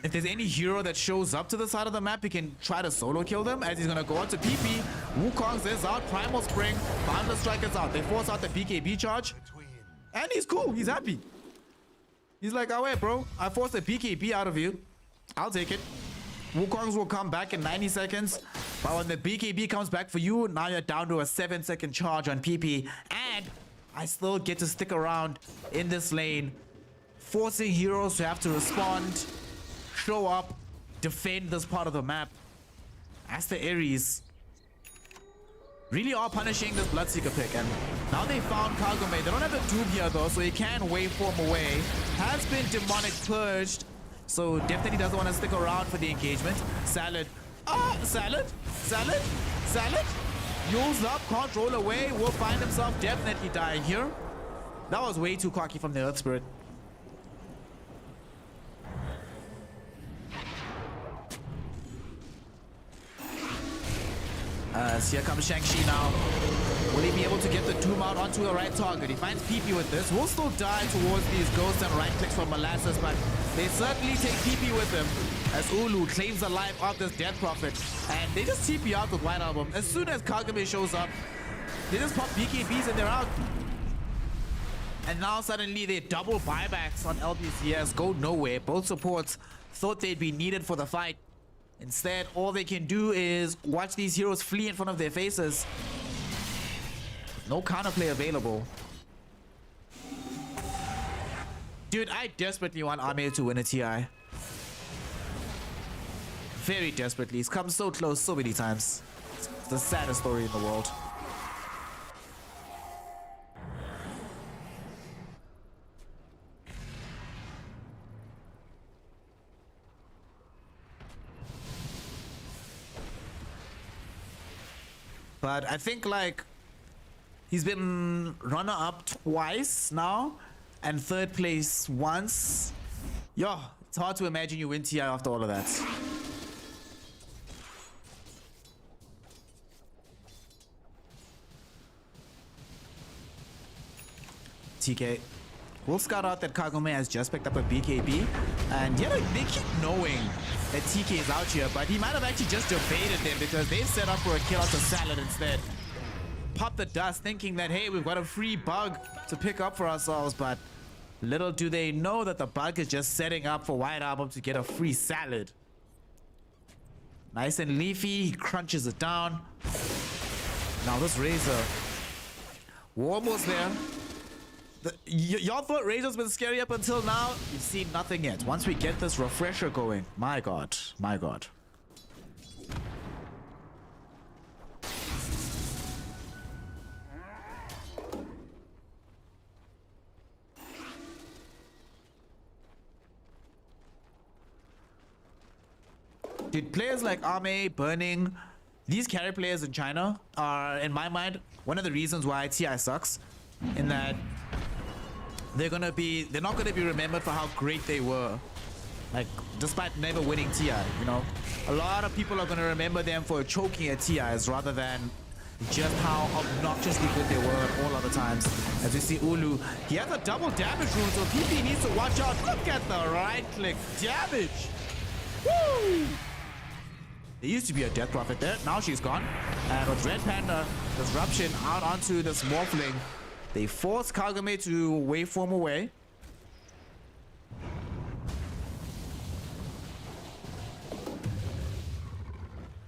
Speaker 1: If there's any hero that shows up to the side of the map, he can try to solo kill them, as he's gonna go out to PP. Wukong's is out, Primal Spring, Boundless Strike is out. They force out the BKB charge. And he's cool, he's happy. He's like, oh wait, bro, I forced a BKB out of you. I'll take it. Wukong's will come back in 90 seconds. But when the BKB comes back for you, now you're down to a 7-second charge on PP. And I still get to stick around in this lane, forcing heroes to have to respond, show up, defend this part of the map. Aster.Aries really are punishing this Bloodseeker pick, and now they found Kagome. They don't have the Doom here though, so he can waveform away. Has been demonic purged, so definitely doesn't want to stick around for the engagement. Salad. Salad? Salad? Salad? Used up, can't roll away, will find himself definitely dying here. That was way too cocky from the Earth Spirit. So here comes Shang-Chi now. Will he be able to get the Doom out onto the right target? He finds PP with this. Will still die towards these ghosts and right clicks from Molasses, but they certainly take PP with him as Ulu claims the life of this Death Prophet. And they just TP out with White Album. As soon as Kagame shows up, they just pop BKBs and they're out. And now suddenly their double buybacks on LBZS go nowhere. Both supports thought they'd be needed for the fight. Instead, all they can do is watch these heroes flee in front of their faces. No counterplay available. Dude, I desperately want Ame to win a TI. Very desperately. He's come so close so many times. It's the saddest story in the world. But I think, like, he's been runner-up twice now and third place once. Yo, it's hard to imagine you win TI after all of that. TK will scout out that Kagome has just picked up a BKB, and yeah, like, they keep knowing that TK is out here, but he might have actually just evaded them because they've set up for a kill out to Salad instead. Pop the dust thinking that, hey, we've got a free bug to pick up for ourselves, but little do they know that the bug is just setting up for White Album to get a free Salad. Nice and leafy, he crunches it down. Now this Razor, we're almost there. Y'all thought Razor's been scary up until now? You've seen nothing yet. Once we get this refresher going, my god, my god. Dude, players like Ame, Burning, these carry players in China are, in my mind, one of the reasons why TI sucks. In that they're not gonna be remembered for how great they were, like, despite never winning TI, you know. A lot of people are gonna remember them for choking at TIs rather than just how obnoxiously good they were all other times. As we see Ulu, he has a double damage rune, so PP needs to watch out. Look at the right-click damage. Woo! There used to be a Death Prophet there. Now she's gone. And with Red Panda, Disruption out onto this Morphling, they force Kagome to waveform away.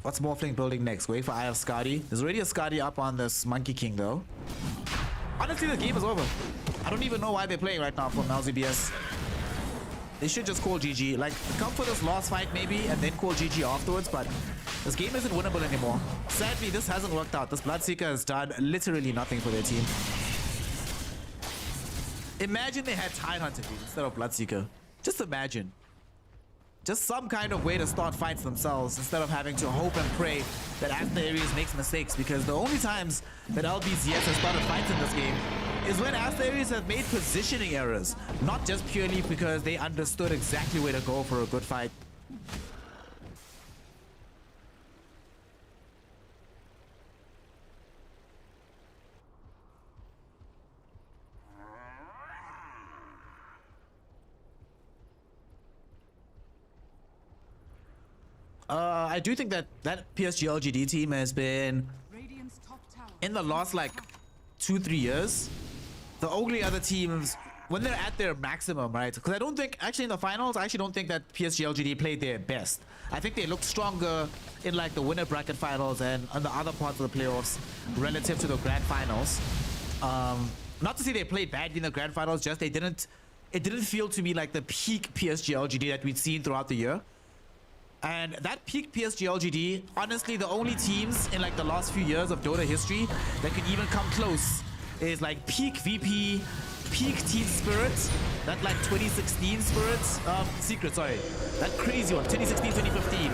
Speaker 1: What's Morphling building next? Wait for Eye of Skadi. There's already a Skadi up on this Monkey King though. Honestly, the game is over. I don't even know why they're playing right now from LBZS. They should just call GG. Like, come for this last fight maybe and then call GG afterwards, but this game isn't winnable anymore. Sadly, this hasn't worked out. This Bloodseeker has done literally nothing for their team. Imagine they had Tidehunter instead of Bloodseeker. Just imagine. Just some kind of way to start fights themselves instead of having to hope and pray that Aster.Aries makes mistakes, because the only times that LBZS has started fights in this game is when Aster.Aries have made positioning errors, not just purely because they understood exactly where to go for a good fight. I do think that PSG LGD team has been, in the last like 2-3 years, the only other teams when they're at their maximum, right? Because I don't think, actually in the finals, I actually don't think that PSG LGD played their best. I think they looked stronger in like the winner bracket finals and on the other parts of the playoffs relative to the grand finals. Not to say they played badly in the grand finals, just it didn't feel to me like the peak PSG LGD that we'd seen throughout the year. And that peak PSG LGD, honestly, the only teams in like the last few years of Dota history that could even come close is like peak VP, peak Team Spirit, that like 2016 Secret, sorry, that crazy one, 2016, 2015.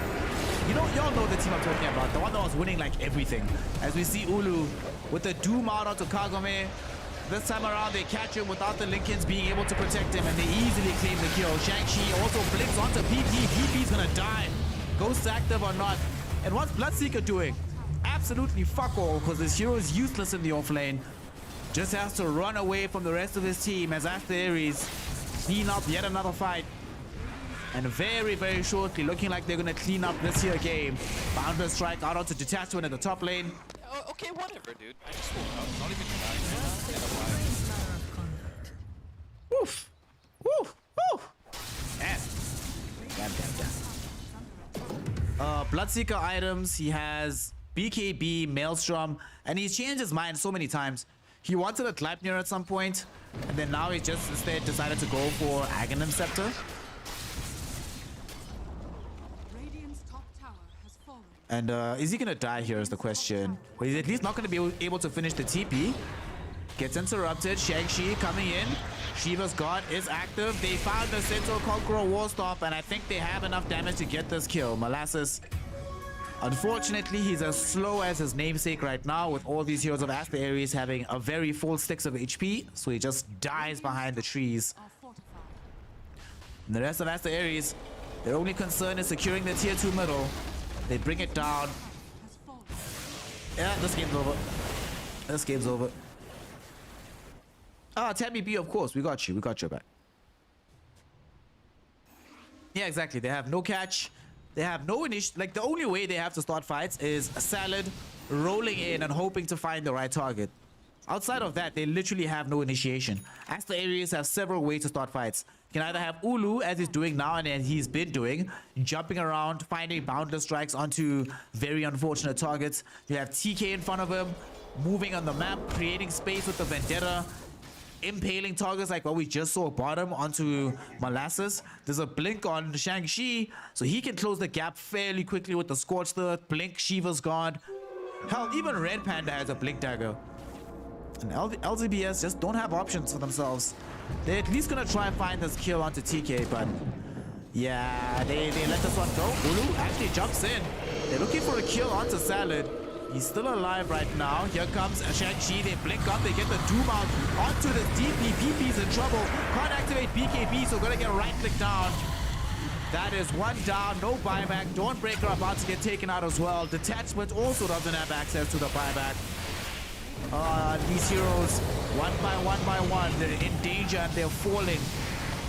Speaker 1: You know, y'all know the team I'm talking about, the one that was winning like everything. As we see Ulu with the Doom out onto Kagome. This time around, they catch him without the Linkens being able to protect him, and they easily claim the kill. Shang-Chi also blinks onto PP. PP's gonna die. Ghost active or not. And what's Bloodseeker doing? Absolutely fuck all, because this hero is useless in the off lane. Just has to run away from the rest of his team as Aster.Aries clean up yet another fight. And very, very shortly, looking like they're gonna clean up this here game. Boundless Strike out onto Detachment at the top lane.
Speaker 4: Okay, whatever, dude. I just woke up. Not even trying.
Speaker 1: Woof! Woof! Woof! Damn. Bloodseeker items. He has BKB, Maelstrom, and he's changed his mind so many times. He wanted a Gleipnir at some point, and then now he just instead decided to go for Aghanim Scepter. And is he gonna die here is the question. But he's at least not gonna be able to finish the TP. Gets interrupted. Shang-Chi coming in. Shiva's God is active. They found the Sentinel Conqueror Warstop, and I think they have enough damage to get this kill. Molasses, unfortunately, he's as slow as his namesake right now, with all these heroes of Aster.Aries having a very full sticks of HP, so he just dies behind the trees. And the rest of Aster.Aries, their only concern is securing the tier 2 middle. They bring it down. Yeah, this game's over. This game's over. Ah, Tammy B, of course. We got you. We got your back. Yeah, exactly. They have no catch. They have no initiative. Like, the only way they have to start fights is a Salad rolling in and hoping to find the right target. Outside of that, they literally have no initiation. Aster.Aries have several ways to start fights. You can either have Ulu, as he's doing now and he's been doing, jumping around, finding boundless strikes onto very unfortunate targets. You have TK in front of him, moving on the map, creating space with the Vendetta, impaling targets like what we just saw bottom onto Molasses. There's a blink on Shang-Chi, so he can close the gap fairly quickly with the Scorched Earth, blink, Shiva's God. Hell, even Red Panda has a blink dagger. And LBZS just don't have options for themselves. They're at least gonna try and find this kill onto TK, but yeah, they let this one go. Ulu actually jumps in. They're looking for a kill onto Salad. He's still alive right now. Here comes Shang-Chi. They blink up. They get the Doom out onto the DP. PP's in trouble. Can't activate BKB, so gonna get right click down. That is one down, no buyback. Dawnbreaker about to get taken out as well. Detachment also doesn't have access to the buyback. These heroes, one by one, they're in danger and they're falling.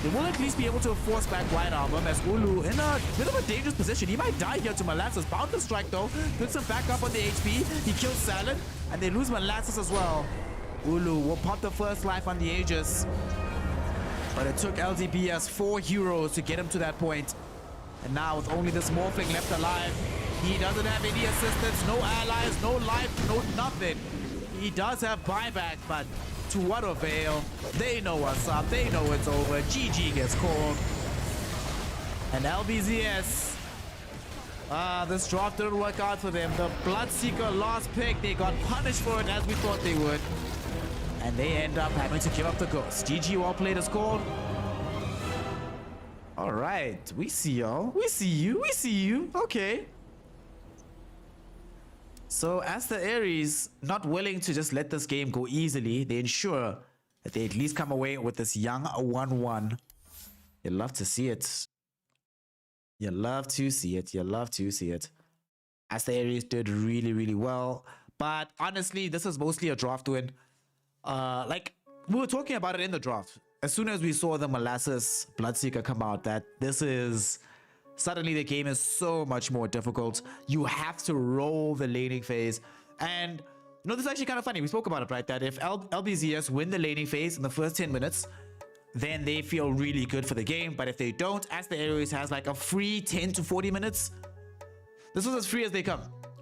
Speaker 1: They will at least be able to force back White Album as Ulu in a bit of a dangerous position. He might die here to Molasses. Bound to strike though. Puts him back up on the HP. He kills Salad and they lose Molasses as well. Ulu will pop the first life on the Aegis. But it took LBZS 4 heroes to get him to that point. And now with only this Morphling left alive, he doesn't have any assistance, no allies, no life, no nothing. He does have buyback, but to what avail? They know what's up. They know it's over. GG gets called. And LBZS, this draft didn't work out for them. The Bloodseeker last pick, they got punished for it as we thought they would. And they end up having to give up the ghost. GG, well played is called. All right, we see y'all. We see you. We see you. Okay. So Aster.Aries, not willing to just let this game go easily, they ensure that they at least come away with this young 1-1. You love to see it. You love to see it. You love to see it. Aster.Aries did really, really well. But honestly, this is mostly a draft win. Like, we were talking about it in the draft. As soon as we saw the Molasses Bloodseeker come out, that this is... Suddenly the game is so much more difficult. You have to roll the laning phase. And, you know, this is actually kind of funny. We spoke about it, right? That if LBZS win the laning phase in the first 10 minutes, then they feel really good for the game. But if they don't, Aster.Aries has like a free 10 to 40 minutes. This was as free as they come.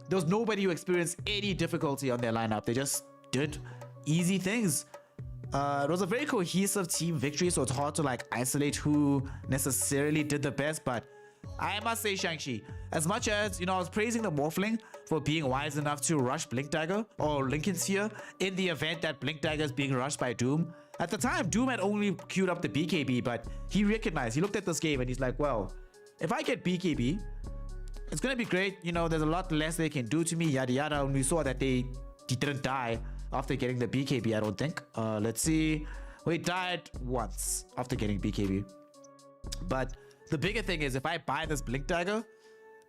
Speaker 1: There was nobody who experienced any difficulty on their lineup. They just did easy things. It was a very cohesive team victory, so it's hard to like isolate who necessarily did the best. But I must say, Shang-Chi, as much as, you know, I was praising the Morphling for being wise enough to rush Blink Dagger or Lincoln Seer in the event that Blink Dagger is being rushed by Doom. At the time, Doom had only queued up the BKB, but he recognized, he looked at this game and he's like, well, if I get BKB, it's going to be great. You know, there's a lot less they can do to me, yada yada. And we saw that he didn't die after getting the BKB, I don't think. Let's see. Well, he died once after getting BKB. But the bigger thing is, if I buy this Blink Dagger,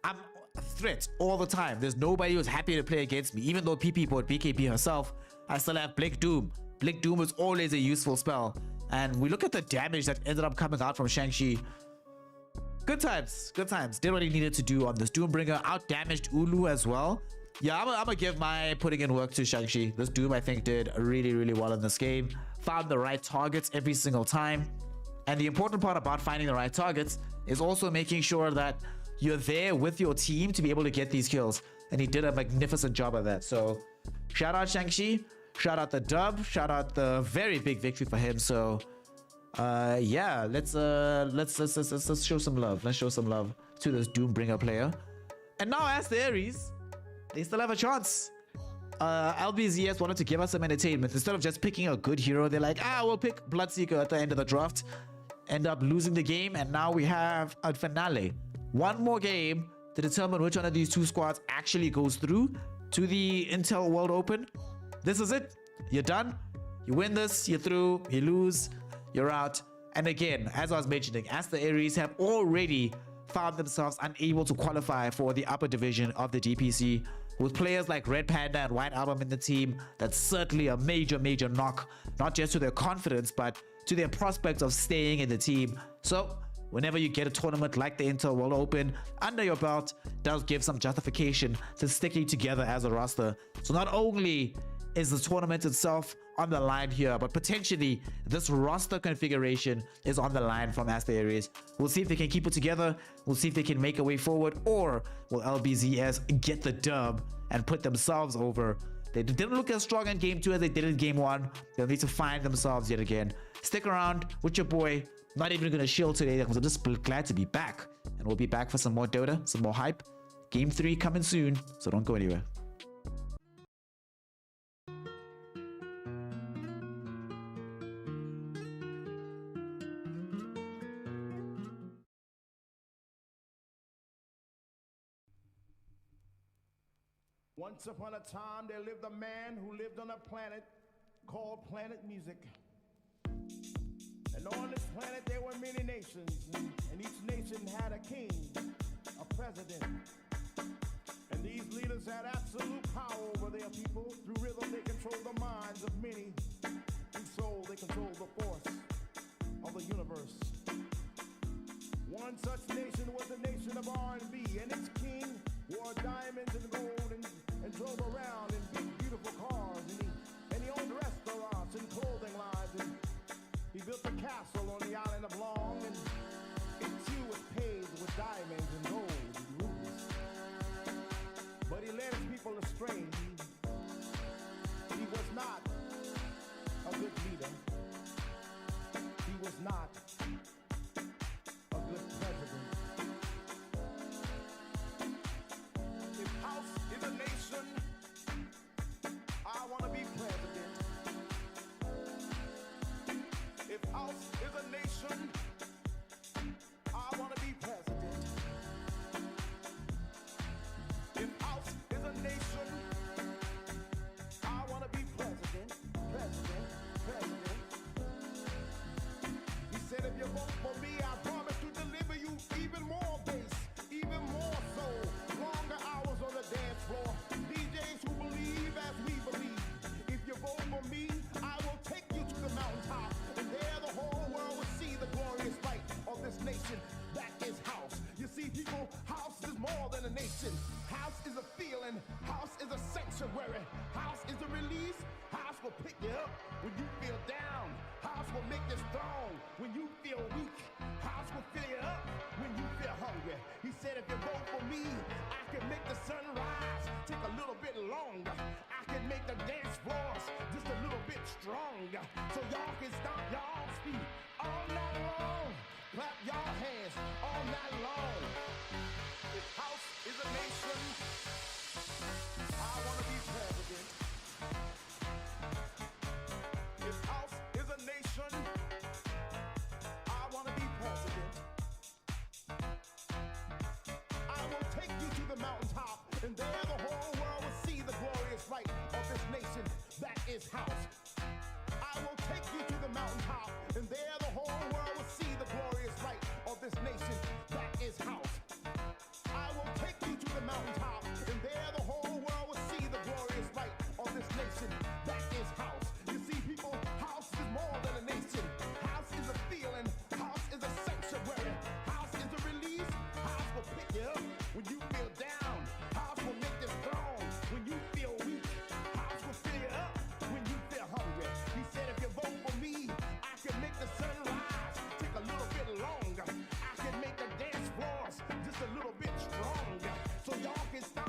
Speaker 1: I'm a threat all the time. There's nobody who's happy to play against me. Even though PP bought BKB herself, I still have Blink Doom. Blink Doom is always a useful spell. And we look at the damage that ended up coming out from Shang-Chi. Good times. Good times. Did what he needed to do on this Doombringer. Out-damaged Ulu as well. Yeah, I'm gonna give my putting in work to Shang-Chi. This Doom, I think, did really, really well in this game. Found the right targets every single time. And the important part about finding the right targets is also making sure that you're there with your team to be able to get these kills. And he did a magnificent job of that. So shout out Shang-Chi, shout out the dub, shout out the very big victory for him. So yeah, let's show some love. Let's show some love to this Doombringer player. And now Aster.Aries, they still have a chance. LBZS wanted to give us some entertainment. Instead of just picking a good hero, they're like, we'll pick Bloodseeker at the end of the draft. End up losing the game, and now we have a finale. One more game to determine which one of these two squads actually goes through to the Intel World Open. This is it. You're done. You win this, you're through. You lose, you're out. And again, as I was mentioning, Aster.Aries have already found themselves unable to qualify for the upper division of the DPC. With players like Red Panda and White Album in the team, that's certainly a major, major knock, not just to their confidence, but to their prospects of staying in the team. So whenever you get a tournament like the Intel World Open under your belt, does give some justification to sticking together as a roster. So not only is the tournament itself on the line here, but potentially this roster configuration is on the line from Aster.Aries. We'll see if they can keep it together. We'll see if they can make a way forward, or will LBZS get the dub and put themselves over. They didn't look as strong in game 2 as they did in game 1. They'll need to find themselves yet again. Stick around with your boy. Not even gonna shield today because I'm just glad to be back. And we'll be back for some more Dota, some more hype. Game 3 coming soon, so don't go anywhere.
Speaker 5: Once upon a time, there lived a man who lived on a planet called Planet Music. And And on this planet there were many nations, and each nation had a king, a president. And these leaders had absolute power over their people. Through rhythm they controlled the minds of many. Through soul they controlled the force of the universe. One such nation was the nation of R&B, and its king wore diamonds and gold and drove around in big, beautiful cars, and he owned restaurants and clothing lines, and he built a castle on the island of Long, and it too was paved with diamonds and gold and rubies. But he led his people astray. He was not a good leader. He was not a good president. If house is a nation, I want to be president. If house is a nation, I want to be president. If house is a nation, I want to be president, president, president. He said if you vote for me, I promise to deliver you even more bass, even more soul, longer hours on the dance floor. DJs who believe as we believe. If you vote for me, I will take you to the mountaintop, and there the whole world will see the glorious light of this nation. That is house. You see, people, house is more than a nation. House is a feeling. House is a sanctuary. House is a release. House will pick you up when you feel down. House will make you strong when you feel weak. House will fill you up when you feel hungry. He said if you vote for me, I can make the sun rise, take a little bit longer. I can make the dance floors just a little bit stronger. So y'all can stomp y'all's feet all night long. Clap y'all hands all night long. If house is a nation, I want to be president. If house is a nation, I want to be president. I will take you to the mountaintop, and there the whole world will see the glorious light of this nation. That is house. I will take you to the mountaintop, and there the whole world will see the glorious light of this nation. That is house. I will take you to the mountaintop, and there the whole world will see the glorious light of this nation. That is house. You see, people, house is more than a nation. House is a feeling. House is a sanctuary. House is a release. House will pick you up when you feel down. House will make you strong when you feel weak. House will fill you up when you feel hungry. He said if you vote for me, I can make the sun rise, take a little bit longer. I can make the dance floors just a little bit stronger. So y'all can stop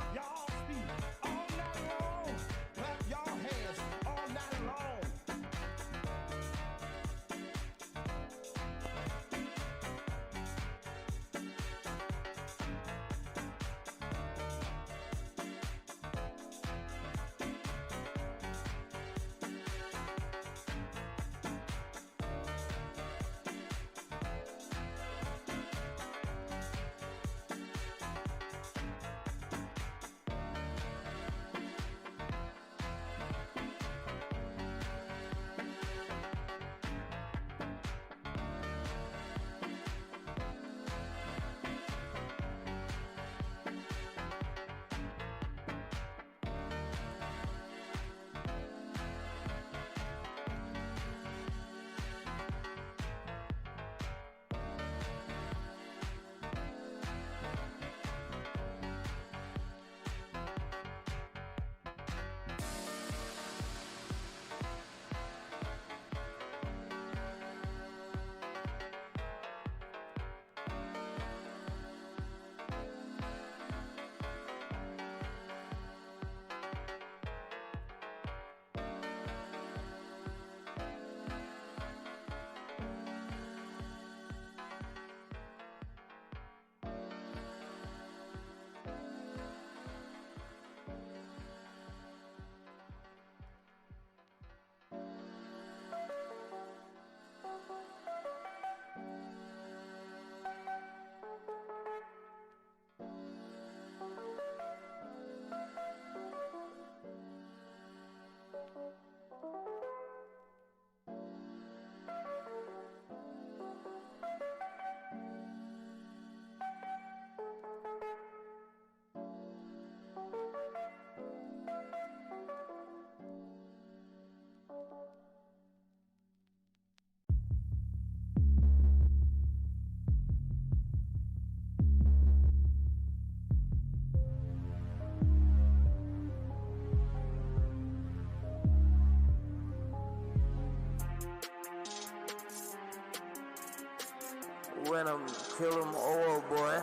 Speaker 6: when I'm kill 'em all, boy.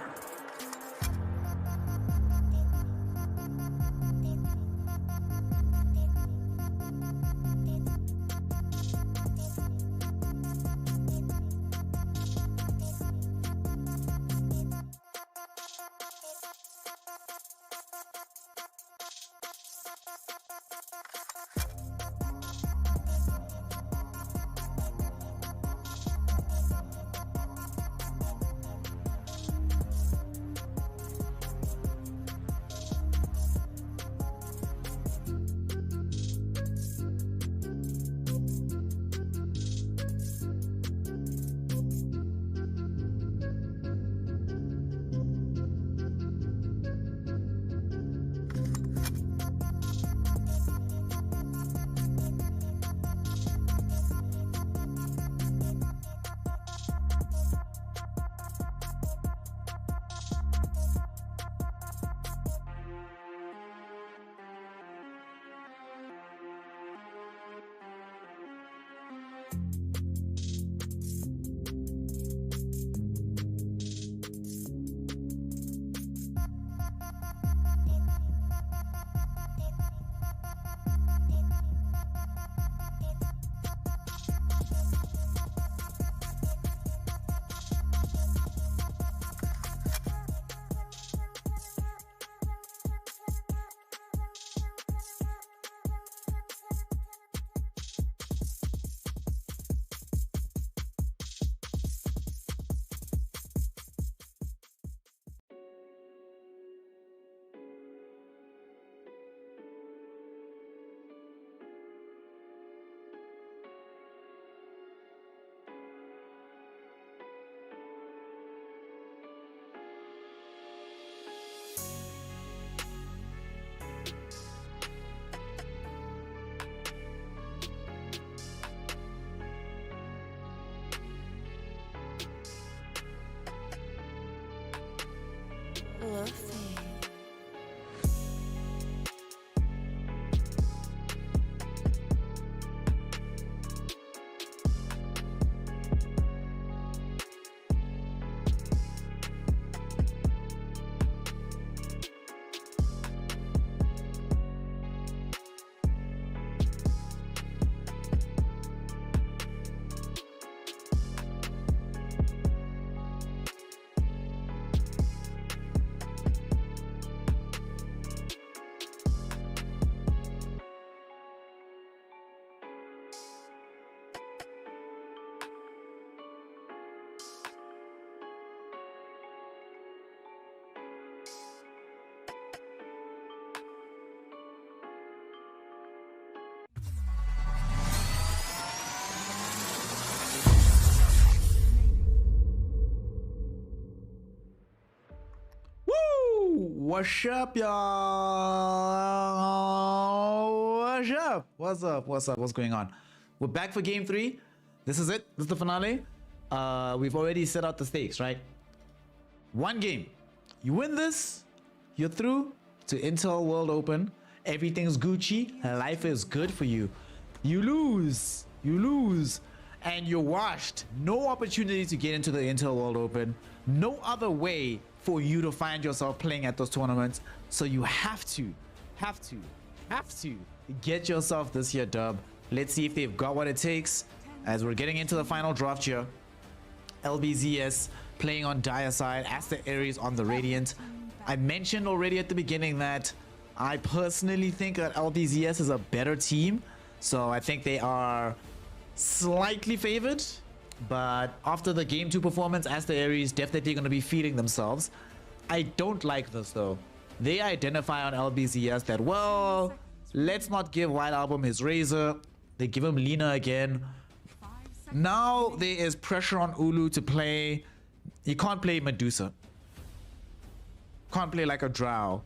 Speaker 1: What's up, y'all? What's up? What's up? What's up? What's going on? We're back for game 3. This is it. This is the finale. We've already set out the stakes, right? One game. You win this, you're through to Intel World Open. Everything's Gucci. Life is good for you. You lose, and you're washed. No opportunity to get into the Intel World Open. No other way for you to find yourself playing at those tournaments. So you have to get yourself this year dub. Let's see if they've got what it takes as we're getting into the final draft here. LBZS playing on Dire side, Aster.Aries on the Radiant. I mentioned already at the beginning that I personally think that LBZS is a better team. So I think they are slightly favored. But after the game 2 performance, Aster.Aries definitely going to be feeding themselves. I don't like this though. They identify on LBZS that, well, let's not give White Album his razor. They give him Lina again. Now there is pressure on Ulu to play. He can't play Medusa. Can't play like a Drow.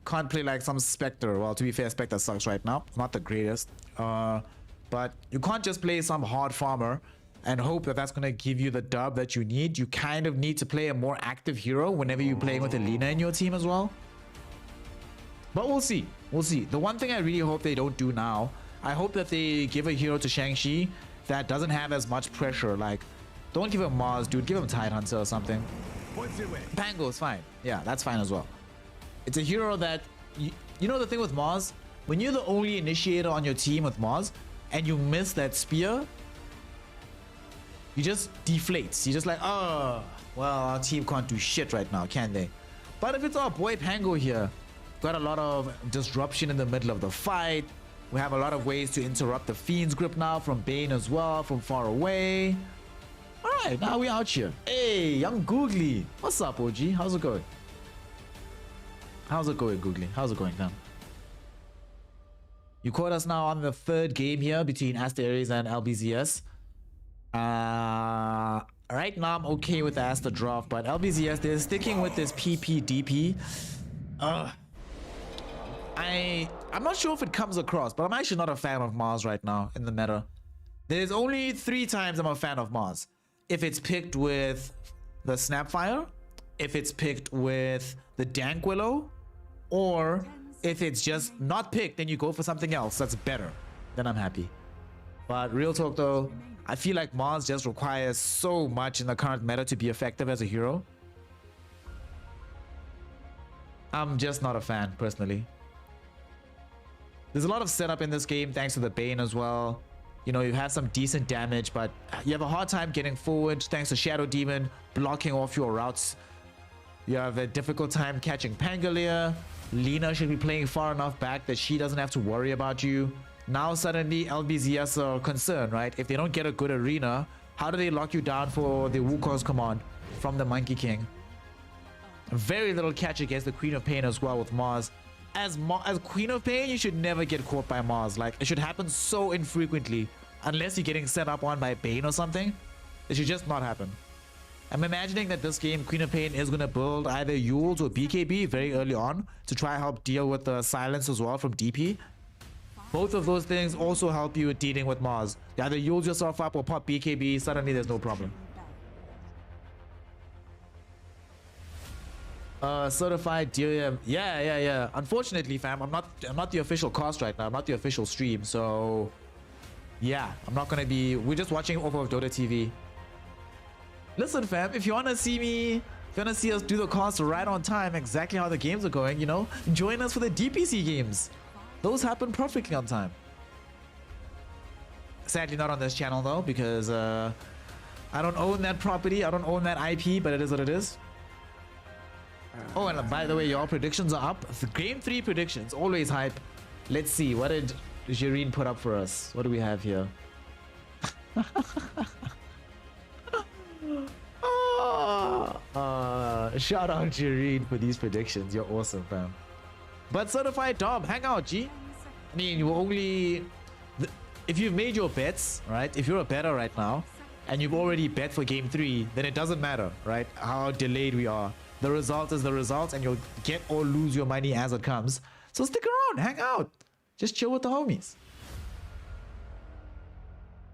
Speaker 1: Can't play like some Spectre. Well, to be fair, Spectre sucks right now. Not the greatest. But you can't just play some hard farmer and hope that that's going to give you the dub that you need. You kind of need to play a more active hero whenever you're playing with a Lina in your team as well. But we'll see. We'll see. The one thing I really hope they don't do now, I hope that they give a hero to Shang-Chi that doesn't have as much pressure. Like, Don't give him Mars, dude. Give him Tidehunter or something. Pango's fine. Yeah, that's fine as well. It's a hero that... You know the thing with Mars? When you're the only initiator on your team with Mars, and you miss that spear, you just deflates. You're just like, oh, well, our team can't do shit right now, can they? But if it's our boy Pango here, got a lot of disruption in the middle of the fight. We have a lot of ways to interrupt the Fiend's grip now from Bane as well, from far away. Alright, now we're out here. Hey, young Googly. What's up, OG? How's it going? How's it going, Googly? How's it going, fam? You caught us now on the third game here between Aster.Aries and LBZS. Right now I'm okay with the Aster draft, but LBZS, they're sticking with this PPDP. I'm not sure if it comes across, but I'm actually not a fan of Mars right now in the meta. There's only 3 times I'm a fan of Mars. If it's picked with the Snapfire, if it's picked with the Dank Willow, or if it's just not picked, then you go for something else that's better. Then I'm happy. But real talk though, I feel like Mars just requires so much in the current meta to be effective as a hero. I'm just not a fan, personally. There's a lot of setup in this game thanks to the Bane as well. You know, you have some decent damage, but you have a hard time getting forward thanks to Shadow Demon blocking off your routes. You have a difficult time catching Pangolier. Lina should be playing far enough back that she doesn't have to worry about you. Now suddenly LBZS are concerned, right? If they don't get a good arena, how do they lock you down for the Wukong's command from the Monkey King? Very little catch against the Queen of Pain as well with Mars. As Queen of Pain, you should never get caught by Mars. Like, it should happen so infrequently. Unless you're getting set up on by Bane or something. It should just not happen. I'm imagining that this game, Queen of Pain is going to build either Yules or BKB very early on to try and help deal with the silence as well from DP. Both of those things also help you with dealing with Mars. You either Yules yourself up or pop BKB, suddenly there's no problem. Certified DRM. Yeah. Unfortunately, fam, I'm not the official cast right now. I'm not the official stream, so yeah, I'm not gonna be. We're just watching off of Dota TV. Listen, fam, if you wanna see me, if you wanna see us do the cast right on time, exactly how the games are going, you know, join us for the DPC games. Those happen perfectly on time. Sadly, not on this channel though, because I don't own that property. I don't own that IP, but it is what it is. Oh, and by the way, your predictions are up. Game 3 predictions, always hype. Let's see, what did Jireen put up for us? What do we have here? Shout out Jireen for these predictions. You're awesome, fam. But certified Dom, hang out, G. I mean, you only... If you've made your bets, right? If you're a bettor right now, and you've already bet for game 3, then it doesn't matter, right? How delayed we are. The result is the result, and you'll get or lose your money as it comes. So stick around, hang out. Just chill with the homies.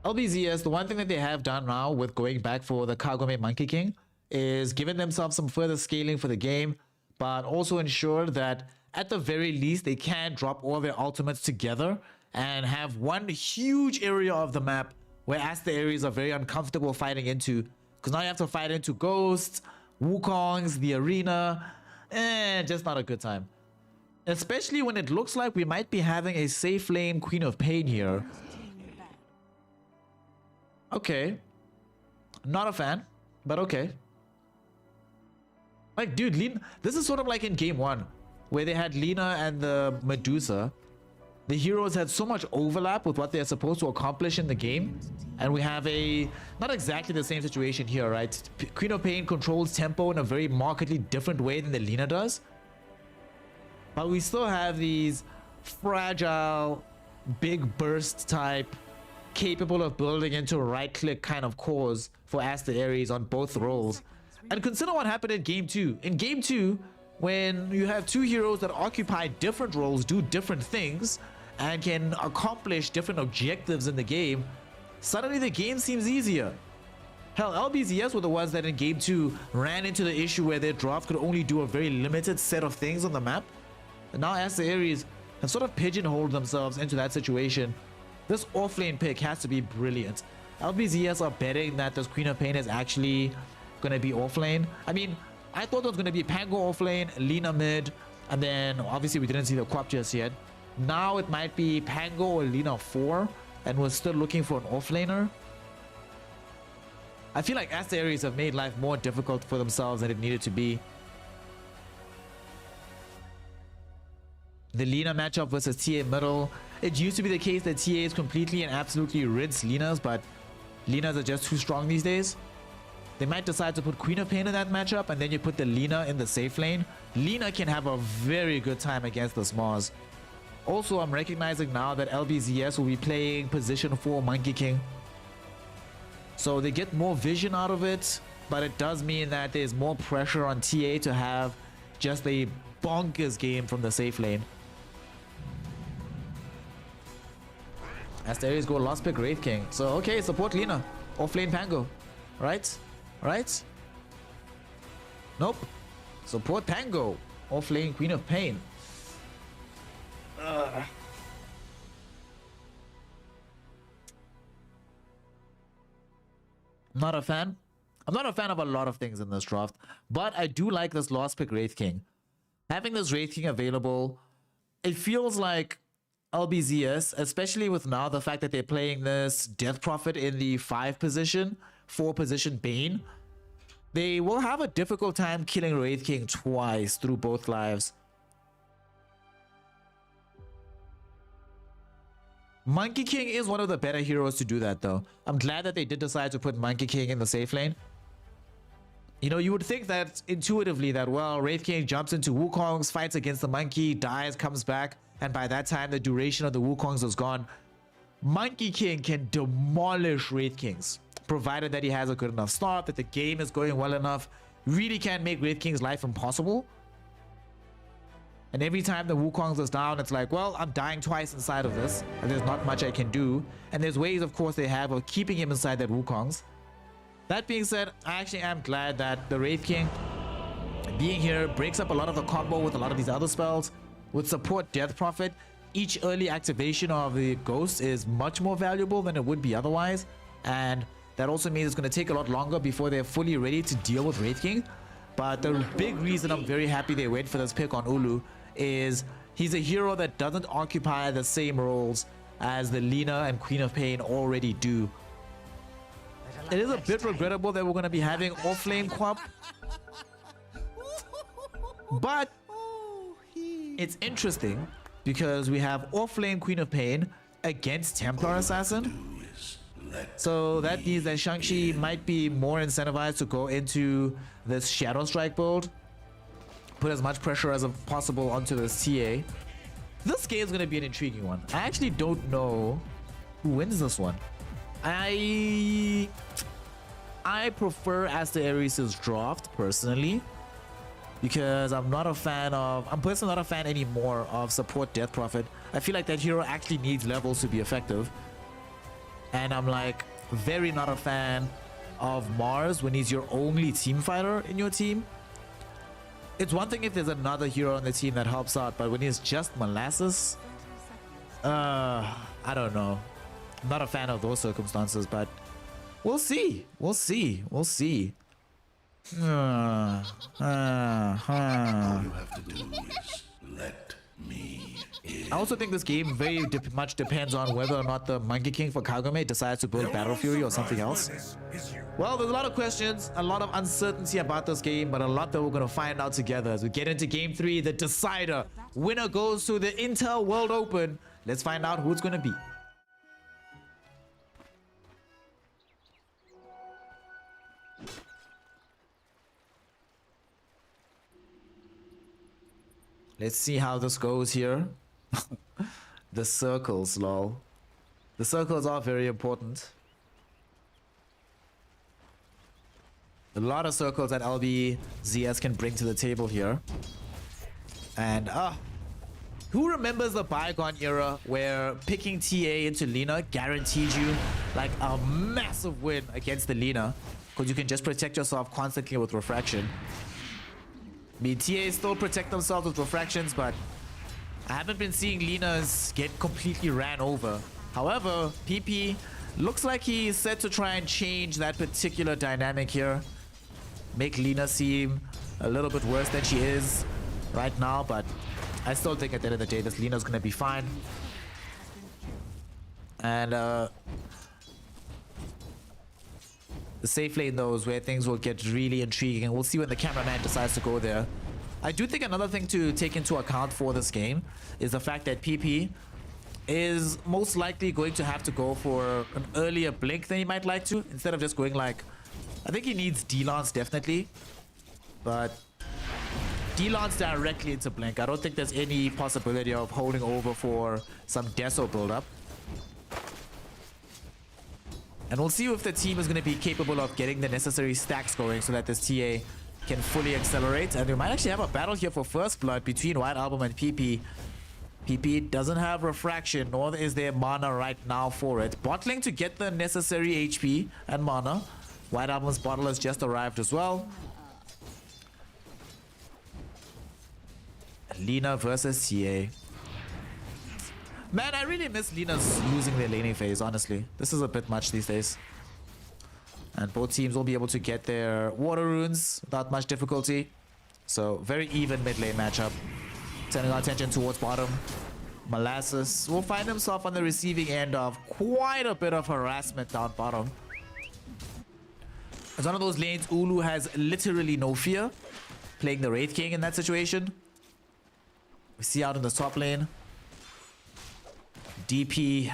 Speaker 1: LBZS, the one thing that they have done now with going back for the Kagome Monkey King is giving themselves some further scaling for the game, but also ensure that at the very least they can drop all their ultimates together and have one huge area of the map where Aster.Aries are very uncomfortable fighting into, because now you have to fight into Ghosts, Wukongs, the arena. Just not a good time. Especially when it looks like we might be having a safe lane Queen of Pain here. Okay. Not a fan, but okay. Like, dude, Lina, this is sort of like in game 1, where they had Lina and the Medusa. The heroes had so much overlap with what they're supposed to accomplish in the game. And we have a, not exactly the same situation here, right? Queen of Pain controls tempo in a very markedly different way than the Lina does. But we still have these fragile, big burst type, capable of building into a right-click kind of cores for Aster.Aries on both roles. And consider what happened in game 2. In game 2, when you have 2 heroes that occupy different roles, do different things, and can accomplish different objectives in the game, suddenly the game seems easier. Hell, LBZS were the ones that in game 2 ran into the issue where their draft could only do a very limited set of things on the map. And now Aster.Aries have sort of pigeonholed themselves into that situation. This offlane pick has to be brilliant. LBZS are betting that this Queen of Pain is actually gonna be offlane. I mean, I thought it was gonna be Pango offlane, Lina mid, and then obviously we didn't see the Quap just yet. Now it might be Pango or Lina 4, and we're still looking for an offlaner. I feel like Aster.Aries have made life more difficult for themselves than it needed to be. The Lina matchup versus TA middle. It used to be the case that TAs completely and absolutely rinse Linas, but Linas are just too strong these days. They might decide to put Queen of Pain in that matchup, and then you put the Lina in the safe lane. Lina can have a very good time against the Mars. Also, I'm recognizing now that LBZS will be playing position 4 Monkey King. So they get more vision out of it, but it does mean that there's more pressure on TA to have just a bonkers game from the safe lane. Aster.Aries go last pick Wraith King. So okay, support Lina. Offlane Pango. Right? Right? Nope. Support Pango. Offlane Queen of Pain. Not a fan. I'm not a fan of a lot of things in this draft, but I do like this last pick Wraith King. Having this Wraith King available, it feels like LBZS, especially with now the fact that they're playing this Death Prophet in the 5 position, 4 position Bane, they will have a difficult time killing Wraith King twice through both lives. Monkey King is one of the better heroes to do that though. I'm glad that they did decide to put Monkey King in the safe lane. You know, you would think that intuitively that, well, Wraith King jumps into Wukong's, fights against the monkey, dies, comes back, and by that time the duration of the Wukong's is gone. Monkey King can demolish Wraith Kings, provided that he has a good enough start, that the game is going well enough. Really can make Wraith King's life impossible. And every time the Wukong's is down, it's like, well, I'm dying twice inside of this, and there's not much I can do. And there's ways, of course, they have of keeping him inside that Wukong's. That being said, I actually am glad that the Wraith King being here breaks up a lot of the combo with a lot of these other spells. With support Death Prophet, each early activation of the Ghost is much more valuable than it would be otherwise. And that also means it's going to take a lot longer before they're fully ready to deal with Wraith King. But the big reason I'm very happy they went for this pick on Ulu is he's a hero that doesn't occupy the same roles as the Lina and Queen of Pain already do. It is a bit regrettable that we're going to be having offlane Quap, but it's interesting because we have offlane Queen of Pain against Templar Assassin. So that means that Shang-Chi might be more incentivized to go into this Shadow Strike build, put as much pressure as possible onto this TA. This game is going to be an intriguing one. I actually don't know who wins this one. I prefer Aster.Aries' draft personally, because I'm personally not a fan anymore of support Death Prophet. I feel like that hero actually needs levels to be effective. And I'm like very not a fan of Mars when he's your only team fighter in your team. It's one thing if there's another hero on the team that helps out, but when he's just Molasses, I don't know. I'm not a fan of those circumstances, but we'll see. We'll see. We'll see.
Speaker 2: All you have to do is let me in.
Speaker 1: I also think this game very much depends on whether or not the Monkey King for Kagome decides to build Battle Fury or something else. Well, there's a lot of questions, a lot of uncertainty about this game, but a lot that we're going to find out together as we get into Game 3, the decider. Winner goes to the Intel World Open. Let's find out who it's going to be. Let's see how this goes here. The circles, lol. The circles are very important. A lot of circles that LBZS can bring to the table here. And who remembers the bygone era where picking TA into Lina guaranteed you like a massive win against the Lina, because you can just protect yourself constantly with refraction. I mean, TAs still protect themselves with refractions, but I haven't been seeing Linas get completely ran over. However, PP Looks like he's set to try and change that particular dynamic here. Make Lina seem a little bit worse than she is right now, but I still think at the end of the day, this Lina's gonna be fine. And the safe lane though is where things will get really intriguing, and we'll see when the cameraman decides to go there. I do think another thing to take into account for this game is the fact that PP is most likely going to have to go for an earlier blink than he might like to, instead of just going like, I think he needs D-Lance definitely, but D-Lance directly into blink. I don't think there's any possibility of holding over for some Deso build-up. And we'll see if the team is going to be capable of getting the necessary stacks going so that this TA can fully accelerate. And we might actually have a battle here for first blood between White Album and PP. PP doesn't have refraction, nor is there mana right now for it. Bottling to get the necessary HP and mana. White Album's bottle has just arrived as well. Lina versus TA. Man, I really miss Lina's losing their laning phase, honestly. This is a bit much these days. And both teams will be able to get their water runes without much difficulty. So, very even mid lane matchup. Turning our attention towards bottom. Molasses will find himself on the receiving end of quite a bit of harassment down bottom. It's one of those lanes Ulu has literally no fear. Playing the Wraith King in that situation. We see out in the top lane. DP,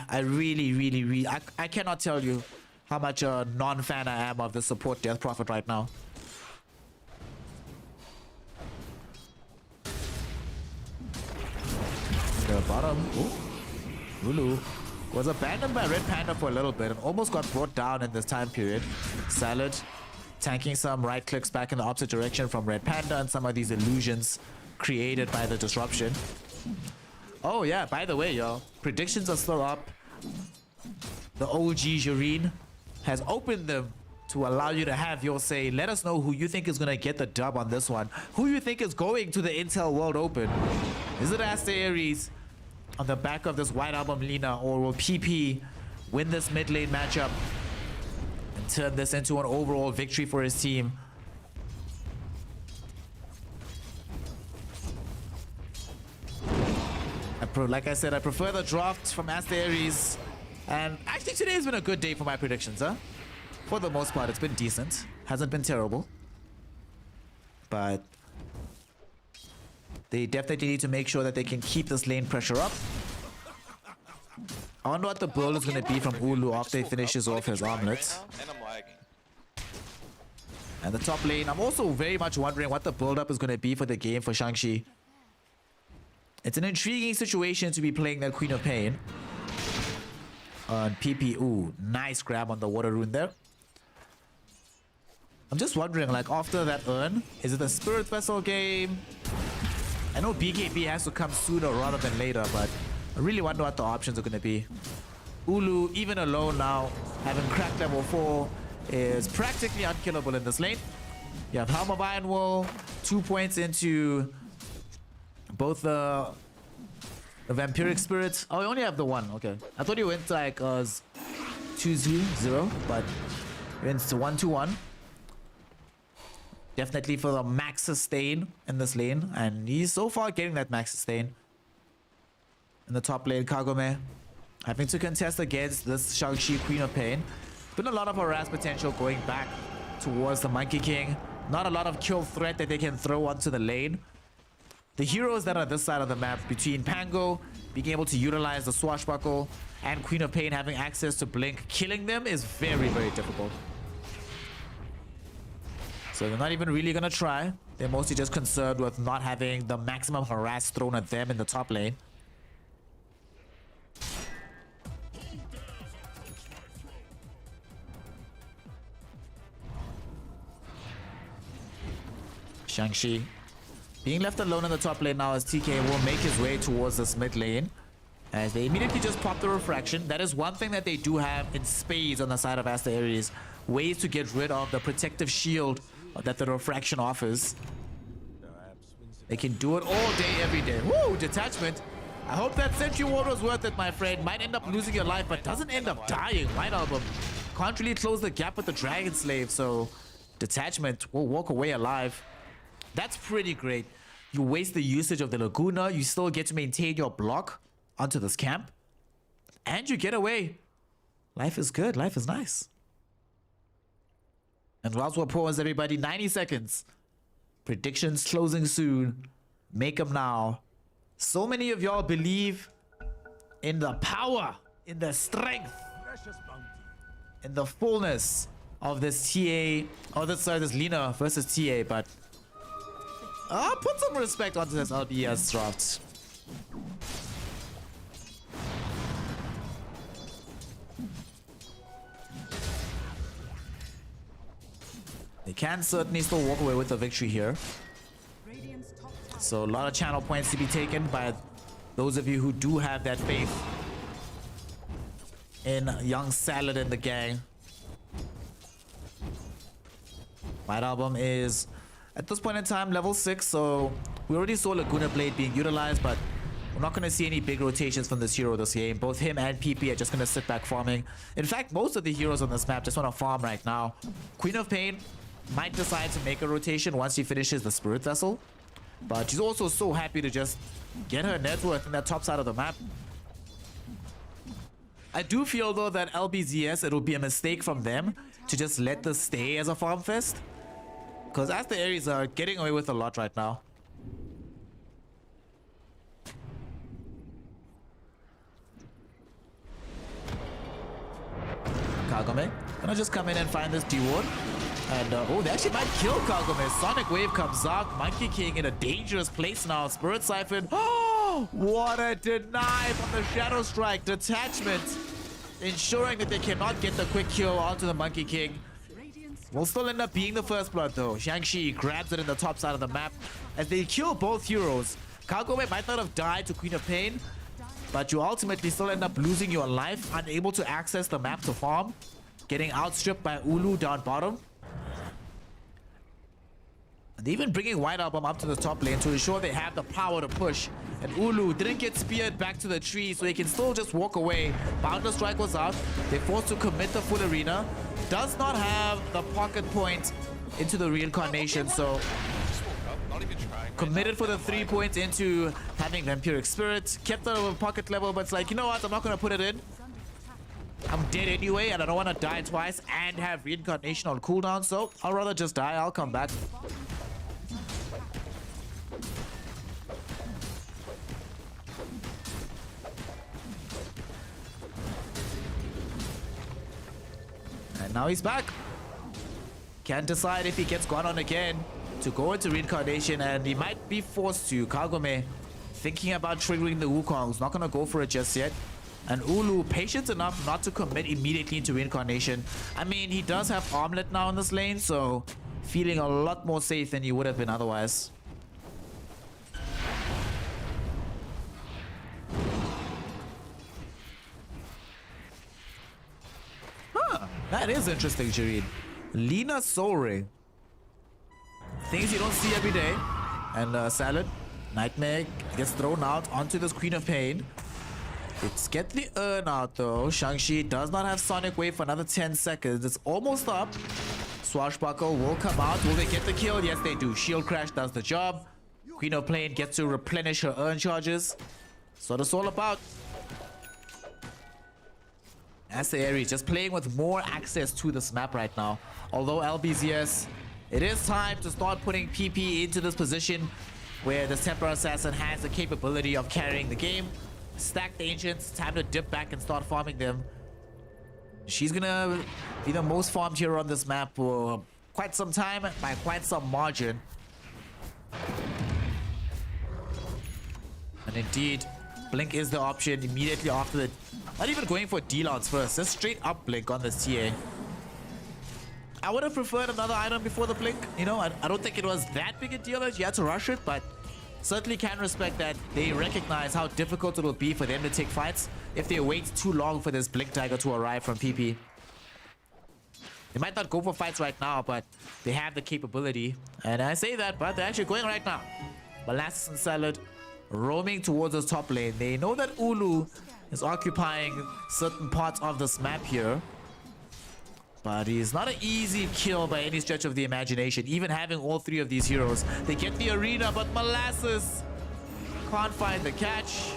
Speaker 1: I cannot tell you how much a non-fan I am of the support Death Prophet right now. The bottom. Ooh. Ulu was abandoned by Red Panda for a little bit and almost got brought down in this time period. Salad tanking some right clicks back in the opposite direction from Red Panda and some of these illusions created by the disruption. Oh yeah, by the way, y'all, predictions are still up. The OG Jureen has opened them to allow you to have your say. Let us know who you think is going to get the dub on this one. Who you think is going to the Intel World Open. Is it Aster.Aries on the back of this White Album Lina, or will PP win this mid lane matchup and turn this into an overall victory for his team? Like I said, I prefer the draft from Aster.Aries. And actually today has been a good day for my predictions, huh? For the most part, it's been decent. Hasn't been terrible. But they definitely need to make sure that they can keep this lane pressure up. I wonder what the build is going to be from Ulu after he finishes off his armlet.
Speaker 4: And I'm lagging.
Speaker 1: And the top lane, I'm also very much wondering what the build-up is going to be for the game for Shang-Chi. It's an intriguing situation to be playing that Queen of Pain. On PP, ooh, nice grab on the water rune there. I'm just wondering, like, after that urn, is it the Spirit Vessel game? I know BKB has to come sooner rather than later, but I really wonder what the options are going to be. Ulu, even alone now, having cracked level 4, is practically unkillable in this lane. You have Helm of Iron Wool, 2 points into both the Vampiric Spirits. Oh, you only have the one. Okay. I thought you went like 2-0, but you went to 1-1. Definitely for the max sustain in this lane, and he's so far getting that max sustain. In the top lane, Kagome having to contest against this Shang-Chi Queen of Pain. Been a lot of harass potential going back towards the Monkey King. Not a lot of kill threat that they can throw onto the lane. The heroes that are this side of the map, between Pango being able to utilize the Swashbuckle and Queen of Pain having access to Blink, killing them is very, very difficult. So they're not even really going to try. They're mostly just concerned with not having the maximum harass thrown at them in the top lane. Shang-Chi being left alone in the top lane now as TK will make his way towards this mid lane. As they immediately just pop the refraction. That is one thing that they do have in spades on the side of Aster.Aries. Ways to get rid of the protective shield that the refraction offers. They can do it all day, every day. Woo! Detachment I hope that sentry ward was worth it, my friend. Might end up losing your life, but doesn't end up dying. White Album can't really close the gap with the Dragon Slave, so Detachment will walk away alive. That's pretty great. You waste the usage of the Laguna, you still get to maintain your block onto this camp, and you get away. Life is good, life is nice. And whilst we're paused, everybody, 90 seconds. Predictions closing soon. Make them now. So many of y'all believe in the power, in the strength, in the fullness of this TA, this Lina versus TA, but put some respect onto this LBS draft. They can certainly still walk away with a victory here. So a lot of channel points to be taken by those of you who do have that faith in young Salad and the gang. White Album is at this point in time level 6, so we already saw Laguna Blade being utilized, but we're not going to see any big rotations from this hero this game. Both him and PP are just going to sit back farming. In fact, most of the heroes on this map just want to farm right now. Queen of Pain might decide to make a rotation once she finishes the Spirit Vessel, but she's also so happy to just get her net worth in that top side of the map. I do feel though that LBZS, it would be a mistake from them to just let this stay as a farm fest, because Aster.Aries are getting away with a lot right now. Kagome gonna just come in and find this D-Ward. And, oh, they actually might kill Kagome. Sonic Wave comes out. Monkey King in a dangerous place now. Spirit Siphon. Oh, what a deny from the Shadow Strike. Detachment ensuring that they cannot get the quick kill onto the Monkey King. Will still end up being the first blood, though. Shang-Chi grabs it in the top side of the map as they kill both heroes. Kagome might not have died to Queen of Pain, but you ultimately still end up losing your life, unable to access the map to farm, getting outstripped by Ulu down bottom. And even bringing White Album up to the top lane to ensure they have the power to push. And Ulu didn't get speared back to the tree, so he can still just walk away. Boundless Strike was out. They're forced to commit the full arena. Does not have the pocket point into the reincarnation, so committed for the 3 points into having Vampiric Spirit. Kept it over pocket level, but it's like, you know what? I'm not going to put it in. I'm dead anyway, and I don't want to die twice and have reincarnation on cooldown, so I'll rather just die. I'll come back. And now he's back. Can't decide if he gets gone on again to go into reincarnation, and he might be forced to. Kagome thinking about triggering the Wukong's, not gonna go for it just yet. And Ulu patient enough not to commit immediately into reincarnation. I mean, he does have armlet now in this lane, so feeling a lot more safe than he would have been otherwise. Huh, that is interesting, Jareed. Lina Soul Ring. Things you don't see every day. And Salad, Nightmare gets thrown out onto this Queen of Pain. It's get the urn out though. Shang-Chi does not have Sonic Wave for another 10 seconds. It's almost up. Swashbuckle will come out. Will they get the kill? Yes, they do. Shield Crash does the job. Queen of Pain gets to replenish her urn charges. So that's all about. Aster.Aries just playing with more access to this map right now. Although LBZS, it is time to start putting PP into this position where the Temper Assassin has the capability of carrying the game. Stack the Ancients, time to dip back and start farming them. She's gonna be the most farmed hero on this map for quite some time, by quite some margin. And indeed, Blink is the option immediately after the... Not even going for D-Lance first, just straight up Blink on this TA. I would have preferred another item before the Blink. You know, I don't think it was that big a deal that you had to rush it, but certainly can respect that they recognize how difficult it will be for them to take fights if they wait too long for this Blink Tiger to arrive from PP. They might not go for fights right now, but they have the capability. And I say that, but they're actually going right now. Molasses and Salad roaming towards the top lane. They know that Ulu is occupying certain parts of this map here. But he's not an easy kill by any stretch of the imagination, even having all three of these heroes. They get the arena, but Molasses can't find the catch.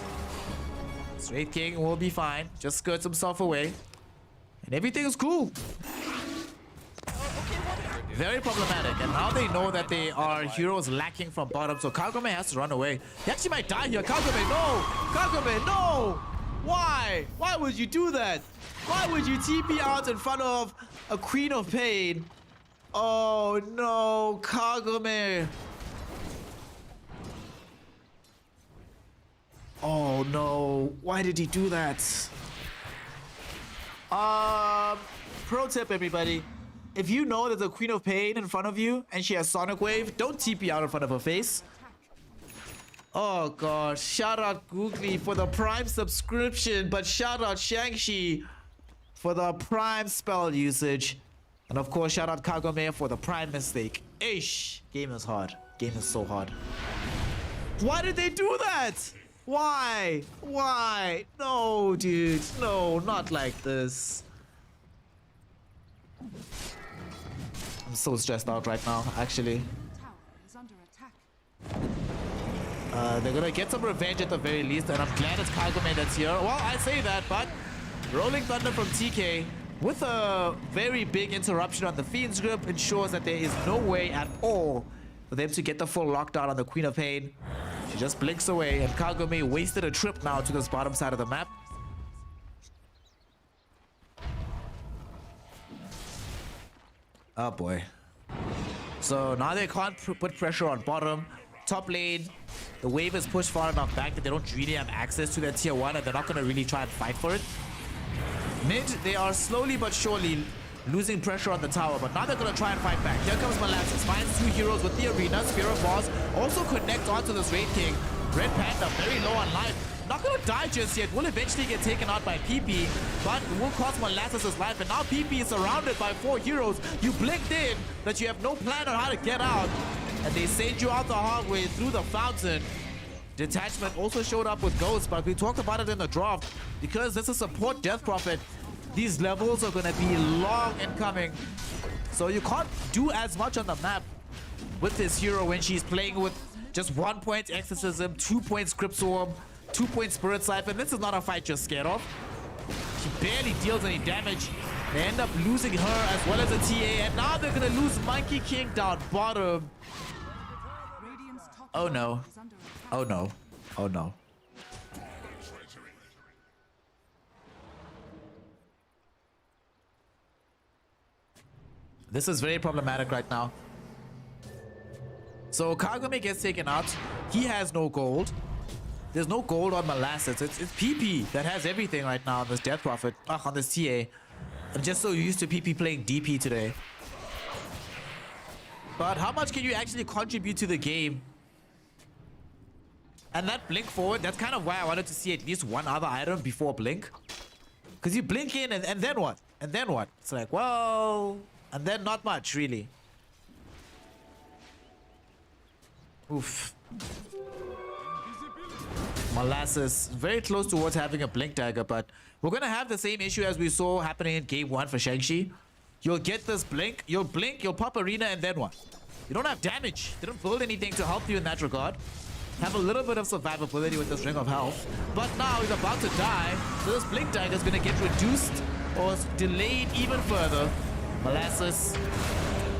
Speaker 1: Straight King will be fine. Just skirts himself away. And everything is cool. Very problematic. And now they know that they are heroes lacking from bottom. So Kagome has to run away. He actually might die here. Kagome, no! Kagome, no! Why? Why would you do that? Why would you TP out in front of a Queen of Pain? Oh no, Kagome. Oh no, why did he do that? Pro tip, everybody. If you know there's a Queen of Pain in front of you and she has Sonic Wave, don't TP out in front of her face. Oh god, shout out Googly for the Prime subscription, but shout out Shang-Chi for the Prime spell usage. And of course, shout out Kagome for the Prime mistake. Ish, game is hard. Game is so hard. Why did they do that? Why? Why? No, dude. No, not like this. I'm so stressed out right now, actually.
Speaker 3: Tower is under attack.
Speaker 1: They're gonna get some revenge at the very least, and I'm glad it's Kagome that's here. Well, I say that, but Rolling Thunder from TK with a very big interruption on the Fiend's grip ensures that there is no way at all for them to get the full lockdown on the Queen of Pain. She just blinks away, and Kagome wasted a trip now to this bottom side of the map. Oh boy. So now they can't put pressure on bottom. Top lane, the wave is pushed far enough back that they don't really have access to their tier 1, and they're not going to really try and fight for it. Mid, they are slowly but surely losing pressure on the tower, but now they're going to try and fight back. Here comes Molasses, finds two heroes with the arena. Spear of Boss also connects onto this Raid King. Red Panda very low on life. Not going to die just yet. Will eventually get taken out by PP, but will cost Molasses his life. And now PP is surrounded by 4 heroes. You blinked in that you have no plan on how to get out, and they send you out the hard way through the fountain. Detachment also showed up with Ghost, but we talked about it in the draft. Because this is support Death Prophet, these levels are going to be long in coming. So you can't do as much on the map with this hero when she's playing with just 1 point Exorcism, 2 points Crypt Swarm, 2 point Spirit Siphon. This is not a fight you're scared of. She barely deals any damage. They end up losing her as well as a TA, and now they're going to lose Monkey King down bottom.
Speaker 3: Radiant's top
Speaker 1: Oh no.
Speaker 3: tower is under attack.
Speaker 1: Oh no. Oh no. This is very problematic right now. So Kagome gets taken out. He has no gold. There's no gold on Molasses. It's PP that has everything right now on this Death Prophet. On this TA. I'm just so used to PP playing DP today. But how much can you actually contribute to the game? And that blink forward, that's kind of why I wanted to see at least one other item before blink. Because you blink in and then what? And then what? It's like, well... And then not much, really. Oof. Molasses, very close towards having a blink dagger, but we're going to have the same issue as we saw happening in game 1 for Shang-Chi. You'll get this blink, you'll pop arena, and then what? You don't have damage. They don't build anything to help you in that regard. Have a little bit of survivability with this Ring of Health, but now he's about to die, so this blink dagger is going to get reduced or delayed even further. Molasses,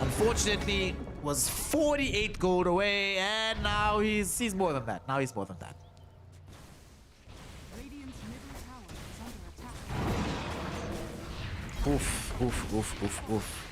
Speaker 1: unfortunately, was 48 gold away, and now he's more than that. Now he's more than that.
Speaker 3: Radiant's middle tower is under attack.
Speaker 1: Oof, oof, oof, oof, oof.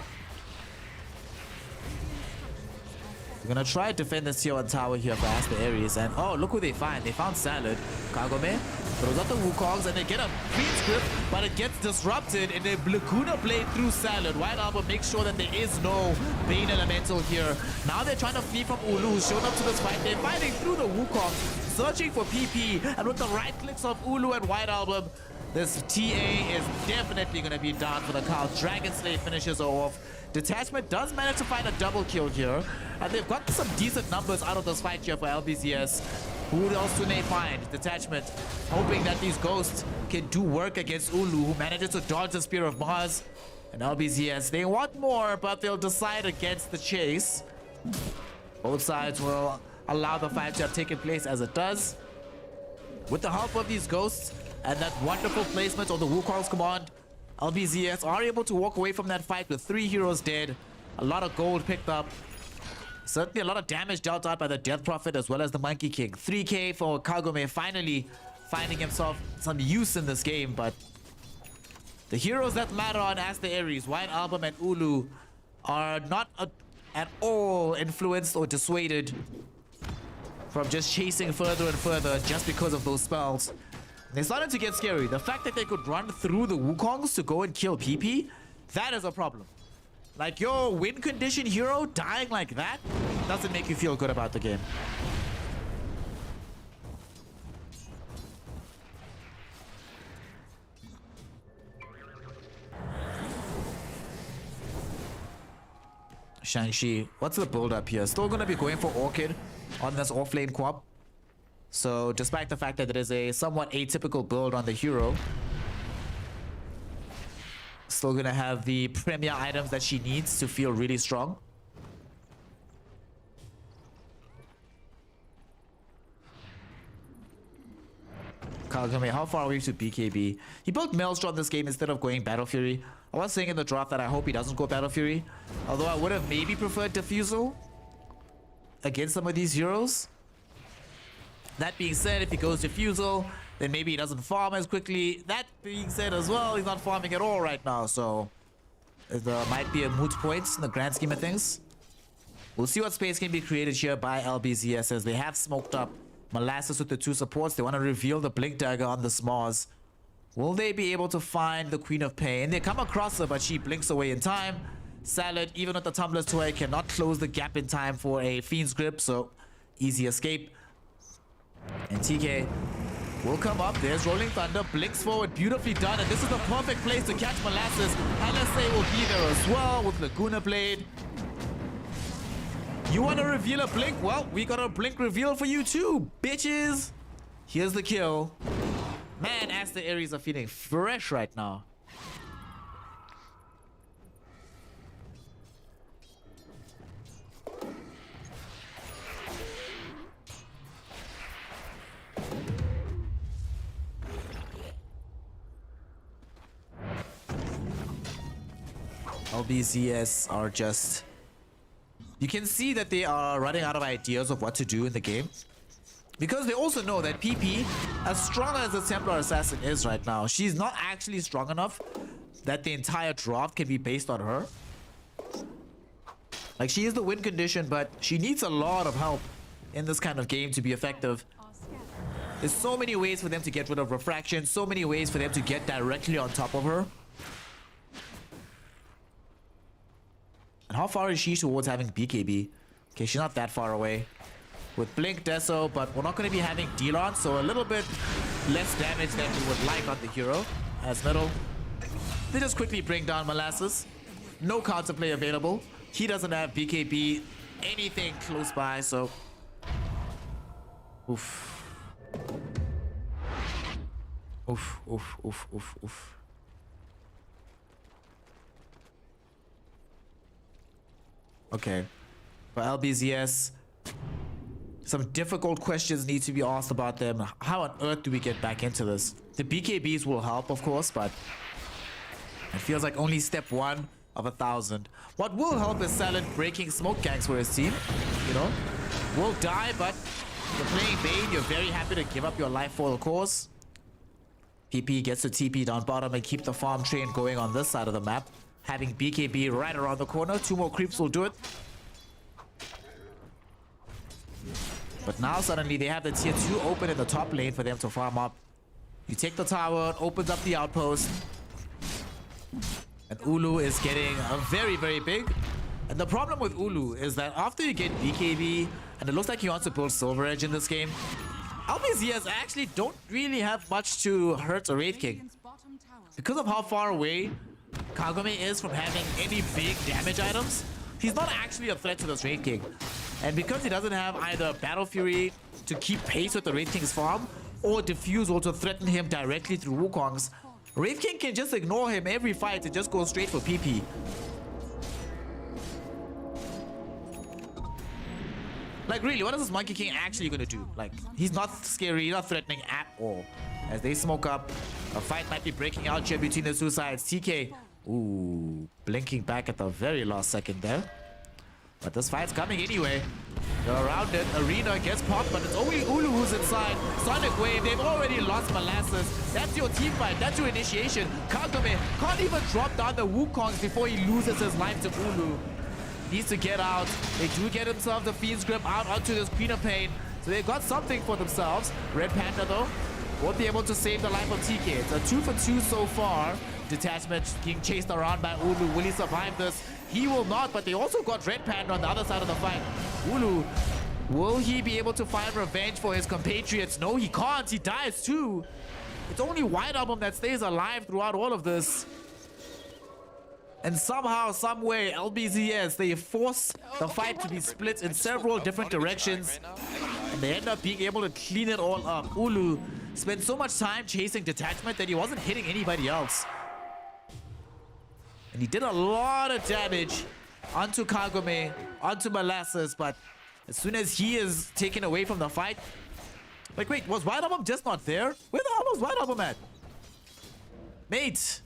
Speaker 1: We're gonna try to defend this tier 1 tower here for Aster.Aries, and oh, look who they find. They found Salad. Kagome throws out the Wukongs, and they get a Queen's Grip, but it gets disrupted, and the Laguna Blade through Salad. White Album makes sure that there is no Bane Elemental here. Now they're trying to flee from Ulu, who's shown up to this fight. They're fighting through the Wukong, searching for PP, and with the right clicks of Ulu and White Album, this TA is definitely going to be down for the count. Dragon Slave finishes her off. Detachment does manage to find a double kill here, and they've got some decent numbers out of this fight here for LBZS. Who else do they find? Detachment, hoping that these ghosts can do work against Ulu, who manages to dodge the Spear of Mars. And LBZS, they want more, but they'll decide against the chase. Both sides will allow the fight to have taken place as it does. With the help of these ghosts and that wonderful placement on the Wukong's command, LBZS are able to walk away from that fight with 3 heroes dead, a lot of gold picked up, certainly a lot of damage dealt out by the Death Prophet as well as the Monkey King. 3k for Kagome, finally finding himself some use in this game, but the heroes that matter on Aster.Aries, Wine Album and Ulu, are not at all influenced or dissuaded from just chasing further and further just because of those spells. They started to get scary. The fact that they could run through the Wukongs to go and kill PP, that is a problem. Like, your win condition hero dying like that doesn't make you feel good about the game. Shang-Chi, what's the build up here? Still gonna be going for Orchid on this offlane co-op. So despite the fact that it is a somewhat atypical build on the hero, still gonna have the premier items that she needs to feel really strong. Kagame, how far away to BKB? He built Maelstrom this game instead of going Battle Fury. I was saying in the draft that I hope he doesn't go Battle Fury, although I would have maybe preferred Diffusal against some of these heroes. That being said, if he goes Diffusal, then maybe he doesn't farm as quickly. That being said as well, he's not farming at all right now, so there might be a moot point in the grand scheme of things. We'll see what space can be created here by LBZS as they have smoked up Molasses with the 2 supports. They want to reveal the Blink Dagger on the Smars. Will they be able to find the Queen of Pain? They come across her, but she blinks away in time. Salad, even with the Tumbler's Toy, cannot close the gap in time for a Fiend's Grip, so easy escape. And TK will come up. There's Rolling Thunder, blinks forward, beautifully done, and this is the perfect place to catch Molasses. LSA will be there as well with Laguna Blade. You want to reveal a blink? Well, we got a blink reveal for you too, bitches. Here's the kill. Man, Aster.Aries are feeling fresh right now. LBZS are just... You can see that they are running out of ideas of what to do in the game. Because they also know that PP, as strong as the Templar Assassin is right now, she's not actually strong enough that the entire draft can be based on her. Like, she is the win condition, but she needs a lot of help in this kind of game to be effective. There's so many ways for them to get rid of Refraction, so many ways for them to get directly on top of her. And how far is she towards having BKB? Okay, she's not that far away. With Blink, Deso, but we're not going to be having Delon, so a little bit less damage than we would like on the hero. As middle, they just quickly bring down Molasses. No counterplay available. He doesn't have BKB, anything close by, so... Oof. Oof, oof, oof, oof, oof. Okay. For LBZS, some difficult questions need to be asked about them. How on earth do we get back into this? The BKBs will help, of course, but it feels like only step 1 of 1,000. What will help is Salad breaking smoke gangs for his team. You know, will die, but you're playing Bane. You're very happy to give up your life for the cause. PP gets to TP down bottom and keep the farm train going on this side of the map. Having BKB right around the corner. 2 more creeps will do it. But now suddenly they have the tier 2 open in the top lane for them to farm up. You take the tower, it opens up the outpost. And Ulu is getting a very, very big. And the problem with Ulu is that after you get BKB, and it looks like he wants to pull Silver Edge in this game, LBZS actually don't really have much to hurt a Wraith King. Because of how far away Kagome is from having any big damage items, he's not actually a threat to this Wraith King.
Speaker 7: And because he doesn't have either Battle Fury to keep pace with the Wraith King's farm, or Diffuse to threaten him directly through Wukongs, Wraith King can just ignore him every fight and just go straight for PP. Like, really, what is this Monkey King actually gonna do? Like, he's not scary, he's not threatening at all. As they smoke up, a fight might be breaking out here between the two sides. TK, ooh, blinking back at the very last second there. But this fight's coming anyway. They're around it. Arena gets popped, but it's only Ulu who's inside. Sonic Wave, they've already lost Molasses. That's your team fight. That's your initiation. Kagome can't even drop down the Wukongs before he loses his life to Ulu. Needs to get out. They do get themselves the Fiend's Grip out onto this Queen of Pain. So they've got something for themselves. Red Panda, though, won't be able to save the life of TK. It's a 2 for 2 so far. Detachment being chased around by Ulu. Will he survive this? He will not, but they also got Red Panda on the other side of the fight. Ulu, will he be able to find revenge for his compatriots? No, he can't. He dies too. It's only White Album that stays alive throughout all of this. And somehow, someway, LBZS, they force the fight to be split in several different directions. And they end up being able to clean it all up. Ulu spent so much time chasing Detachment that he wasn't hitting anybody else. And he did a lot of damage onto Kagome, onto Molasses, but as soon as he is taken away from the fight... Like, wait, was White Album just not there? Where the hell was White Album at? Mate,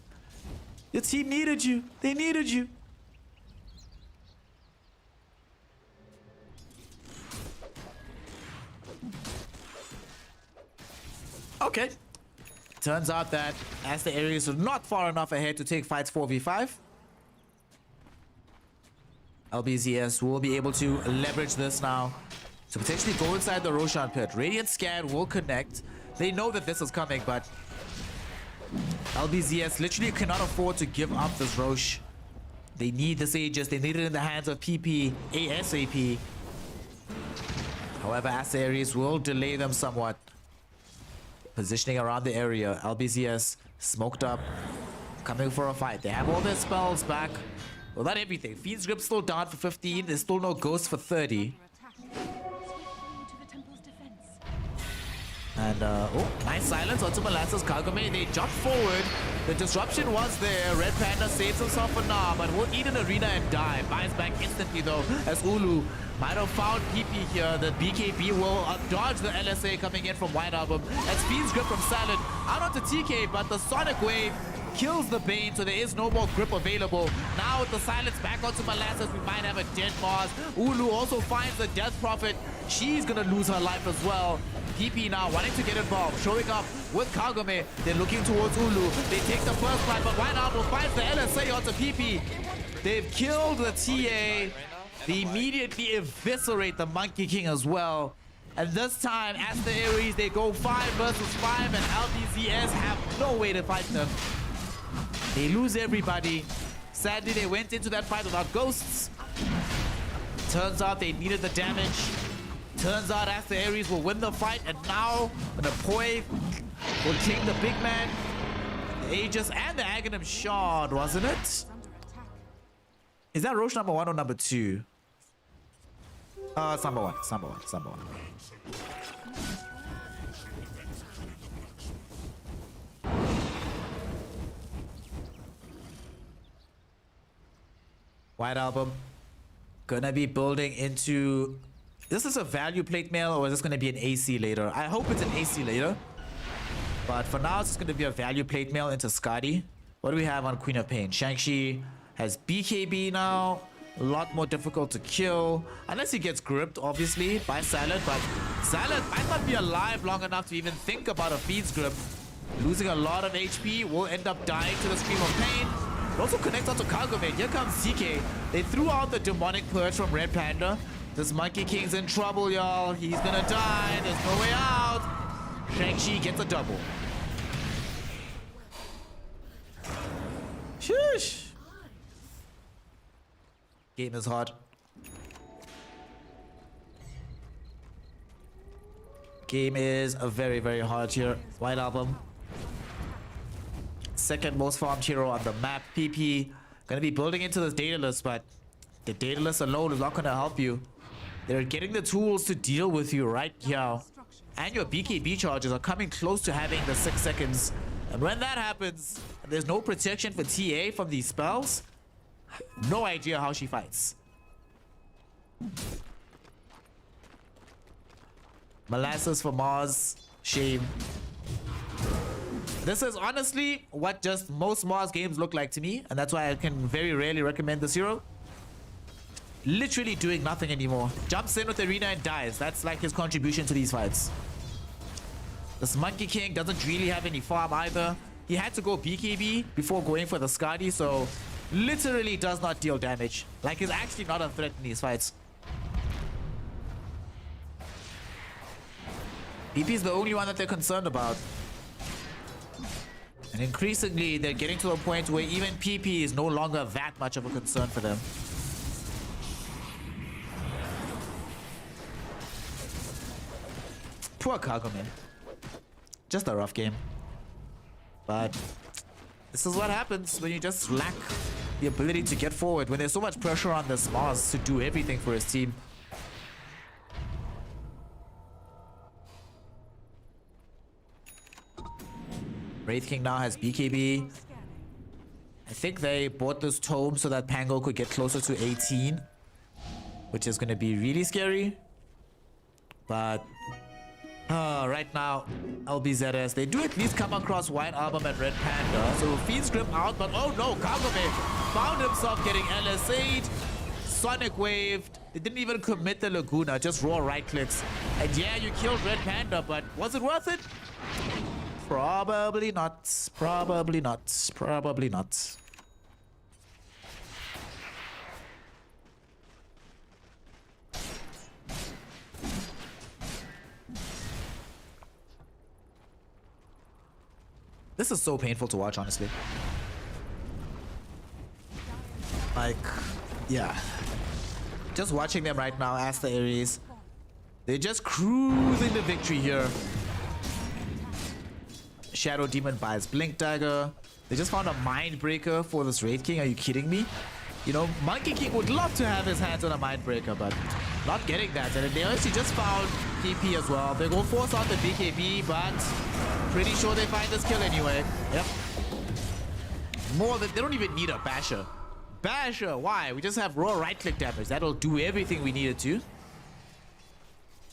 Speaker 7: your team needed you. They needed you. Okay. Turns out that Aster.Aries was not far enough ahead to take fights 4v5. LBZS will be able to leverage this now to potentially go inside the Roshan pit. Radiant Scan will connect. They know that this is coming, but LBZS literally cannot afford to give up this Rosh. They need this Aegis. They need it in the hands of PP ASAP. However, Aster.Aries will delay them somewhat. Positioning around the area. LBZS smoked up, coming for a fight. They have all their spells back. Well, not everything. Fiend's Grip still down for 15. There's still no Ghost for 30. And, oh, nice silence onto Molasses. Kagome, they jump forward. The disruption was there. Red Panda saves himself for now, but will eat an arena and die. Buys back instantly, though, as Ulu might have found PP here. The BKB will dodge the LSA coming in from White Album. As Fiend's Grip from Salad out onto TK, but the Sonic Wave kills the Bane, so there is no more grip available. Now with the silence back onto Molasses, we might have a dead Mars. Ulu also finds the Death Prophet. She's gonna lose her life as well. PP now wanting to get involved, showing up with Kagome. They're looking towards Ulu. They take the first fight, but White Album finds the LSA onto PP. They've killed the TA. They immediately eviscerate the Monkey King as well. And this time, Aster.Aries, they go 5 versus 5, and LBZS have no way to fight them. They lose everybody. Sadly, they went into that fight without ghosts. Turns out they needed the damage. Turns out Aster.Aries will win the fight, and now the Poi will king the big man, the Aegis, and the Aghanim Shard, wasn't it? Is that Roche number 1 or number 2? It's number 1. It's number 1. It's number 1. White Album gonna be building into... This is a value plate mail, or is this gonna be an AC later? I hope it's an AC later. But for now, it's just gonna be a value plate mail into Skadi. What do we have on Queen of Pain? Shang-Chi has BKB now. A lot more difficult to kill. Unless he gets gripped, obviously, by Salad. But Salad might not be alive long enough to even think about a Fiend's Grip. Losing a lot of HP, will end up dying to the Scream of Pain. It also connects onto Kagome. Here comes CK. They threw out the Demonic Purge from Red Panda. This Monkey King's in trouble, y'all. He's gonna die. There's no way out. Shang-Chi gets a double. Shush. Game is hard. Game is a very, very hard here. White Album. Second most farmed hero on the map. PP gonna be building into this Daedalus, but the Daedalus alone is not gonna help you. They're getting the tools to deal with you right here. And your BKB charges are coming close to having the 6 seconds. And when that happens, there's no protection for TA from these spells. No idea how she fights. Molasses for Mars. Shame. This is honestly what just most Mars games look like to me. And that's why I can very rarely recommend this hero. Literally doing nothing anymore. Jumps in with Arena and dies. That's like his contribution to these fights. This Monkey King doesn't really have any farm either. He had to go BKB before going for the Skadi, so literally does not deal damage. Like, he's actually not a threat in these fights. PP is the only one that they're concerned about. And increasingly, they're getting to a point where even PP is no longer that much of a concern for them. Poor Cargo, man. Just a rough game. But this is what happens when you just lack the ability to get forward. When there's so much pressure on this Mars to do everything for his team. Wraith King now has BKB. I think they bought this tome so that Pango could get closer to 18. Which is going to be really scary. But right now, LBZS, they do at least come across White Album and Red Panda. So Fiend's Grip out, but oh no, Kagome found himself getting LSA'd. Sonic waved. They didn't even commit the Laguna, just raw right clicks. And yeah, you killed Red Panda, but was it worth it? Probably not. Probably not. Probably not. This is so painful to watch, honestly. Like, yeah. Just watching them right now, Aster.Aries. They're just cruising the victory here. Shadow Demon buys Blink Dagger. They just found a Mind Breaker for this Wraith King. Are you kidding me? You know, Monkey King would love to have his hands on a Mind Breaker, but not getting that. And they actually just found PP as well. They go force out the BKB, but pretty sure they find this kill anyway. Yep. More than they don't even need a Basher. Basher, why? We just have raw right click damage. That'll do everything we need it to.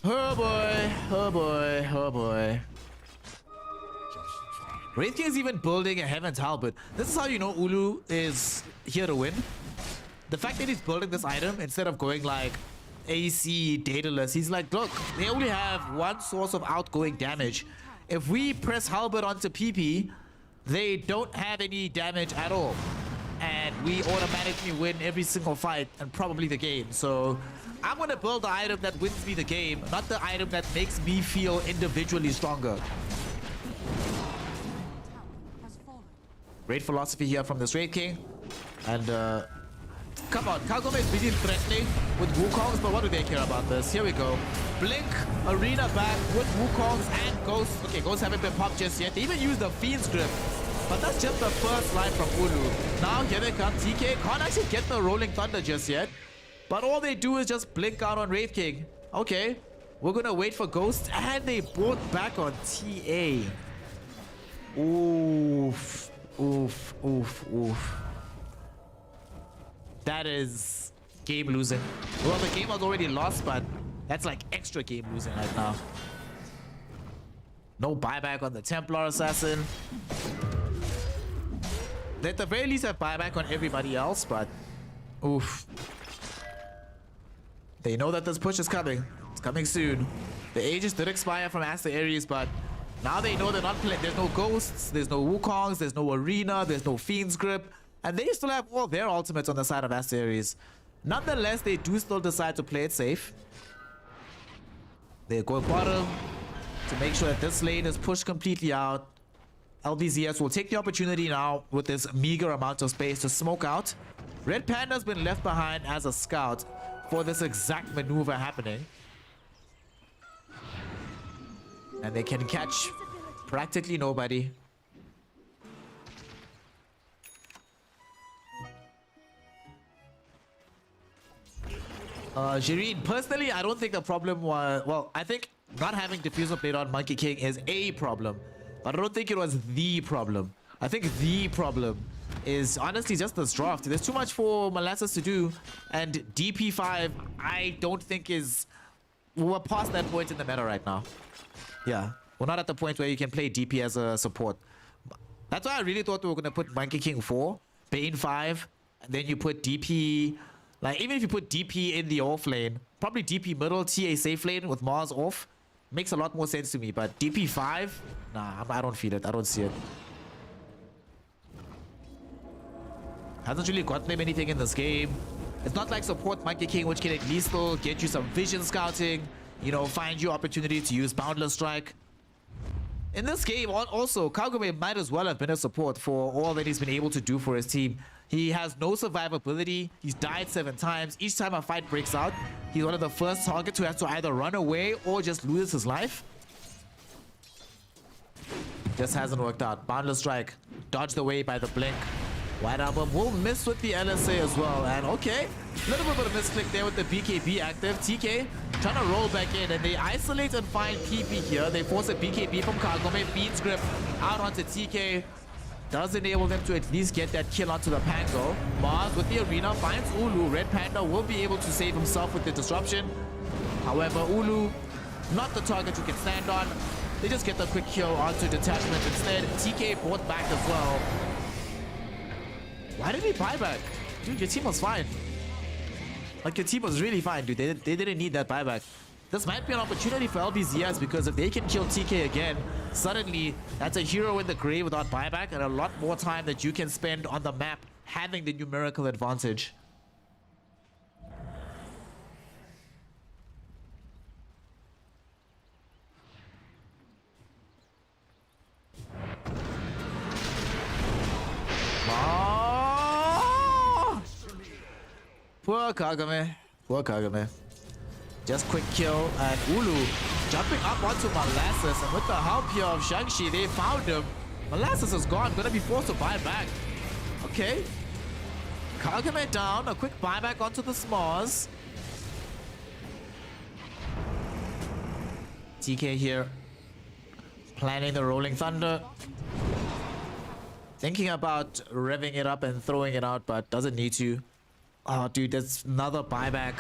Speaker 7: Oh boy, oh boy, oh boy. Wraith King is even building a Heaven's Halberd. This is how you know Ulu is here to win. The fact that he's building this item instead of going like AC Daedalus, he's like, look, they only have one source of outgoing damage. If we press Halberd onto PP, they don't have any damage at all. And we automatically win every single fight and probably the game. So I'm going to build the item that wins me the game, not the item that makes me feel individually stronger. Great philosophy here from this Wraith King. And come on, Kagome is busy threatening with Wukongs, but what do they care about this? Here we go. Blink, Arena back with Wukongs and Ghosts. Okay, Ghosts haven't been popped just yet. They even used the Fiend's Grip. But that's just the first line from Ulu. Now here they come. TK can't actually get the Rolling Thunder just yet. But all they do is just blink out on Wraith King. Okay, we're gonna wait for Ghosts. And they brought back on TA. Oof. Oof, oof, oof. That is game losing. Well, the game was already lost, but that's like extra game losing right now. No buyback on the Templar Assassin. They at the very least have buyback on everybody else, but oof. They know that this push is coming. It's coming soon. The Aegis did expire from Aster.Aries, but now they know they're not playing. There's no Ghosts, there's no Wukongs, there's no Arena, there's no Fiend's Grip. And they still have all their ultimates on the side of Aster.Aries. Nonetheless, they do still decide to play it safe. They go bottom to make sure that this lane is pushed completely out. LBZS will take the opportunity now with this meager amount of space to smoke out. Red Panda's been left behind as a scout for this exact maneuver happening. And they can catch practically nobody. Shireen, personally, I don't think the problem was... Well, I think not having Diffuser played on Monkey King is a problem. But I don't think it was the problem. I think the problem is honestly just this draft. There's too much for Molasses to do. And DP5, I don't think is... We're past that point in the meta right now. Yeah. We're not at the point where you can play DP as a support. That's why I really thought we were going to put Monkey King 4, Bane 5, and then you put DP... Like, even if you put DP in the off lane, probably DP middle, TA safe lane with Mars off, makes a lot more sense to me. But DP 5, nah, I don't feel it. I don't see it. Hasn't really gotten them anything in this game. It's not like support Monkey King, which can at least still get you some vision scouting, you know, find you opportunity to use Boundless Strike. In this game, also, Kagome might as well have been a support for all that he's been able to do for his team. He has no survivability. He's died 7 times. Each time a fight breaks out, he's one of the first targets who has to either run away or just lose his life. Just hasn't worked out. Boundless Strike, dodged away by the blink. White Album will miss with the LSA as well. And okay, a little bit of a misclick there with the BKB active. TK trying to roll back in, and they isolate and find PP here. They force a BKB from Kagome. Beats grip out onto TK. Does enable them to at least get that kill onto the Pango. Mars with the arena finds Ulu. Red Panda will be able to save himself with the disruption. However, Ulu, not the target you can stand on. They just get the quick kill onto detachment instead. TK brought back as well. Why did he buy back? Dude, your team was fine. Like, your team was really fine, dude. They didn't need that buyback. This might be an opportunity for LBZS, because if they can kill TK again, suddenly that's a hero in the grave without buyback and a lot more time that you can spend on the map having the numerical advantage. Poor Kagame. Poor Kagame. Just quick kill, and Ulu jumping up onto Molasses, and with the help here of Shang-Chi, they found him. Molasses is gone, gonna be forced to buy back. Okay. Kagame down, a quick buyback onto the S'mores. TK here, planning the Rolling Thunder. Thinking about revving it up and throwing it out, but doesn't need to. Oh, dude, that's another buyback.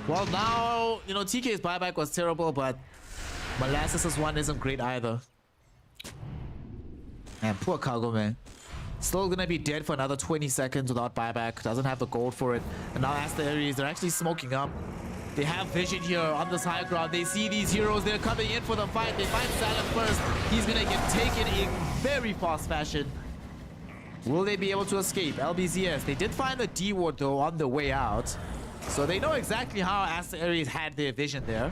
Speaker 7: Well, now, you know, TK's buyback was terrible, but Molasses' one isn't great either. Man, poor Kagome. Still gonna be dead for another 20 seconds without buyback. Doesn't have the gold for it. And now Aster.Aries, they're actually smoking up. They have vision here on this high ground. They see these heroes. They're coming in for the fight. They find Silent first. He's gonna get taken in very fast fashion. Will they be able to escape? LBZS, they did find the D-ward though on the way out. So they know exactly how Aster.Aries had their vision there.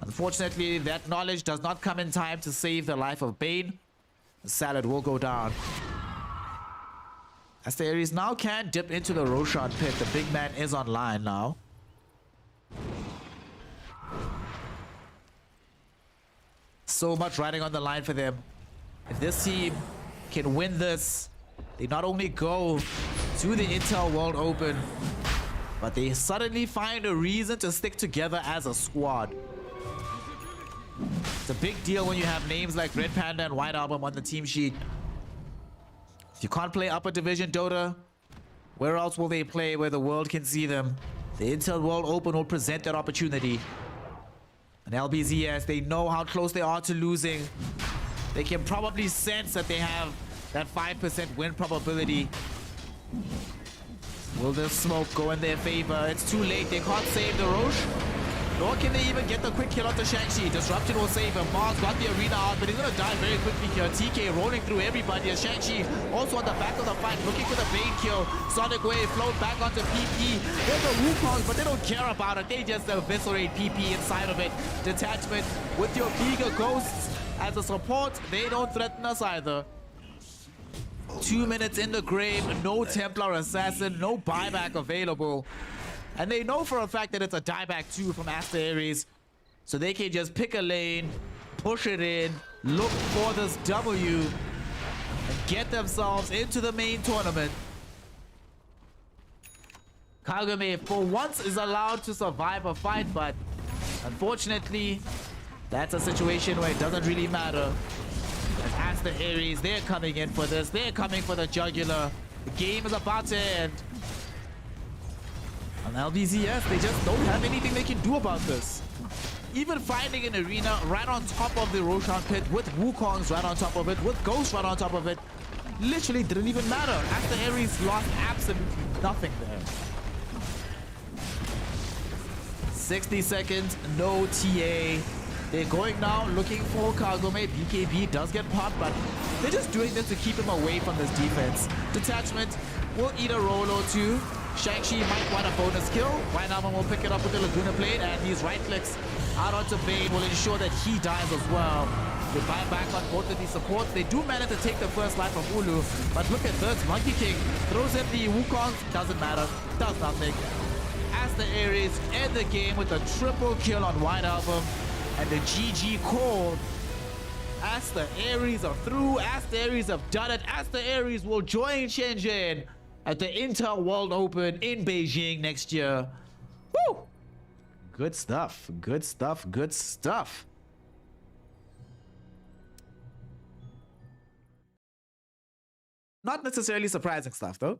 Speaker 7: Unfortunately, that knowledge does not come in time to save the life of Bane. The Salad will go down. Aster.Aries now can dip into the Roshan pit. The big man is online now. So much riding on the line for them. If this team can win this, they not only go to the Intel World Open, but they suddenly find a reason to stick together as a squad. It's a big deal when you have names like Red Panda and White Album on the team sheet. If you can't play upper division Dota, where else will they play where the world can see them? The Intel World Open will present that opportunity. And LBZS, they know how close they are to losing. They can probably sense that they have that 5% win probability. Will this smoke go in their favor? It's too late. They can't save the Roche. Nor can they even get the quick kill onto Shang-Chi. Disruption will save him. Mars got the arena out, but he's gonna die very quickly here. TK rolling through everybody as Shang-Chi also on the back of the fight, looking for the Bane kill. Sonic Wave float back onto PP. There's a Wukong, but they don't care about it. They just eviscerate PP inside of it. Detachment with your Giga Ghosts as a support. They don't threaten us either. 2 minutes in the grave, no Templar Assassin, no buyback available. And they know for a fact that it's a dieback too from Aster.Aries. So they can just pick a lane, push it in, look for this W, and get themselves into the main tournament. Kagome for once is allowed to survive a fight, but unfortunately, that's a situation where it doesn't really matter. As Aster.Aries, they're coming in for this. They're coming for the jugular. The game is about to end. On LBZS, they just don't have anything they can do about this. Even finding an arena right on top of the Roshan pit with Wukongs right on top of it, with Ghost right on top of it, literally didn't even matter. Aster.Aries lost absolutely nothing there. 60 seconds, no TA. They're going now looking for Kagome. BKB does get popped, but they're just doing this to keep him away from this defense. Detachment will eat a roll or two. Shang-Chi might want a bonus kill. White Album will pick it up with the Laguna Blade, and these right clicks out onto Bane will ensure that he dies as well. They buy back on both of these supports. They do manage to take the first life from Ulu, but look at this. Monkey King throws in the Wukong. Doesn't matter. Does nothing. Aster.Aries end the game with a triple kill on White Album, and the GG call. Aster.Aries are through. Aster.Aries have done it. Aster.Aries will join Shenzhen at the Intel World Open in Beijing next year. Woo! Good stuff. Good stuff. Good stuff. Not necessarily surprising stuff, though.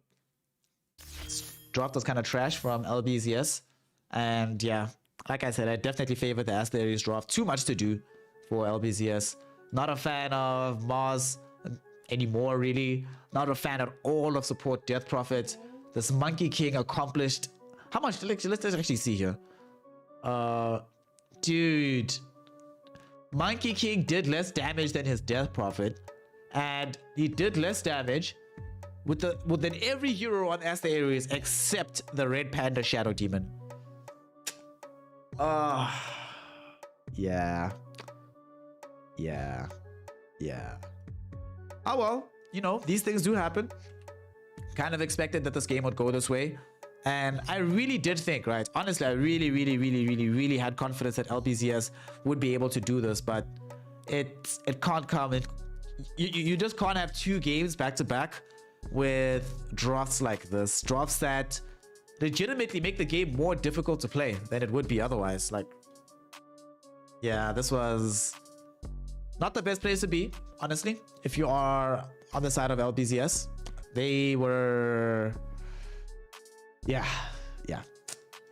Speaker 7: Draft was kind of trash from LBZS. And yeah, like I said, I definitely favor the Aster.Aries draft. Too much to do for LBZS. Not a fan of Mars anymore, really. Not a fan at all of support Death Prophet. This Monkey King accomplished... How much? Let's actually see here. Dude. Monkey King did less damage than his Death Prophet. And he did less damage than every hero on Aster.Aries except the Red Panda Shadow Demon. Yeah. Yeah. Yeah. Oh well, you know, these things do happen. Kind of expected that this game would go this way. And I really did think, right? Honestly, I really had confidence that LBZS would be able to do this, but it can't come. You just can't have two games back to back with drafts like this. Drafts that legitimately make the game more difficult to play than it would be otherwise. Like, yeah, this was not the best place to be, honestly. If you are on the side of LBZS, they were... Yeah.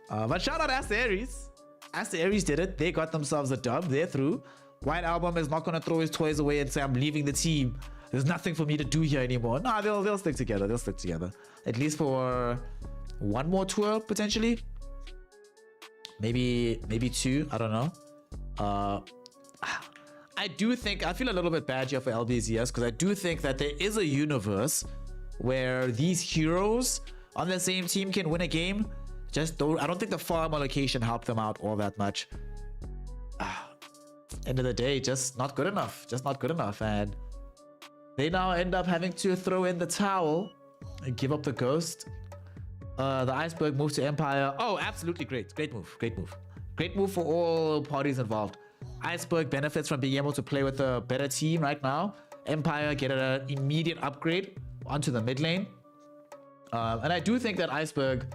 Speaker 7: But shout out Aster.Aries. Aster.Aries did it. They got themselves a dub. They're through. White Album is not going to throw his toys away and say, I'm leaving the team. There's nothing for me to do here anymore. Nah, they'll stick together. They'll stick together. At least for one more tour, potentially. Maybe two. I don't know. I do think... I feel a little bit bad here for LBZS because I do think that there is a universe where these heroes on the same team can win a game. I don't think the farm allocation helped them out all that much. End of the day, just not good enough. Just not good enough. And they now end up having to throw in the towel and give up the ghost. The Iceberg moves to Empire. Oh, absolutely great. Great move. Great move. Great move for all parties involved. Iceberg benefits from being able to play with a better team right now. Empire get an immediate upgrade onto the mid lane. And I do think that Iceberg,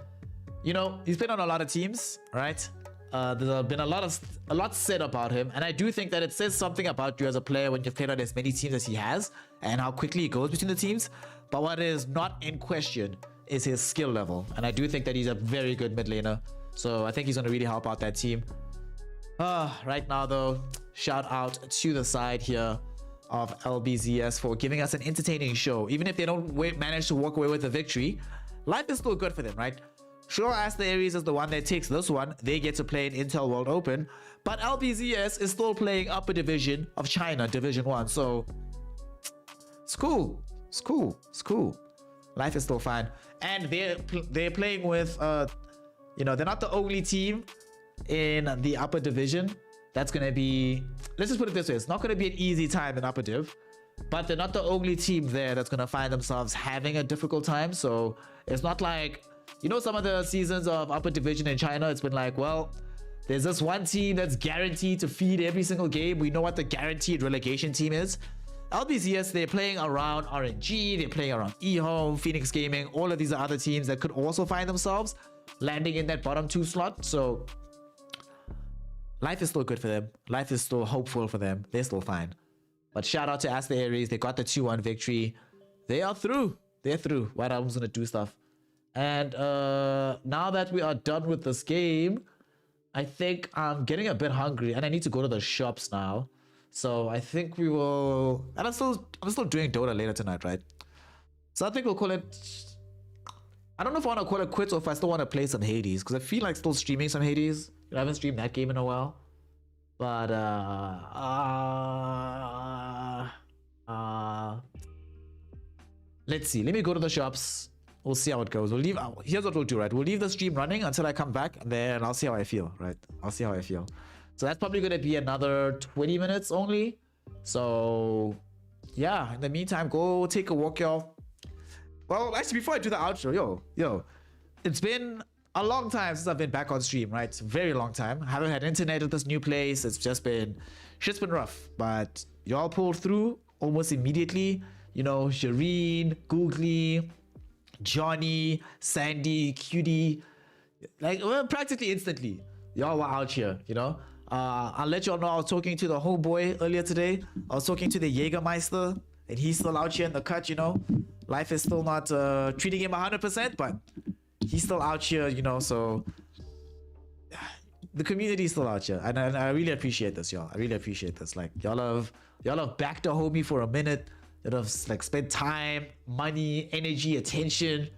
Speaker 7: you know, he's been on a lot of teams, right? There's been a lot said about him, and I do think that it says something about you as a player when you've played on as many teams as he has and how quickly he goes between the teams. But what is not in question is his skill level, and I do think that he's a very good mid laner. So I think he's going to really help out that team. Right now though, shout out to the side here of LBZS for giving us an entertaining show. Even if they don't manage to walk away with a victory, life is still good for them, right? Sure, Aster.Aries is the one that takes this one. They get to play in Intel World Open, but LBZS is still playing upper division of China, Division 1. So it's cool. It's cool. It's cool. Life is still fine. And they're playing with, you know, they're not the only team in the upper division. That's going to be, let's just put it this way. It's not going to be an easy time in upper div, but they're not the only team there that's going to find themselves having a difficult time. So it's not like, you know, some of the seasons of upper division in China, it's been like, well, there's this one team that's guaranteed to feed every single game. We know what the guaranteed relegation team is. LBZS, they're playing around RNG, they're playing around eHome, Phoenix Gaming, all of these are other teams that could also find themselves landing in that bottom 2 slot. So life is still good for them. Life is still hopeful for them. They're still fine. But shout out to Aster.Aries. They got the 2-1 victory. They are through. They're through. White Album's gonna do stuff. And now that we are done with this game, I think I'm getting a bit hungry and I need to go to the shops now. So I think we will... And I'm still doing Dota later tonight, right? So I think we'll call it... I don't know if I want to call it quits or if I still want to play some Hades, because I feel like still streaming some Hades. I haven't streamed that game in a while. But let's see. Let me go to the shops. We'll see how it goes. We'll leave. Here's what we'll do, right? We'll leave the stream running until I come back, and then I'll see how I feel, right? I'll see how I feel. So that's probably gonna be another 20 minutes only. So yeah, in the meantime, go take a walk, y'all. Well, actually, before I do the outro, yo, it's been a long time since I've been back on stream, right? Very long time. I haven't had internet at this new place. It's just been, shit's been rough, but y'all pulled through almost immediately. You know, Shireen, Googly, Johnny, Sandy, Cutie, like well, practically instantly, y'all were out here, you know. I'll let y'all know I was talking to the homeboy earlier today. I was talking to the Jägermeister, and he's still out here in the cut, you know. Life is still not treating him 100%, but he's still out here, you know. So the community is still out here, and I really appreciate this, y'all. I really appreciate this. Like y'all have backed a homie for a minute. Y'all have like spent time, money, energy, attention.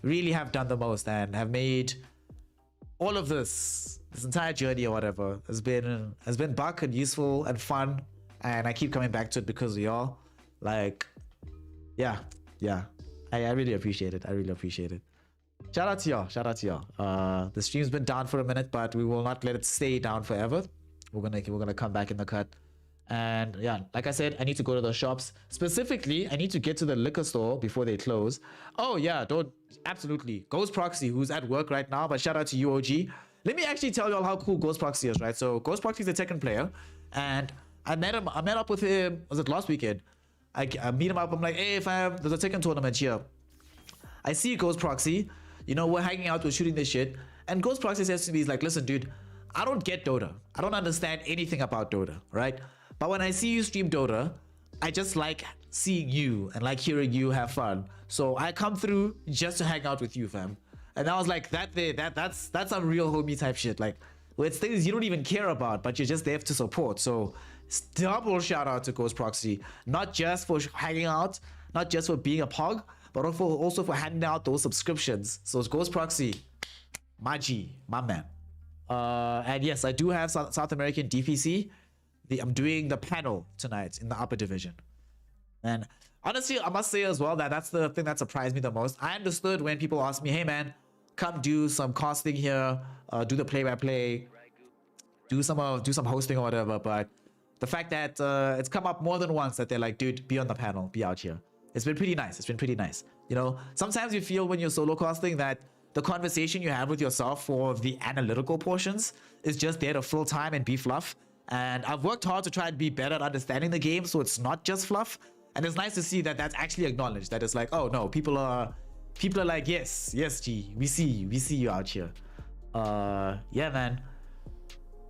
Speaker 7: Really have done the most and have made all of this entire journey or whatever has been buck and useful and fun, and I keep coming back to it because of y'all. Like, yeah, I really appreciate it. I really appreciate it. Shout out to y'all. The stream's been down for a minute, but we will not let it stay down forever. We're gonna come back in the cut. And yeah, like I said, I need to go to the shops. Specifically, I need to get to the liquor store before they close. Oh yeah, absolutely. Ghost Proxy, who's at work right now, but shout out to UOG. Let me actually tell y'all how cool Ghost Proxy is, right? So Ghost Proxy is a Tekken player, and I met up with him, was it last weekend? I meet him up, I'm like, hey fam, there's a Tekken tournament here. I see Ghost Proxy, you know, we're hanging out, we're shooting this shit, and Ghost Proxy says to me, he's like, listen dude, I don't get Dota. I don't understand anything about Dota, right? But when I see you stream Dota, I just like seeing you and like hearing you have fun. So I come through just to hang out with you, fam. And I was like, that's some real homie type shit. Like, where it's things you don't even care about, but you're just there to support. So double shout out to Ghost Proxy. Not just for hanging out, not just for being a pog, but also for handing out those subscriptions. So Ghost Proxy, my G, my man. And yes, I do have South American DPC. I'm doing the panel tonight in the upper division. And honestly, I must say as well that that's the thing that surprised me the most. I understood when people asked me, hey man, come do some casting here, do the play-by-play, do some hosting or whatever. But the fact that it's come up more than once that they're like, dude, be on the panel, be out here. It's been pretty nice. It's been pretty nice. You know, sometimes you feel when you're solo casting that the conversation you have with yourself for the analytical portions is just there to fill time and be fluff. And I've worked hard to try and be better at understanding the game, so it's not just fluff. And it's nice to see that that's actually acknowledged. That it's like, oh no, people are like, yes, G, we see you out here. Yeah, man,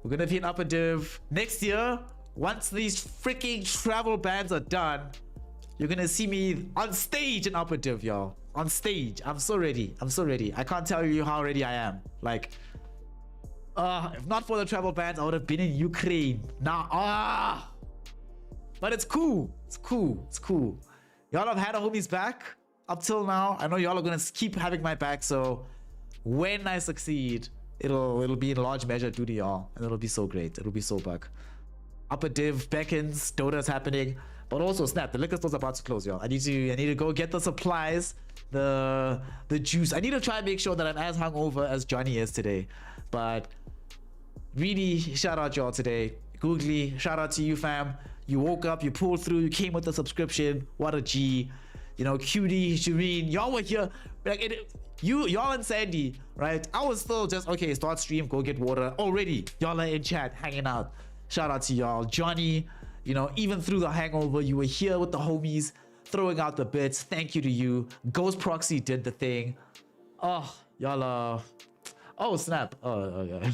Speaker 7: we're gonna be in upper div next year. Once these freaking travel bans are done, you're gonna see me on stage in upper div, y'all. On stage. I'm so ready. I can't tell you how ready I am. Like, if not for the travel bans, I would have been in Ukraine. Now, but it's cool. It's cool. Y'all have had a homie's back up till now. I know y'all are gonna keep having my back. So when I succeed, it'll be in large measure due to y'all, and it'll be so great. It'll be so buck. Upper div beckons, Dota's happening, but also snap. The liquor store's about to close, y'all. I need to go get the supplies, the juice. I need to try and make sure that I'm as hungover as Johnny is today. But really, shout out y'all today. Googly, shout out to you, fam. You woke up, you pulled through, you came with the subscription. What a G. You know, Cutie, Shireen, y'all were here. Like y'all and Sandy, right? I was still just, okay, start stream, go get water. Already, y'all are in chat, hanging out. Shout out to y'all. Johnny, you know, even through the hangover, you were here with the homies, throwing out the bits. Thank you to you. Ghost Proxy did the thing. Oh, y'all are... Oh, snap. Oh, okay.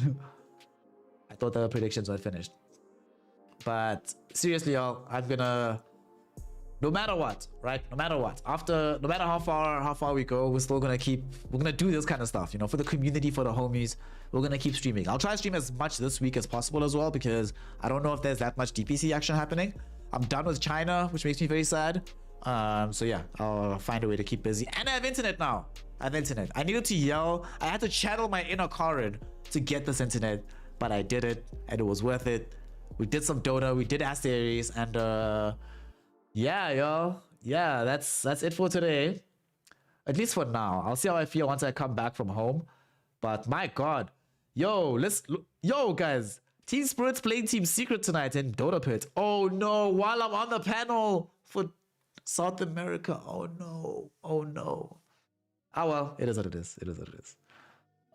Speaker 7: I thought the predictions were finished. But seriously, y'all, I'm gonna... No matter what, right? No matter what. No matter how far we go, we're still gonna do this kind of stuff, you know, for the community, for the homies. We're gonna keep streaming. I'll try to stream as much this week as possible as well, because I don't know if there's that much DPC action happening. I'm done with China, which makes me very sad. So yeah, I'll find a way to keep busy. And I have internet now. I have internet. I needed to yell. I had to channel my inner Karen to get this internet, but I did it, and it was worth it. We did some Dota, we did Aster.Aries, and yeah, y'all. Yeah, that's it for today. At least for now. I'll see how I feel once I come back from home. But my God, yo, guys, Team Spirit's playing Team Secret tonight in Dota Pit. Oh no, while I'm on the panel for South America. Oh no, oh no. Ah well, it is what it is. It is what it is.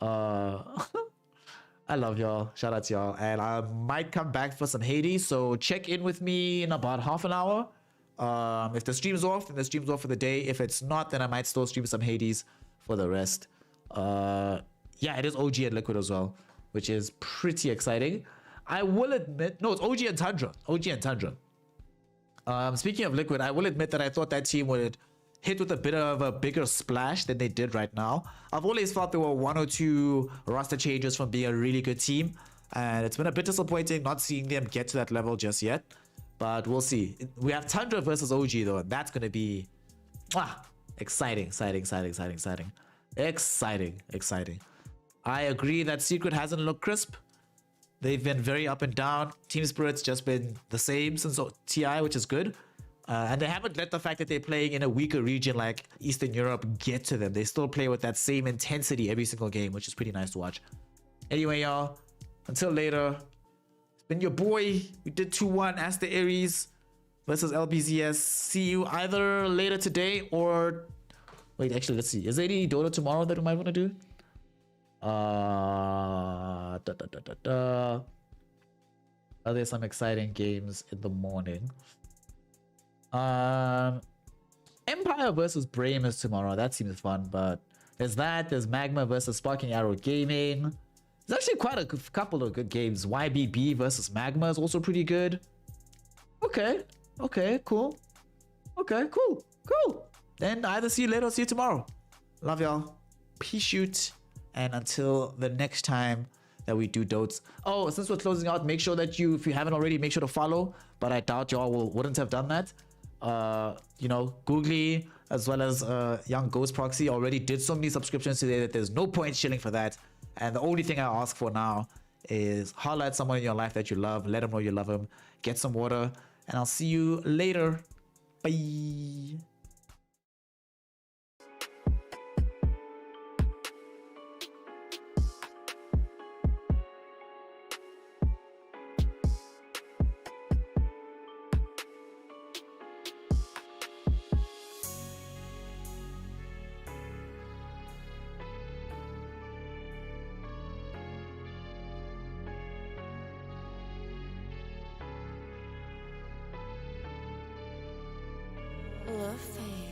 Speaker 7: I love y'all. Shout out to y'all. And I might come back for some Hades, so check in with me in about half an hour. If the stream's off, then the stream's off for the day. If it's not, then I might still stream some Hades for the rest. Yeah, it is OG and Liquid as well, which is pretty exciting. I will admit, no, it's OG and Tundra. OG and Tundra. Speaking of Liquid, I will admit that I thought that team would hit with a bit of a bigger splash than they did right now. I've always thought there were 1 or 2 roster changes from being a really good team, and it's been a bit disappointing not seeing them get to that level just yet. But we'll see. We have Tundra versus OG though, and that's gonna be exciting. I agree that Secret hasn't looked crisp. They've been very up and down. Team Spirit's just been the same since TI, which is good. And they haven't let the fact that they're playing in a weaker region like Eastern Europe get to them. They still play with that same intensity every single game, which is pretty nice to watch. Anyway, y'all, until later, it's been your boy. We did 2-1 Aster.Aries versus LBZS. See you either later today or... Wait, actually, let's see. Is there any Dota tomorrow that we might want to do? Are there some exciting games in the morning? Empire versus Brame is tomorrow. That seems fun, but there's that. There's Magma versus Sparking Arrow Gaming. There's actually quite a couple of good games. YBB versus Magma is also pretty good. Okay, cool. Okay, cool. Then either see you later or see you tomorrow. Love y'all. Peace shoot. And until the next time that we do Dotes. Oh, since we're closing out, make sure that if you haven't already, make sure to follow. But I doubt y'all wouldn't have done that. You know, Googly as well as Young Ghost Proxy already did so many subscriptions today that there's no point chilling for that. And the only thing I ask for now is holler at someone in your life that you love. Let them know you love them. Get some water. And I'll see you later. Bye.
Speaker 8: Love fame.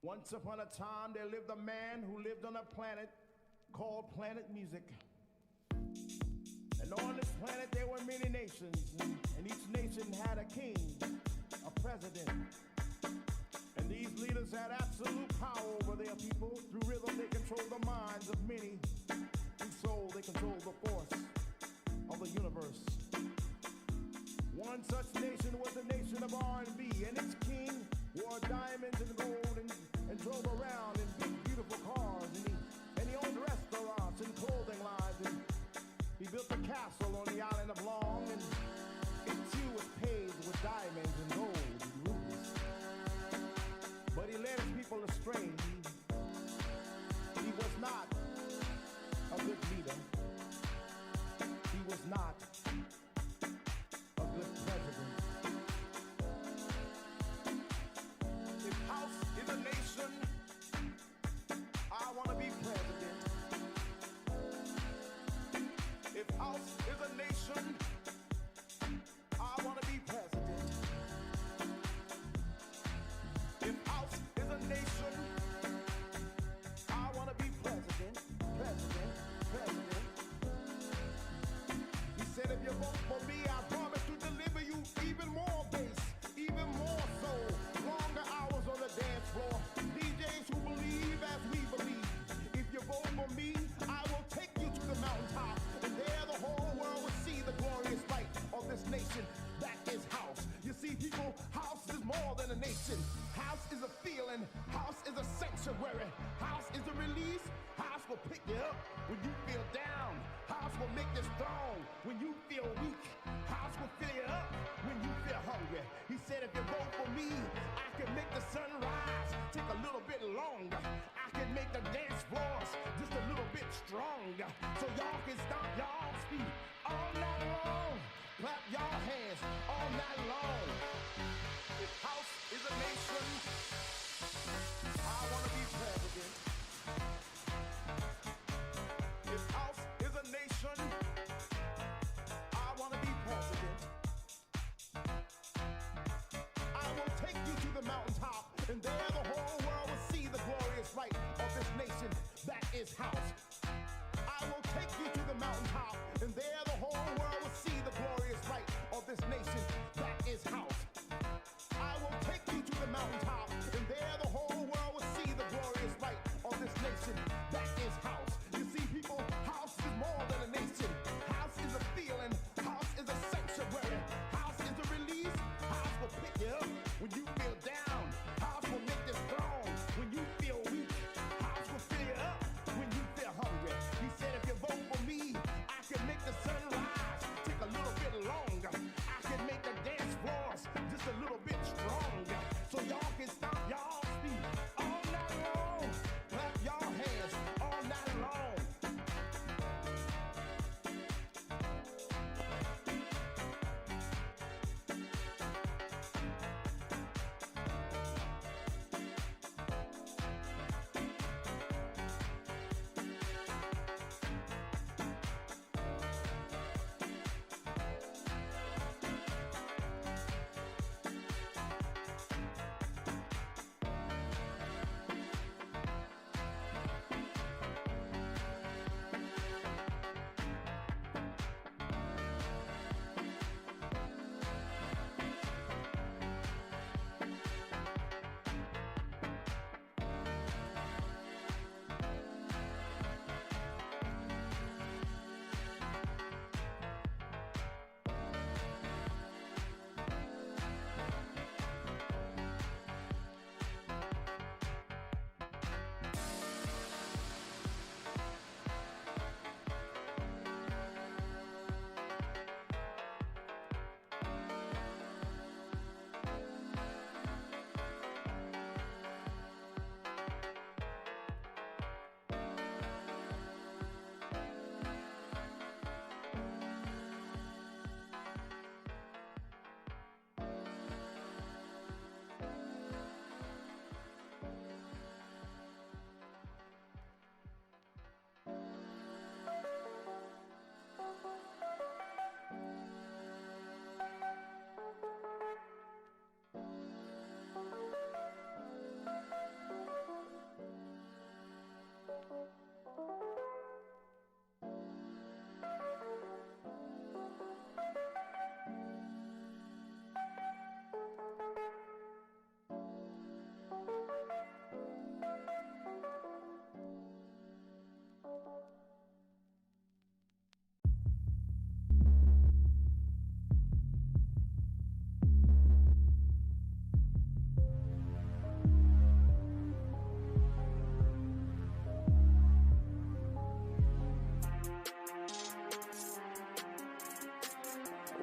Speaker 5: Once upon a time, there lived a man who lived on a planet called Planet Music. And on this planet, there were many nations, and each nation had a king, a president. And these leaders had absolute power over their people. Through rhythm, they controlled the minds of many. Through soul, they controlled the force of the universe. One such nation was the nation of R&B, and its king wore diamonds and gold and drove around in big, beautiful cars, and he owned restaurants and clothing lines, and he built a castle on the island of Long, and it too was paved with diamonds and gold and rubies. But he led his people astray. He was not a good leader. He was not a good president. feeling, house is a sanctuary, house is a release, house will pick you up when you feel down, house will make you strong when you feel weak, house will fill you up when you feel hungry. He said if you vote for me, I can make the sun rise, take a little bit longer, I can make the dance floors just a little bit stronger, so y'all can stomp y'all's feet all night long, clap y'all hands all night long. If house is a nation, I want to be president. If house is a nation, I want to be president. I will take you to the mountaintop, and there the whole world will see the glorious light of this nation that is house. I will take you to the mountaintop, and there the whole world will see the glorious light of this nation that is house. I will take you to the mountaintop, and there the whole world will see the glorious light of this nation that is house. You see, people, house is more than a nation. House is a feeling, house is a sanctuary, house is a release, house will pick you up when you feel down, house will make you strong when you feel weak, house will fill you up when you feel hungry. He said if you vote for me, I can make the sun rise, take a little bit longer, I can make the dance floors just a little bit stronger, so y'all can stomp y'all's feet all night long, clap y'all hands all night long.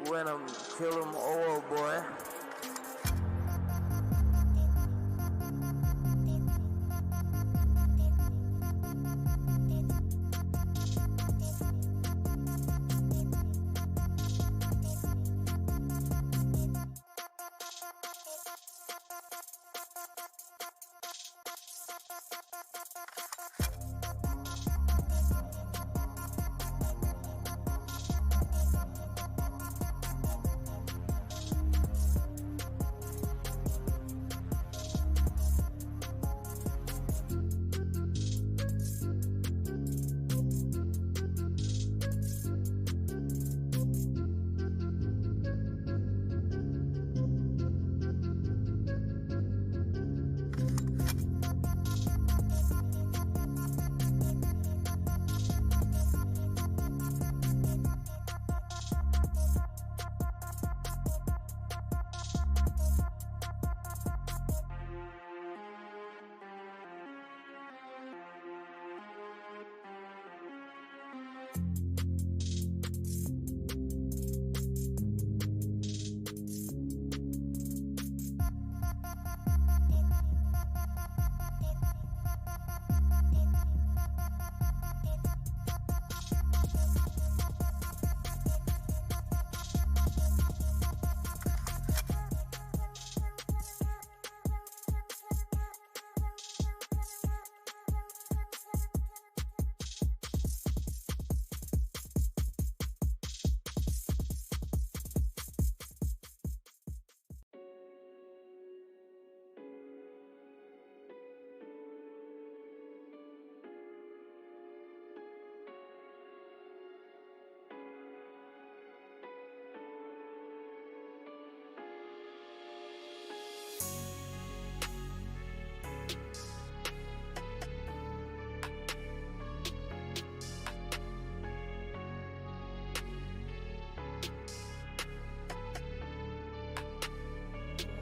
Speaker 6: When I'm kill 'em all, boy.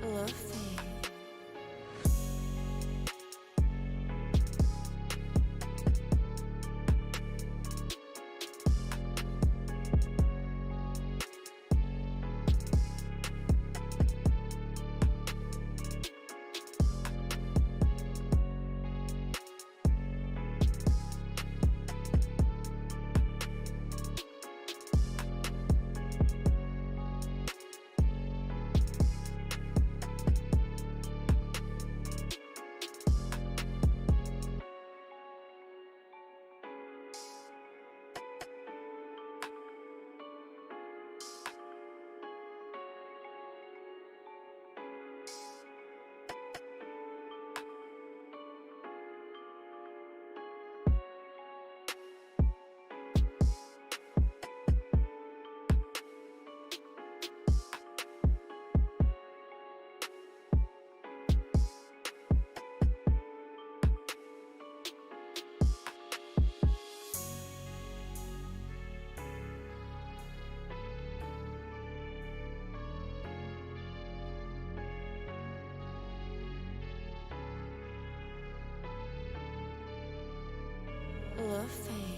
Speaker 8: Love fame. Love fame.